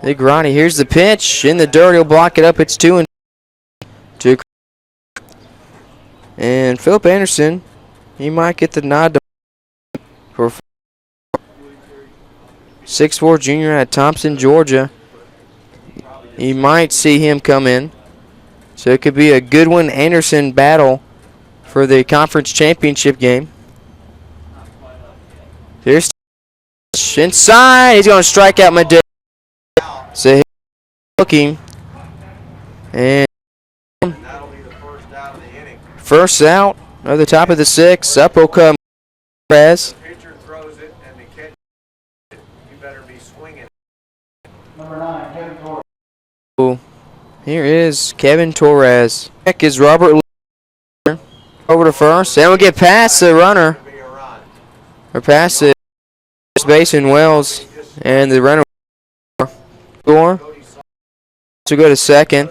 G: Big Ronnie. Here's the pitch. In the dirt. He'll block it up. It's 2-2. And Philip Anderson, he might get the nod for 6'4" junior at Thompson, Georgia. You might see him come in. So it could be a Goodwin-Anderson battle for the conference championship game. Here's inside. He's going to strike out Madera. So he's looking. And first out of the top of the 6th. Up will come Torres.
H: The pitcher throws it and the catcher, you better be swinging.
G: Here is Kevin Torres. Back is Robert Lee. Over to first. And we'll get past the runner. Or past the first base in Wells. And the runner score. To go to second.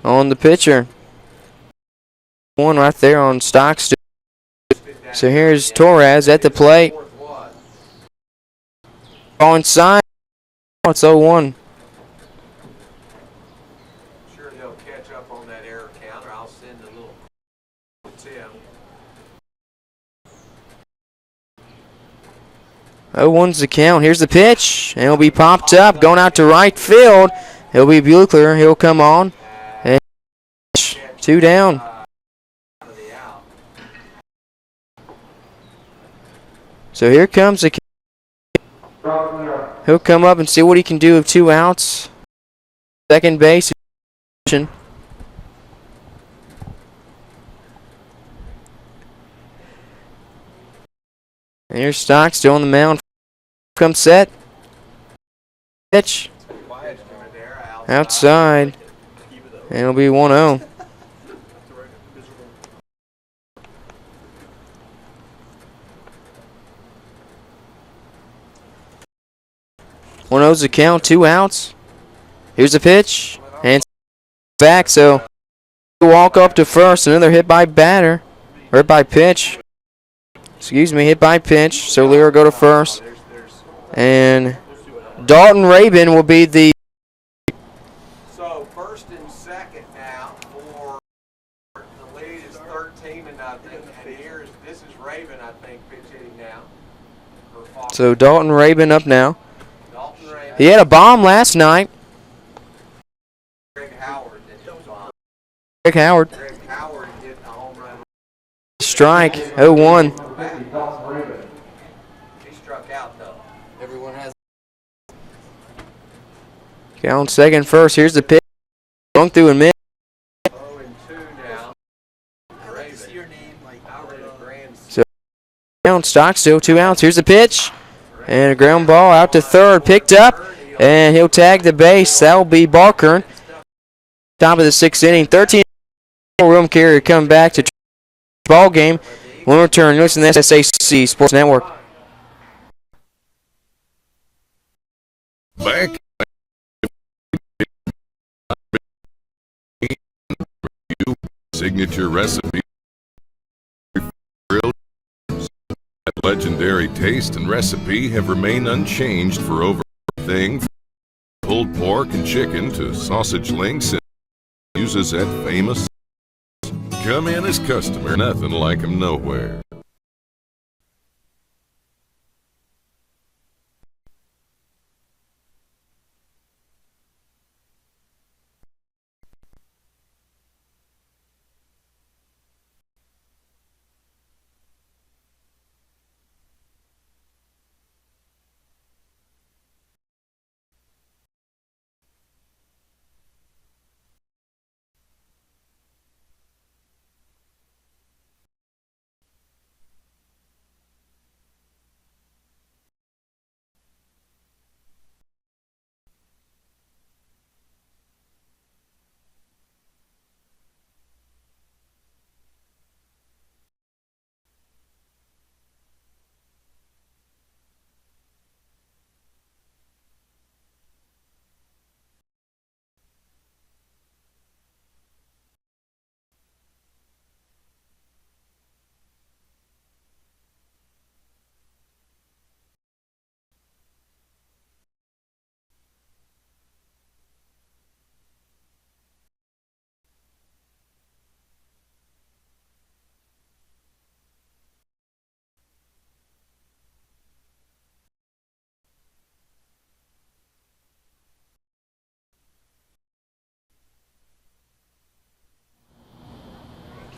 G: On the pitcher. One right there on Stockstill. So here's Torres at the plate. Ball inside. Oh, it's 0-1.
H: Sure they'll catch up on that error counter. I'll send a little Tim.
G: 0-1's the count. Here's the pitch. And it'll be popped up. Going out to right field. It'll be Buechler. He'll come on. And 2 down. So here comes the. He'll come up and see what he can do with 2 outs. Second base. And here's Stock still on the mound. Come set. Pitch. Outside. And it'll be 1-0. One oh's the count, 2 outs. Here's the pitch, and back. So walk up to first. Another hit by batter, or hit by pitch. Excuse me, hit by pitch. So Lear will go to first, and Dalton Rabin will be the.
H: So first and second now for the lead is 13-0, and here's this is Rabin, I think, pitch hitting now.
G: So Dalton Rabin up now. He had a bomb last night.
H: Greg Howard did his bomb.
G: Greg Howard.
H: Greg Howard hit a home run.
G: Strike, 0-1.
H: He struck out though. Everyone has.
G: Count second, first. Here's the pitch. Swung through and missed.
H: 0-2 now. I like to see your name like Howard Grand.
G: So count stock still 2 outs. Here's the pitch. And a ground ball out to third, picked up, and he'll tag the base. That'll be Barker. Top of the 6th inning, 13 room carrier come back to ball game. We'll return. Listen to the SSAC Sports Network.
D: Back signature recipe grilled that legendary taste and recipe have remained unchanged for over everything from pulled pork and chicken to sausage links and uses that famous come in as customer, nothing like 'em nowhere.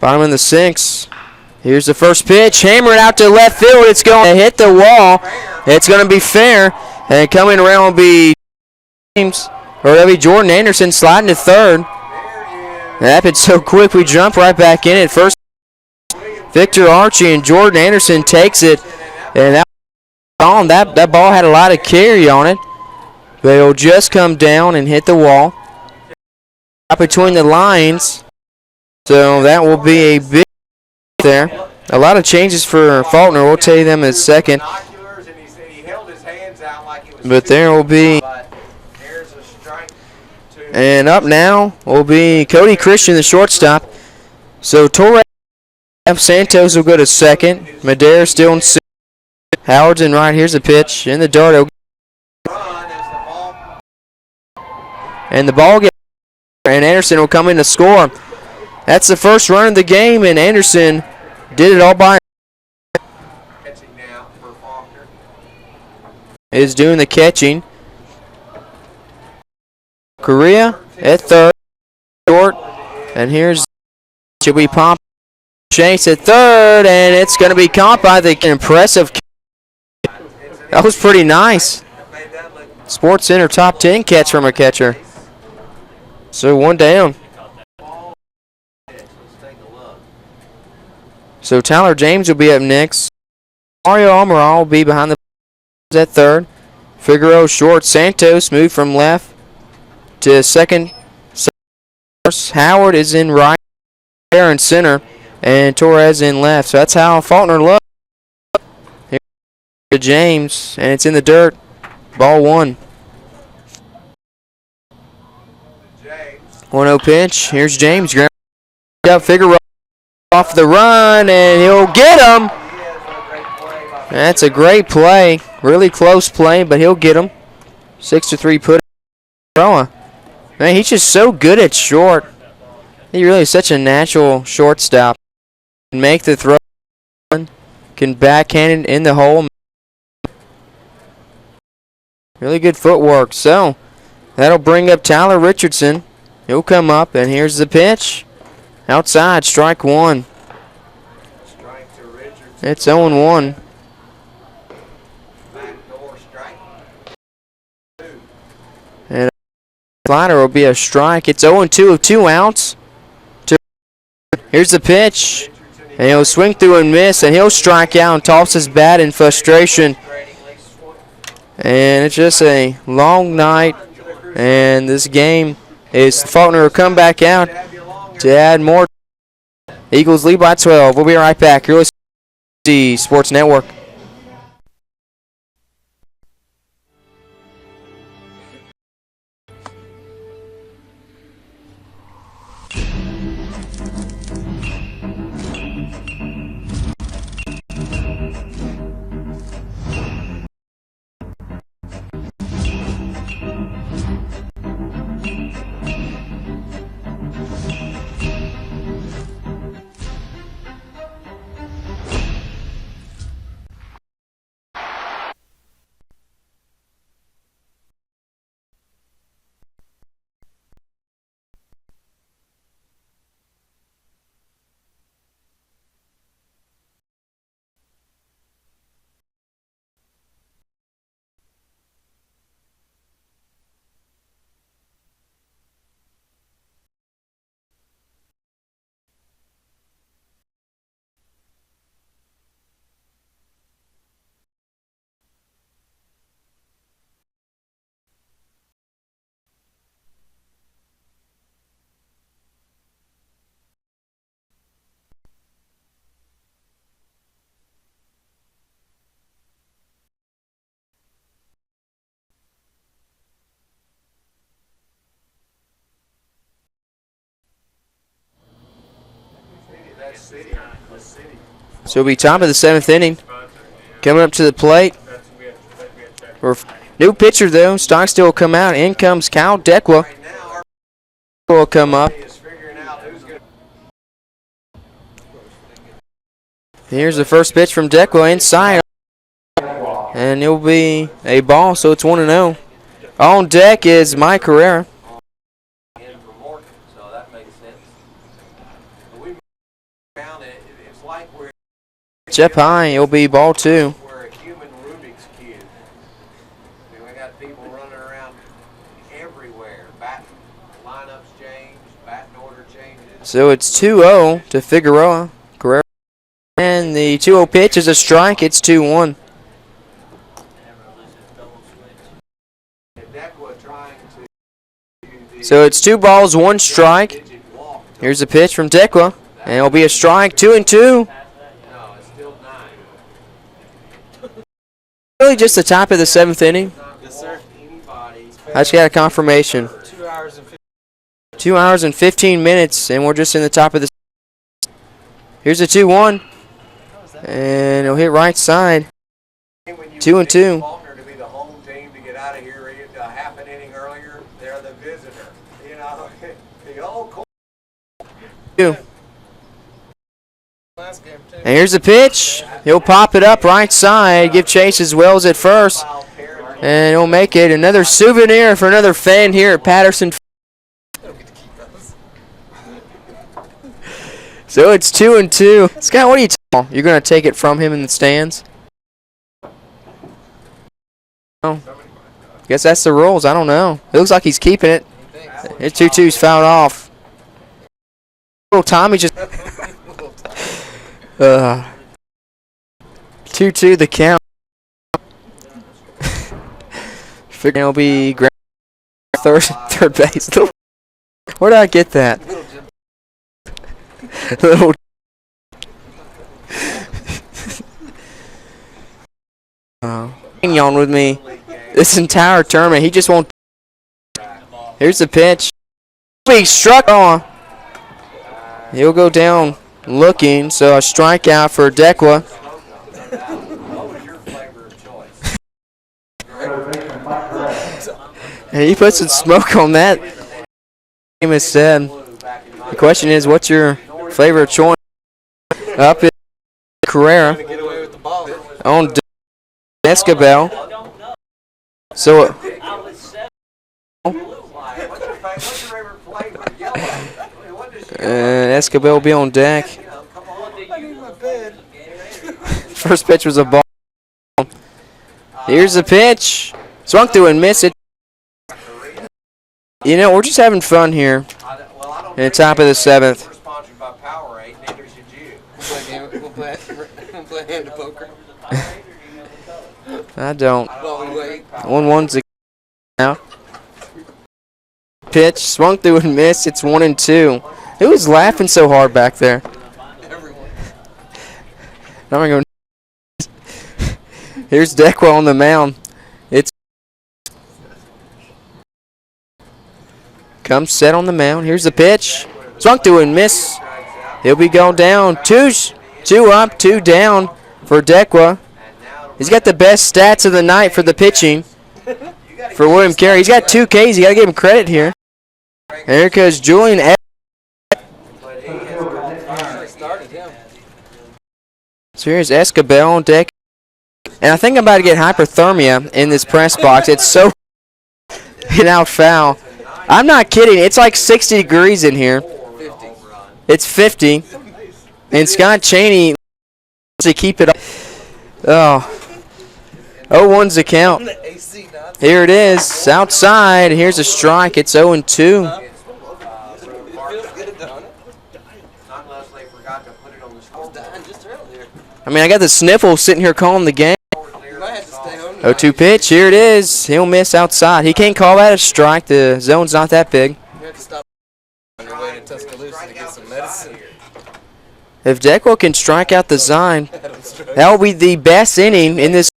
G: Bottom of the 6th. Here's the first pitch. Hammer it out to left field. It's going to hit the wall. It's going to be fair. And coming around will be James, or that'll be Jordan Anderson sliding to third. That happened so quick we jumped right back in it. First, Victor Archie and Jordan Anderson takes it. And that ball had a lot of carry on it. But it'll just come down and hit the wall. Up between the lines. So that will be a big there. A lot of changes for Faulkner. We'll tell you them in a second. But there will be. And up now will be Cody Christian, the shortstop. So Torres, Santos will go to second. Madera still in sixth. Howard's in right. Here's the pitch. In the dirt. And the ball gets. And Anderson will come in to score. That's the first run of the game, and Anderson did it all by himself. Is doing the catching. Correa at third, short, and here's should be Pomp Chase at third, and it's going to be caught by the impressive. That was pretty nice. Sports Center top 10 catch from a catcher. So one down. So Tyler James will be up next. Mario Amaral will be behind the at third. Figueroa short. Santos moved from left to second. Howard is in right. There in center. And Torres in left. So that's how Faulkner looks. Here's to James. And it's in the dirt. Ball 1. 1-0 pitch. Here's James. Up Figueroa. Off the run, and he'll get him. That's a great play. Really close play, but he'll get him. 6-3 put. Man, he's just so good at short. He really is such a natural shortstop. Can make the throw. Can backhand it in the hole. Really good footwork. So, that'll bring up Tyler Richardson. He'll come up, and here's the pitch. Outside, strike 1. It's 0-1. And a slider will be a strike. It's 0-2 of 2 outs. Here's the pitch. And he'll swing through and miss, and he'll strike out and toss his bat in frustration. And it's just a long night. And this game is Faulkner will come back out to add more. Eagles lead by 12. We'll be right back. You're listening to the Sports Network. So it'll be top of the 7th inning. Coming up to the plate. New pitcher, though. Stockstill will come out. In comes Kyle Dekwa. Will come up. Here's the first pitch from Dekwa inside. And it'll be a ball, so it's 1-0. On deck is Mike Herrera. Up high, it'll be ball 2.
H: We're a human Rubik's Cube. I mean, we got people running around everywhere. Bat lineups change, batting order changes.
G: So it's 2-0 to Figueroa. Guerrero. And the 2-0 pitch is a strike. It's 2-1. So it's 2 balls, 1 strike. Here's a pitch from Dekwa. And it'll be a strike, 2-2. Really just the top of the 7th inning.
I: Yes, sir.
G: I just got a confirmation. 2 hours and 15 minutes, and we're just in the top of the. Here's a 2-1, and it'll hit right side. 2-2.
H: Faulkner to be the home team to get out of here a half an inning earlier. They're the visitor. You know, the old.
G: 2. And here's the pitch. He'll pop it up right side, give chase as well as at first, and he'll make it another souvenir for another fan here at Patterson. So it's 2-2. Scott, what are you talking? You're going to take it from him in the stands? Oh, guess that's the rules. I don't know. It looks like he's keeping it. It's 2-2's fouled off. Little Tommy just. 2-2 the count. Figuring it'll be third base. Where did I get that? Little. Hang on with me this entire tournament. He just won't. Here's the pitch. He struck on. He'll go down looking, so a strikeout for Dekwa. And he put some smoke on that. Name is said. The question is, what's your favorite choice? Up is Carrera on Escabel. So Escabel will be on deck. First pitch was a ball. Here's the pitch. Swung through and missed it. You know, we're just having fun here in the top of the 7th. I don't. 1-1's now. Pitch swung through and missed. It's 1-2. Who was laughing so hard back there? I'm going to Here's Deckwell on the mound. It's comes set on the mound. Here's the pitch. Swung to and miss. He'll be going down. Two up, 2 down for Deckwell. He's got the best stats of the night for the pitching for William Carey. He's got 2 Ks. You got to give him credit here. And here goes Julian. So here's Escobar on deck. And I think I'm about to get hypothermia in this press box. It's so out foul. I'm not kidding. It's like 60 degrees in here. It's 50. And Scott Cheney to keep it up. Oh. 0-1's the count. Here it is. Outside. Here's a strike. It's 0-2. I mean, I got the sniffle sitting here calling the game. 0-2 pitch. Here it is. He'll miss outside. He can't call that a strike. The zone's not that big. If Deckwell can strike out the zone, that will be the best inning in this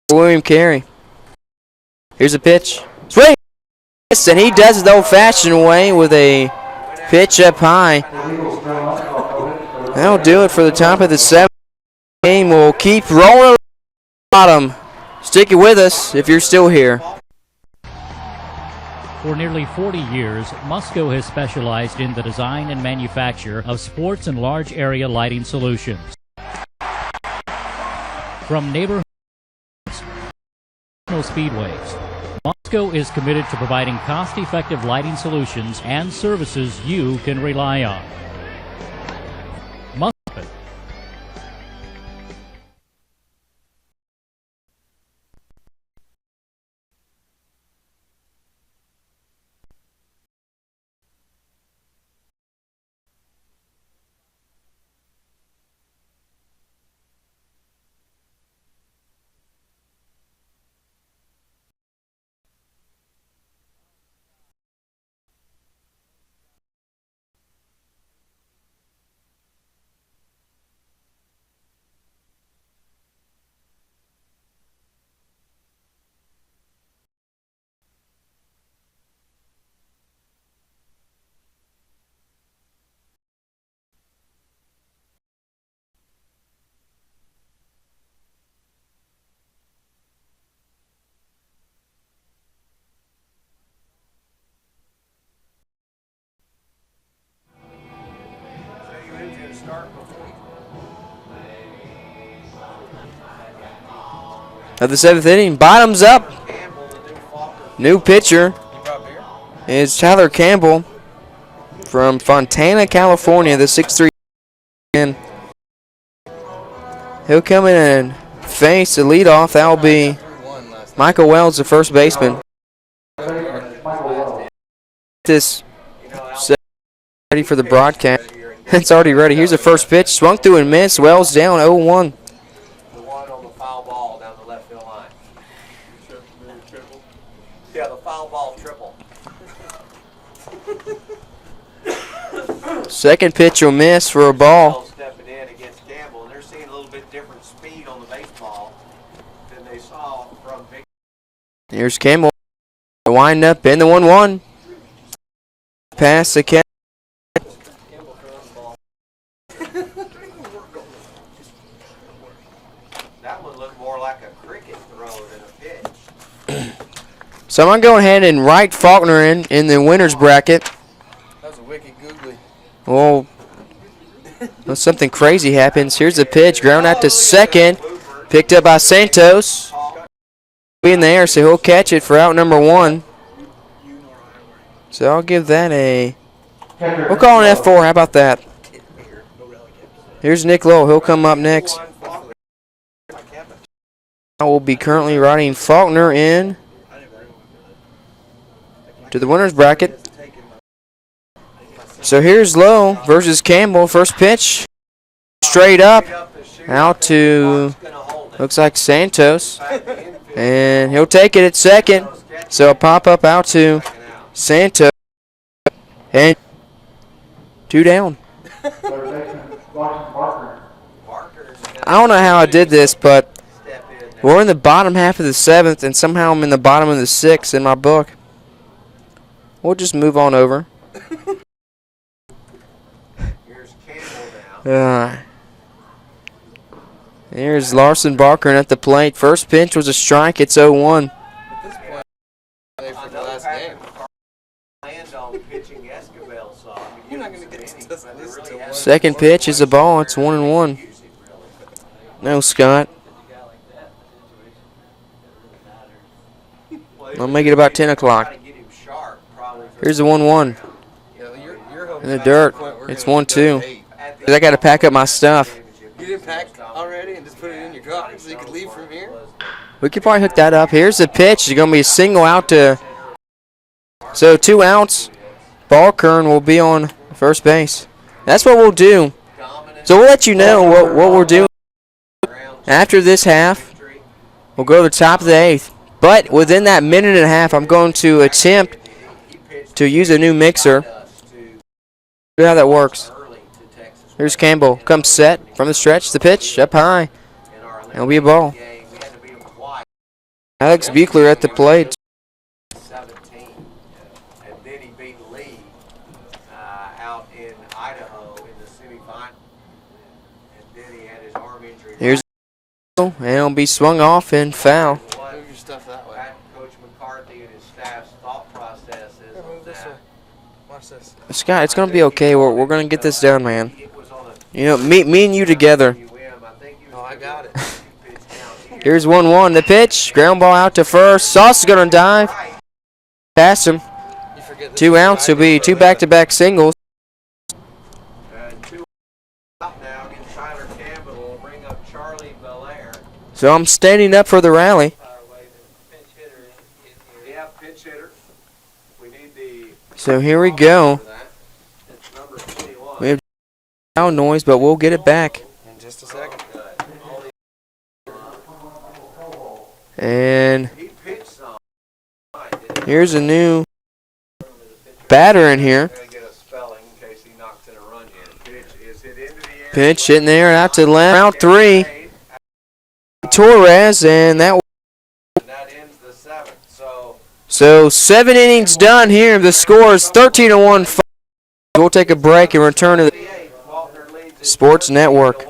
G: for William Carey. Here's a pitch. Swing! And he does it the old-fashioned way with a pitch up high. That'll do it for the top of the 7th. Game will keep rolling bottom. Stick it with us if you're still here.
E: For nearly 40 years, Musco has specialized in the design and manufacture of sports and large area lighting solutions. From neighborhood speedways, Musco is committed to providing cost-effective lighting solutions and services you can rely on.
G: Of the 7th inning, bottoms up. New pitcher is Tyler Campbell from Fontana, California, the 6'3". He'll come in and face the leadoff. That'll be Michael Wells, the first baseman. This ready for the broadcast. It's already ready. Here's the first pitch. Swung through and missed. Wells down 0-1.
H: Yeah, the foul ball triple.
G: Second pitch will miss for a ball.
H: Stepping in against Campbell, and they're seeing a little bit different speed on the baseball than they saw from Big.
G: Here's Campbell. Wind up in the 1-1. Pass the catch.
H: That one looked more like a cricket throw than a pitch.
G: So I'm going to go ahead and write Faulkner in the winner's bracket.
I: That was a wicked googly.
G: Well, something crazy happens. Here's the pitch. Ground out to second. Picked up by Santos. Be in the air, so he'll catch it for out number 1. So I'll give that a... We'll call an F4. How about that? Here's Nick Lowe. He'll come up next. I will be currently writing Faulkner in to the winner's bracket. So here's Lowe versus Campbell. First pitch. Straight up. Out to, looks like Santos. And he'll take it at second. So a pop up out to Santos. And 2 down. I don't know how I did this, but we're in the bottom half of the 7th, and somehow I'm in the bottom of the 6th in my book. We'll just move on over.
H: Here's Campbell now.
G: Here's Larson Barker at the plate. First pitch was a strike. It's 0-1.
I: At this point, for the last game. You're not going to get to this list till one.
G: Second pitch is a ball. It's 1-1. No, Scott. I'll make it about 10 o'clock. Here's the 1-1. In the dirt. It's 1-2. I got to pack up my stuff.
I: You didn't pack already and just put it in your car so you could leave from here?
G: We could probably hook that up. Here's the pitch. It's going to be a single out to... So 2 outs. Barker will be on first base. That's what we'll do. So we'll let you know what we're doing. After this half, we'll go to the top of the 8th. But within that minute and a half, I'm going to attempt to use a new mixer. See how that works. Here's Campbell. Comes set from the stretch. The pitch up high. It'll be a ball. Alex Buechler at the plate.
H: And then he beat Lee out in Idaho in the semifinal. And then he had his arm injury.
G: Here's and it'll be swung off and foul.
I: Move your stuff that way.
H: Coach McCarthy and his staff's thought process is on that.
I: Watch this.
G: Scott, it's going to be okay. We're going to get this down, man. You know, me and you together.
I: Oh, I got it.
G: Here's 1-1. The pitch. Ground ball out to first. Sauce is going to dive. Pass him. 2 outs. It'll be 2 back-to-back singles.
H: And 2 out now against Tyler Campbell will bring up Charlie Belair.
G: So I'm standing up for the rally.
H: Yeah, pinch hitter. We need the...
G: So here we go. We have sound noise, but we'll get it back.
I: In just a second.
G: And here's a new batter in here. Pitch hitting there out to left. Round 3. Torres, and that
H: ends the 7th.
G: So 7 innings done here. The score is 13-1. We'll take a break and return to the Sports Network.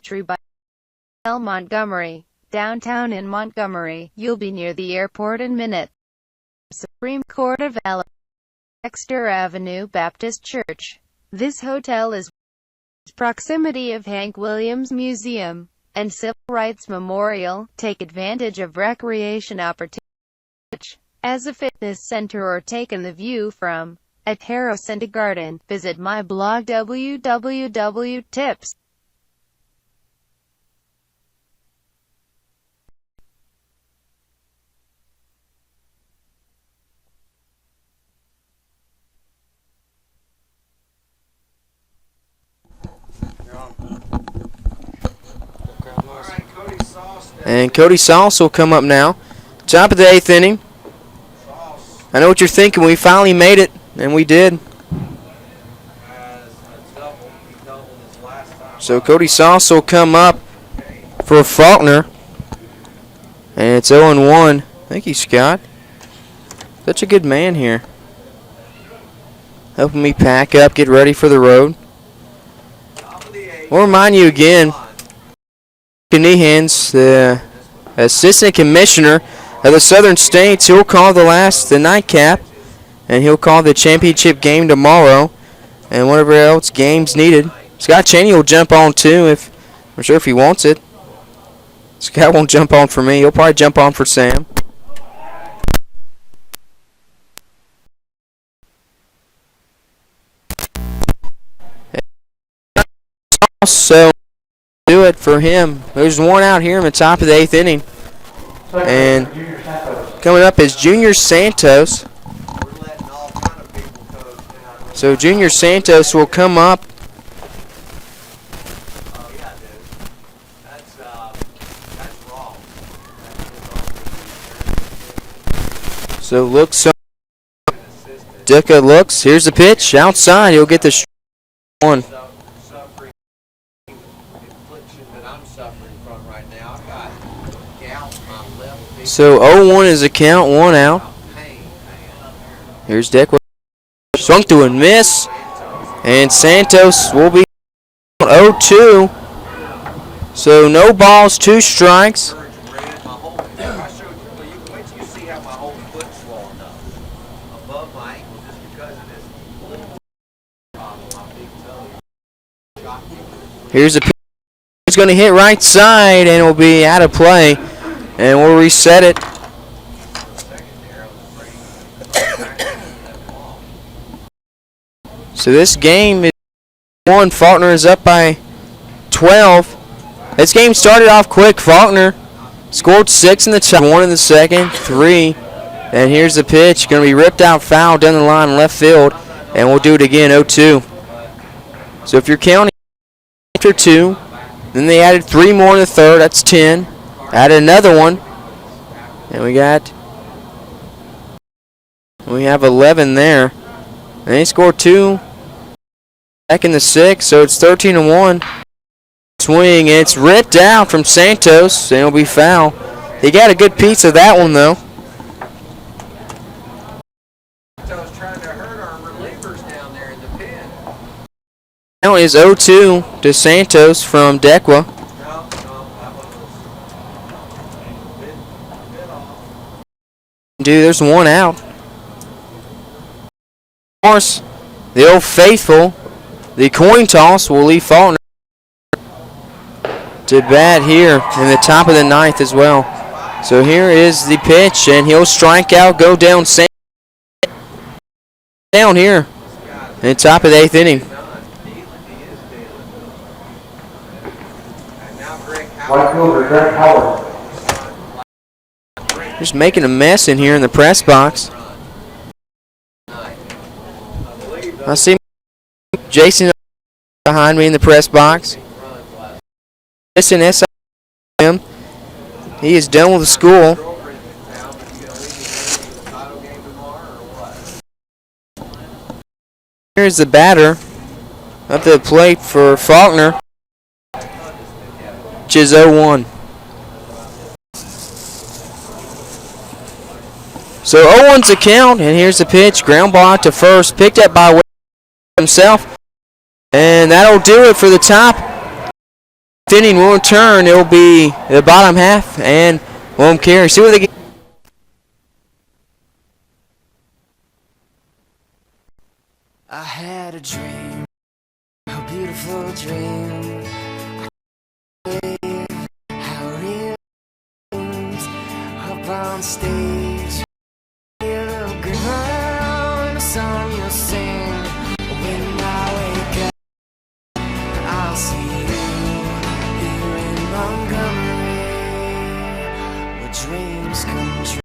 F: Tree by Montgomery, downtown in Montgomery. You'll be near the airport in minutes. Supreme Court of Alabama, Dexter Avenue Baptist Church. This hotel is proximity of Hank Williams Museum and Civil Rights Memorial. Take advantage of recreation opportunities as a fitness center or taking the view from a terrace and a garden. Visit my blog www.tips.
G: And Cody Sauce will come up now. Top of the 8th inning. I know what you're thinking. We finally made it, and we did. So Cody Sauce will come up for Faulkner. And it's 0-1. Thank you, Scott. Such a good man here. Helping me pack up, get ready for the road. We'll remind you again, Nehans, the assistant commissioner, of the Southern States. He'll call the nightcap, and he'll call the championship game tomorrow, and whatever else games needed. Scott Cheney will jump on too, I'm sure if he wants it. Scott won't jump on for me. He'll probably jump on for Sam. So do it for him. There's one out here in the top of the 8th inning. And coming up is Junior Santos. So Junior Santos will come up. So looks up. Duca looks. Here's the pitch. Outside. He'll get the one. So 0-1 is the count, 1 out. Here's Deckwood. Swung through and miss. And Santos will be 0-2. So no balls, 2 strikes. Here's the pitch. It's going to hit right side and will be out of play. And we'll reset it. So this game is 1. Faulkner is up by 12. This game started off quick. Faulkner scored 6 in the top, 1 in the second, 3. And here's the pitch. Going to be ripped out foul down the line left field. And we'll do it again, 0-2. So if you're counting after 2, then they added 3 more in the third. That's 10. Added another one. And we have 11 there. And they scored 2 back in the 6th, so it's 13-1. Swing, and it's ripped out from Santos, and it'll be foul. He got a good piece of that one, though.
H: Santos trying to hurt our relievers down there in the pen.
G: Now is 0-2 to Santos from Dequa. Dude, there's 1 out. Of course, the old faithful, the coin toss will leave Faulkner to bat here in the top of the 9th as well. So here is the pitch, and he'll strike out, go down here in the top of the 8th inning. Just making a mess in here in the press box. I see Jason behind me in the press box. Listen, SIM. He is done with the school. Here's the batter up to the plate for Faulkner, which is 0-1. So 0-1's the count, and here's the pitch. Ground ball out to first, picked up by himself. And that'll do it for the top. Inning will return. It will be the bottom half, and William Carey. See what they get.
A: I had a dream, a beautiful dream. How real dreams up on stage. A little girl in a song you'll sing. When I wake up, I'll see you here in Montgomery, where dreams come true.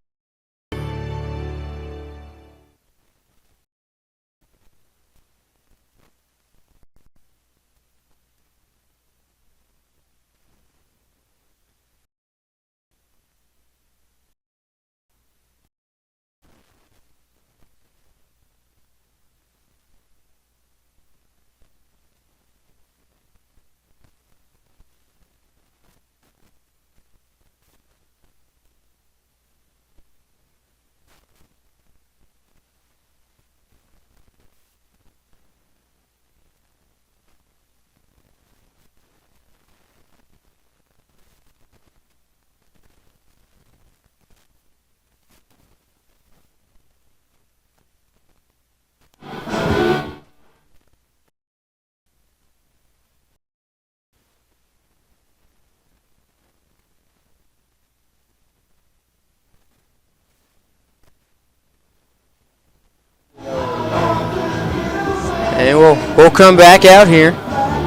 G: will come back out here.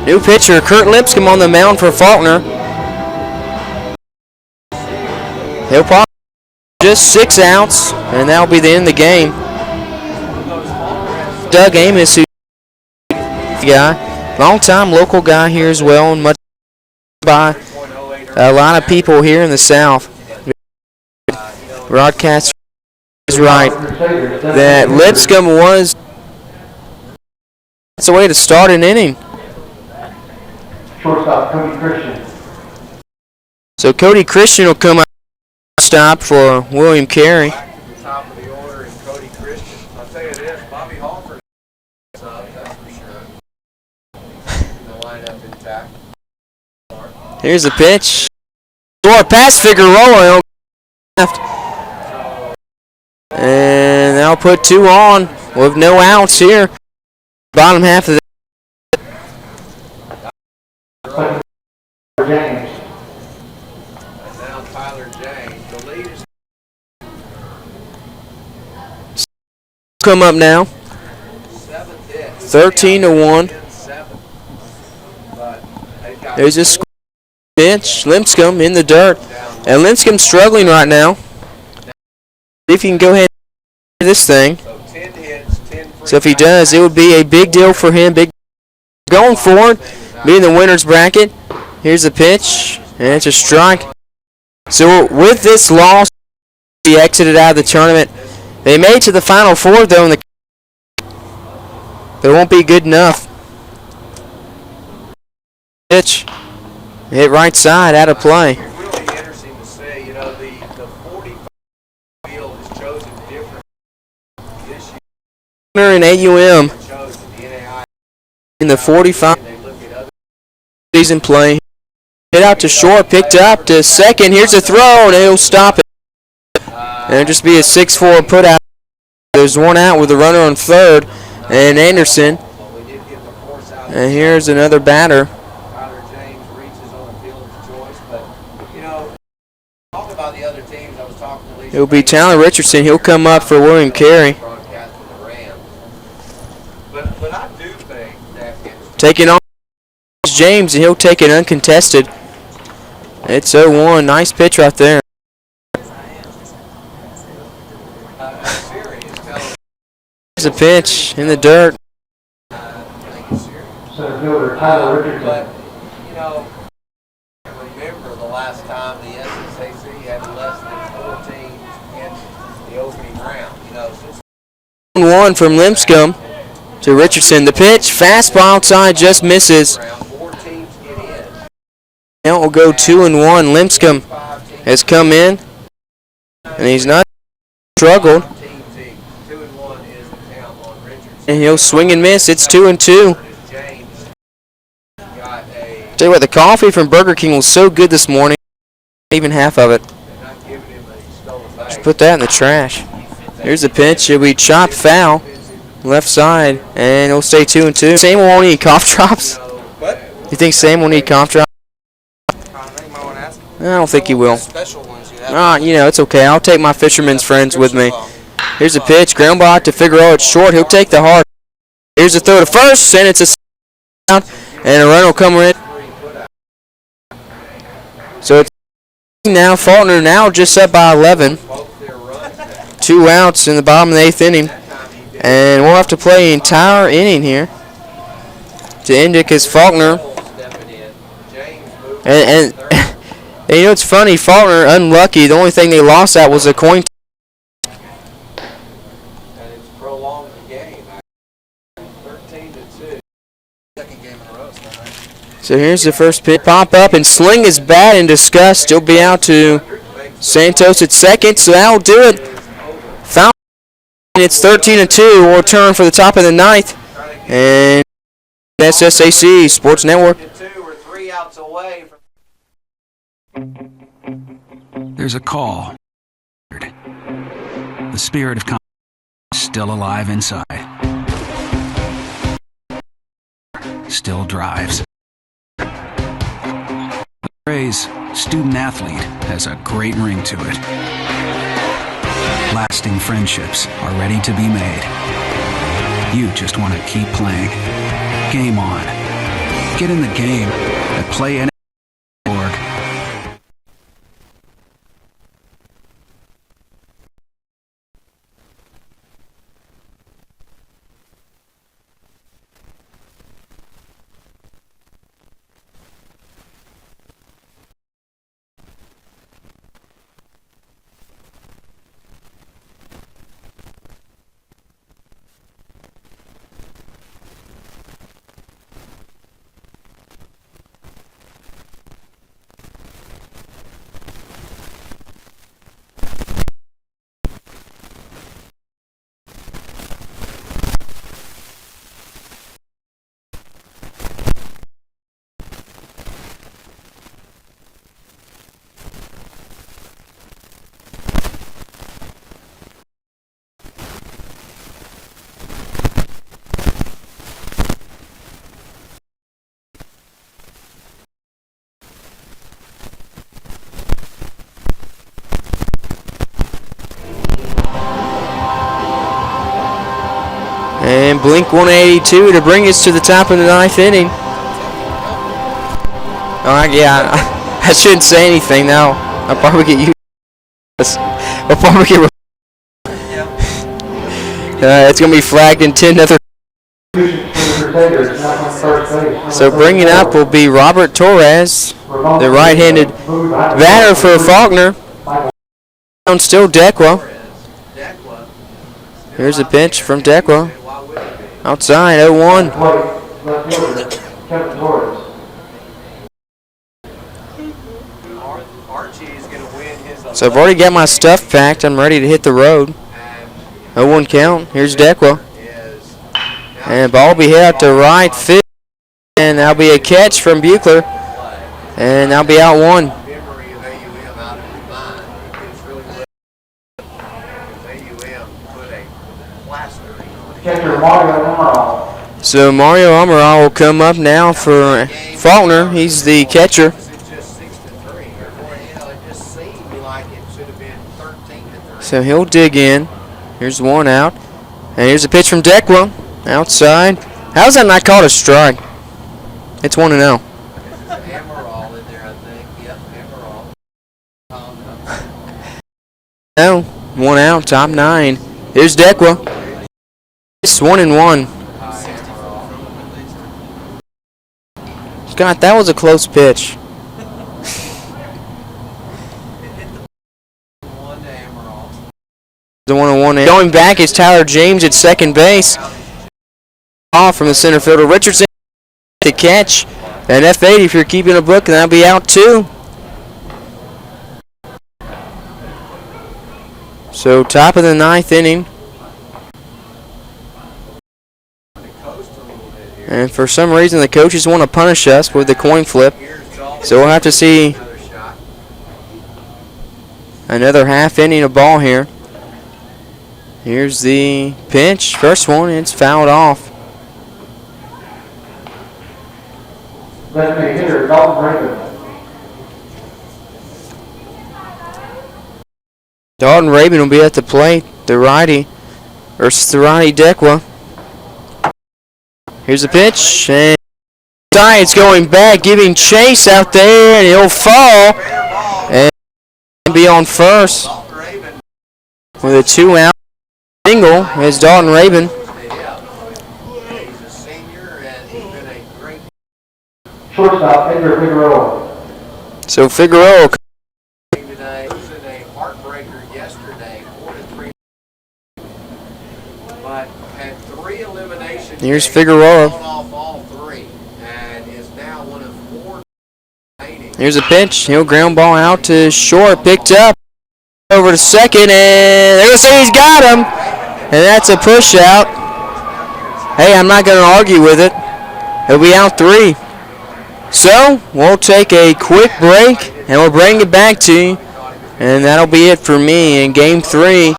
G: New pitcher, Kurt Lipscomb on the mound for Faulkner. He'll probably just 6 outs, and that'll be the end of the game. Doug Amos, who's the guy, long-time local guy here as well, and much by a lot of people here in the South. Broadcaster is right that Lipscomb was. That's a way to start an inning.
K: Shortstop Cody Christian.
G: So Cody Christian will come out stop for William Carey.
H: Top of the order is Cody Christian. I'll tell you this, Bobby Halford is up, that's for sure. The lineup intact.
G: Here's the pitch. Or pass Figueroa left. And they'll put 2 on with no outs here. Bottom half of the
K: James.
H: And now Tyler James. The lead is
G: come up now.
H: 7th hit.
G: 13-1. There's a pitch. Lipscomb in the dirt. And Lipscomb's struggling right now. If he can go ahead and do this thing.
H: So 10 hits, 10 free.
G: So if he does, it would be a big deal for him. Big going forward, being the winner's bracket. Here's the pitch, and it's a strike. So with this loss, he exited out of the tournament. They made it to the Final Four, though, but it won't be good enough. Pitch, hit right side, out of play.
H: It's really interesting to say, you know, the 45 field is chosen different this year.
G: In AUM
H: Chosen the NAI.
G: in the 45
H: They look at other
G: season play. Hit out to short, picked up to second. Here's a throw, and he'll stop it. And it'll just be a 6-4 put out. There's 1 out with a runner on third, and Anderson. And here's another batter.
H: Tyler James reaches on the fielder's choice, but you know, talk about the other teams. I was talking to Lisa.
G: It'll be Tyler Richardson. He'll come up for William Carey.
H: Broadcasting the Rams. But I do think that it's
G: Taking on James, and he'll take it uncontested. It's 0-1. Nice pitch right there. There's a pitch in the dirt.
K: Center fielder Tyler Richardson.
H: But, you know, remember the last time the SSAC had less than 4 teams in the opening round. You know, since
G: 1 from Lipscomb to Richardson. The pitch, fastball outside, just misses.
H: round, 4 teams get in.
G: Now it will go 2-1. Lipscomb has come in, and he's not struggled.
H: Teams each. 2-1 is the count on Richardson.
G: And he'll swing and miss. It's 2-2.
H: James got a.
G: Tell you what, the coffee from Burger King was so good this morning. Even half of it.
H: They're not giving him a stolen base.
G: Just put that in the trash. Here's the pitch. It'll be chopped foul. Left side. And it'll stay 2-2. Sam won't need cough drops.
H: What?
G: You think Sam will need cough drops? I don't think he will.
H: Special ones you have.
G: You know, it's okay. I'll take my fisherman's friends with me. Here's a pitch. Ground ball to Figueroa. It's short. He'll take the hard. Here's a throw to first. And it's a down. And a run will come in. So it's now Faulkner now just up by 11. 2 outs in the bottom of the 8th inning. And we'll have to play an entire inning here to end it because Faulkner. And you know, it's funny, Faulkner, unlucky. The only thing they lost at was a coin.
H: And it's prolonged the game. 13-2. Second game in a row.
G: So here's the first pitch. Pop up and sling his bat in disgust. He'll be out to Santos at second, so that'll do it. Foul. It's 13-2. We'll return for the top of the 9th. And SSAC Sports Network.
H: 2 or 3 outs away from.
B: There's a call. The spirit of competition is still alive inside. Still drives. The phrase student athlete has a great ring to it. Lasting friendships are ready to be made. You just want to keep playing. Game on. Get in the game at PlayNA.org.
G: And blink 182 to bring us to the top of the 9th inning. Yeah, I shouldn't say anything now. I'll probably get used to this. I'll probably get. It's going to be flagged in 10 other. So bringing up will be Robert Torres, the right-handed batter for Faulkner. Still Decwa. Here's a pitch from Decwa. Outside, 0-1. So I've already got my stuff packed. I'm ready to hit the road. 0-1 count. Here's Decwa. And ball will be hit out to right field. And that'll be a catch from Buechler. And that'll be out 1. So Mario Amaral will come up now for Faulkner. He's the catcher. So he'll dig in. Here's 1 out. And here's a pitch from Decwa. Outside. How's that not called a strike? It's 1-0. No, 1 out, top 9. Here's Decwa. It's 1-1. God, that was a close pitch. The 1-1. Going back is Tyler James at second base. Off from the center fielder Richardson to catch. And F8 if you're keeping a book, and that'll be out 2. So top of the 9th inning. And for some reason the coaches want to punish us with the coin flip. So we'll have to see another half inning of ball here. Here's the pitch. First one, it's fouled off.
K: Designated hitter, Dalton Raven.
G: Dalton Rabin will be at the plate, the righty, versus the righty Decwa. Here's the pitch, and it's going back, giving chase out there, and he'll fall and be on first with a 2-out single is Dalton Rabin.
K: Shortstop, Edgar Figueroa.
G: So Figueroa. Here's Figueroa. Here's a pitch. He'll ground ball out to short. Picked up. Over to second. And they're going to say he's got him. And that's a push out. Hey, I'm not going to argue with it. He'll be out 3. So, we'll take a quick break. And we'll bring it back to you. And that'll be it for me in Game 3.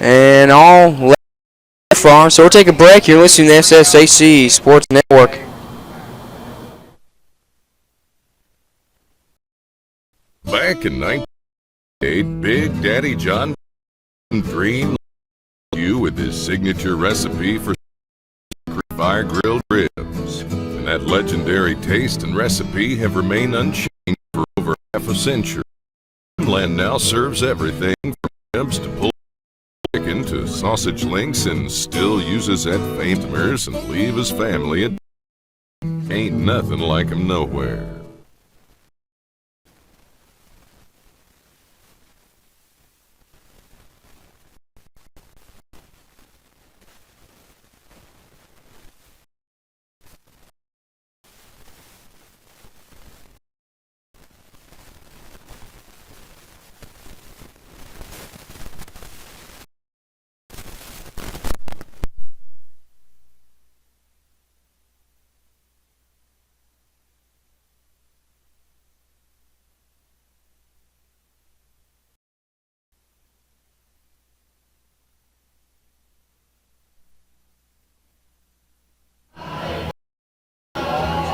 G: And all far. So we'll take a break. You're listening to SSAC Sports Network.
D: Back in 1988, Big Daddy John dreamed you with his signature recipe for fire grilled ribs. that legendary taste and recipe have remained unchanged for over half a century. Dreamland now serves everything from ribs to pulled chicken to sausage links and still uses that famous and leave his family at ain't nothing like 'em nowhere.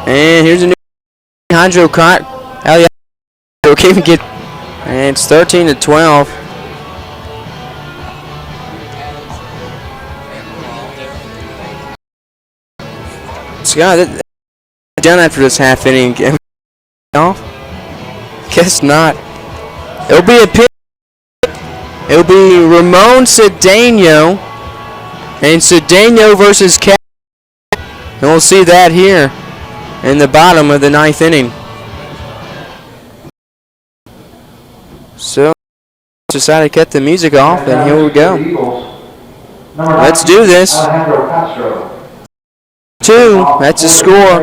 G: And here's a new Alejandro caught. Alejandro can't even get, and it's 13-12. Scott, done after this half inning. Off? Guess not. It'll be a pitch. It'll be Ramon Cedeno, and Cedeno versus Cat. And we'll see that here in the bottom of the ninth inning. So, decided to cut the music off, and here we go. Let's do this. 2, that's a score.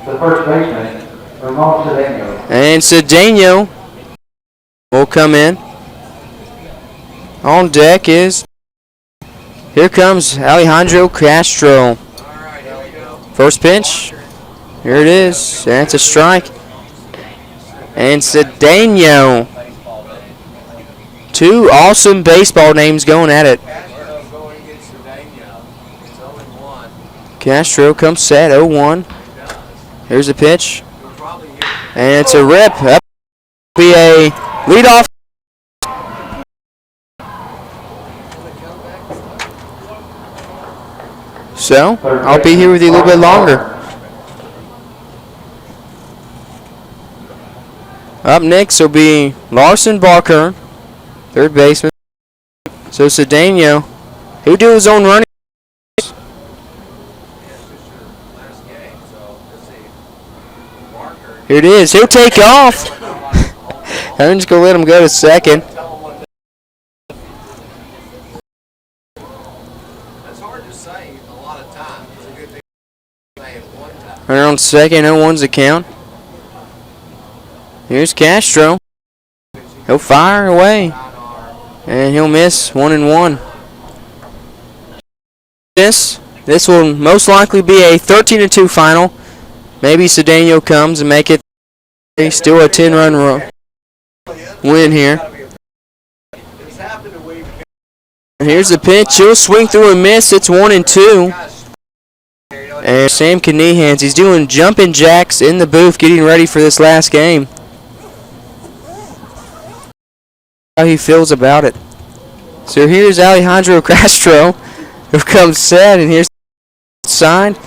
K: The first baseman, Ramon Cedeno.
G: And Cedeno will come in. On deck is, here comes Alejandro Castro. First pitch. Here it is. That's a strike. And Cedeno. 2 awesome baseball names going at it. Castro comes set, 0-1. Here's a pitch. And it's a rip. Up will be a leadoff. So, I'll be here with you a little bit longer. Up next will be Larson Barker, third baseman. So Cedeno, he'll do his own running. Here it is. He'll take off. I'm just going to let him go to second.
H: It's hard to say a lot of times. It's a good thing to say it one time.
G: Runner on second, 0-1's the count. Here's Castro. He'll fire away. And he'll miss 1-1. This will most likely be a 13-2 final. Maybe Cedeno comes and make it still a 10-run win here. And here's the pitch. He'll swing through and miss. It's 1-2. And Sam Knehans, he's doing jumping jacks in the booth getting ready for this last game. How he feels about it. So here's Alejandro Castro, who comes set, and here's the sign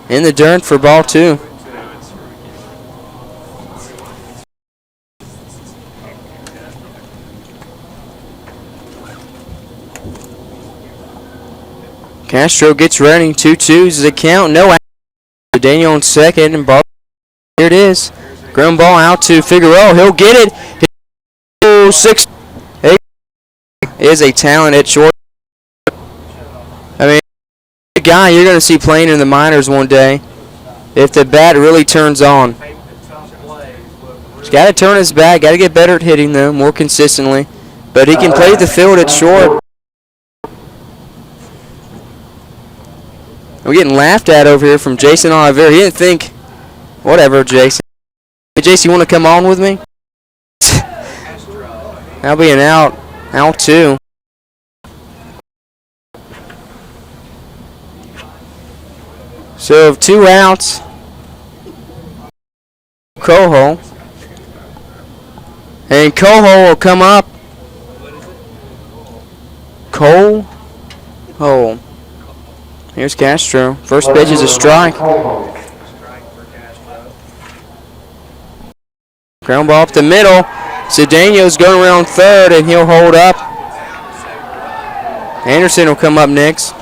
G: in the dirt for ball 2. Castro gets running, 2-2 is the count. No out. Daniel on second, and ball. Here it is. Ground ball out to Figueroa. He'll get it. 6 is a talent at short. I mean, the guy you're going to see playing in the minors one day if the bat really turns on. He's got to turn his bat, got to get better at hitting them more consistently, but he can play the field at short. We're getting laughed at over here from Jason Oliveira. He didn't think, whatever, Jason. Hey, Jason, you want to come on with me? That'll be an out. Out 2. So 2 outs. Coho. And Coho will come up. Coho. Here's Castro. First pitch is a strike. Ground ball up the middle. Cedeno's going around third, and he'll hold up. Anderson will come up next.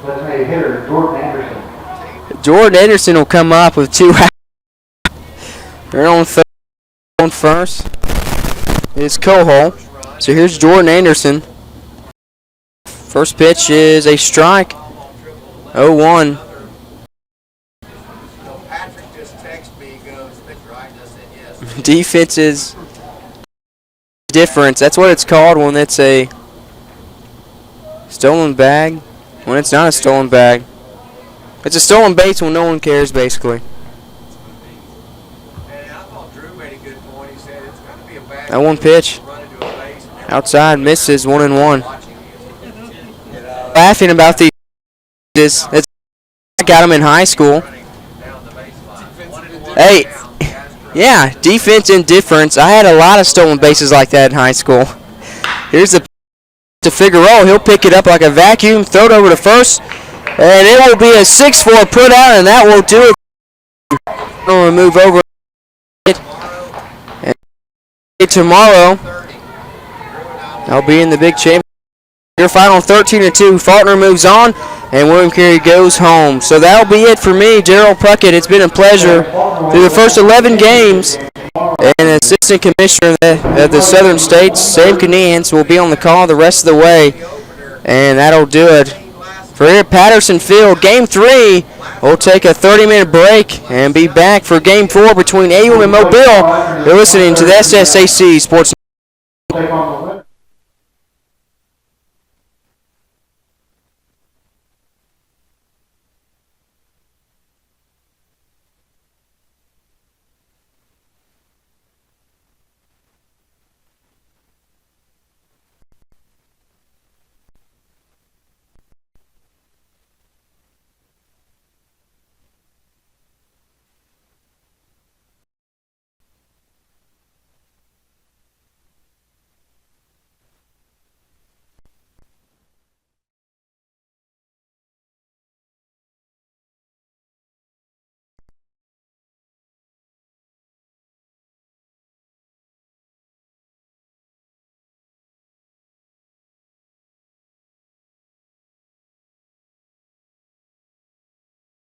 K: Designated hitter, Jordan Anderson.
G: Jordan Anderson will come up with 2 outs. They're on third, on first. It's Cohol. So here's Jordan Anderson. First pitch is a strike. 0-1.
H: Patrick just texted me and goes, Victor, I just said yes.
G: Defense is difference. That's what it's called when it's a stolen bag. When it's not a stolen bag. It's a stolen base when no one cares, basically. That one pitch. Outside, misses, 1-1. Laughing about these. I got them in high school. Hey, yeah, defense indifference. I had a lot of stolen bases like that in high school. Here's the to Figueroa. He'll pick it up like a vacuum, throw it over to first, and it will be a 6-4 put out, and that will do it. We'll move over. And tomorrow, I'll be in the big champion. Your final 13-2. Faulkner moves on, and William Carey goes home. So that'll be it for me, Gerald Puckett. It's been a pleasure through the first 11 games. And Assistant Commissioner of the Southern States, Sam Canihans, will be on the call the rest of the way. And that'll do it for here at Patterson Field. Game 3, we'll take a 30-minute break and be back for Game 4 between A1 and Mobile. You're listening to the SSAC Sports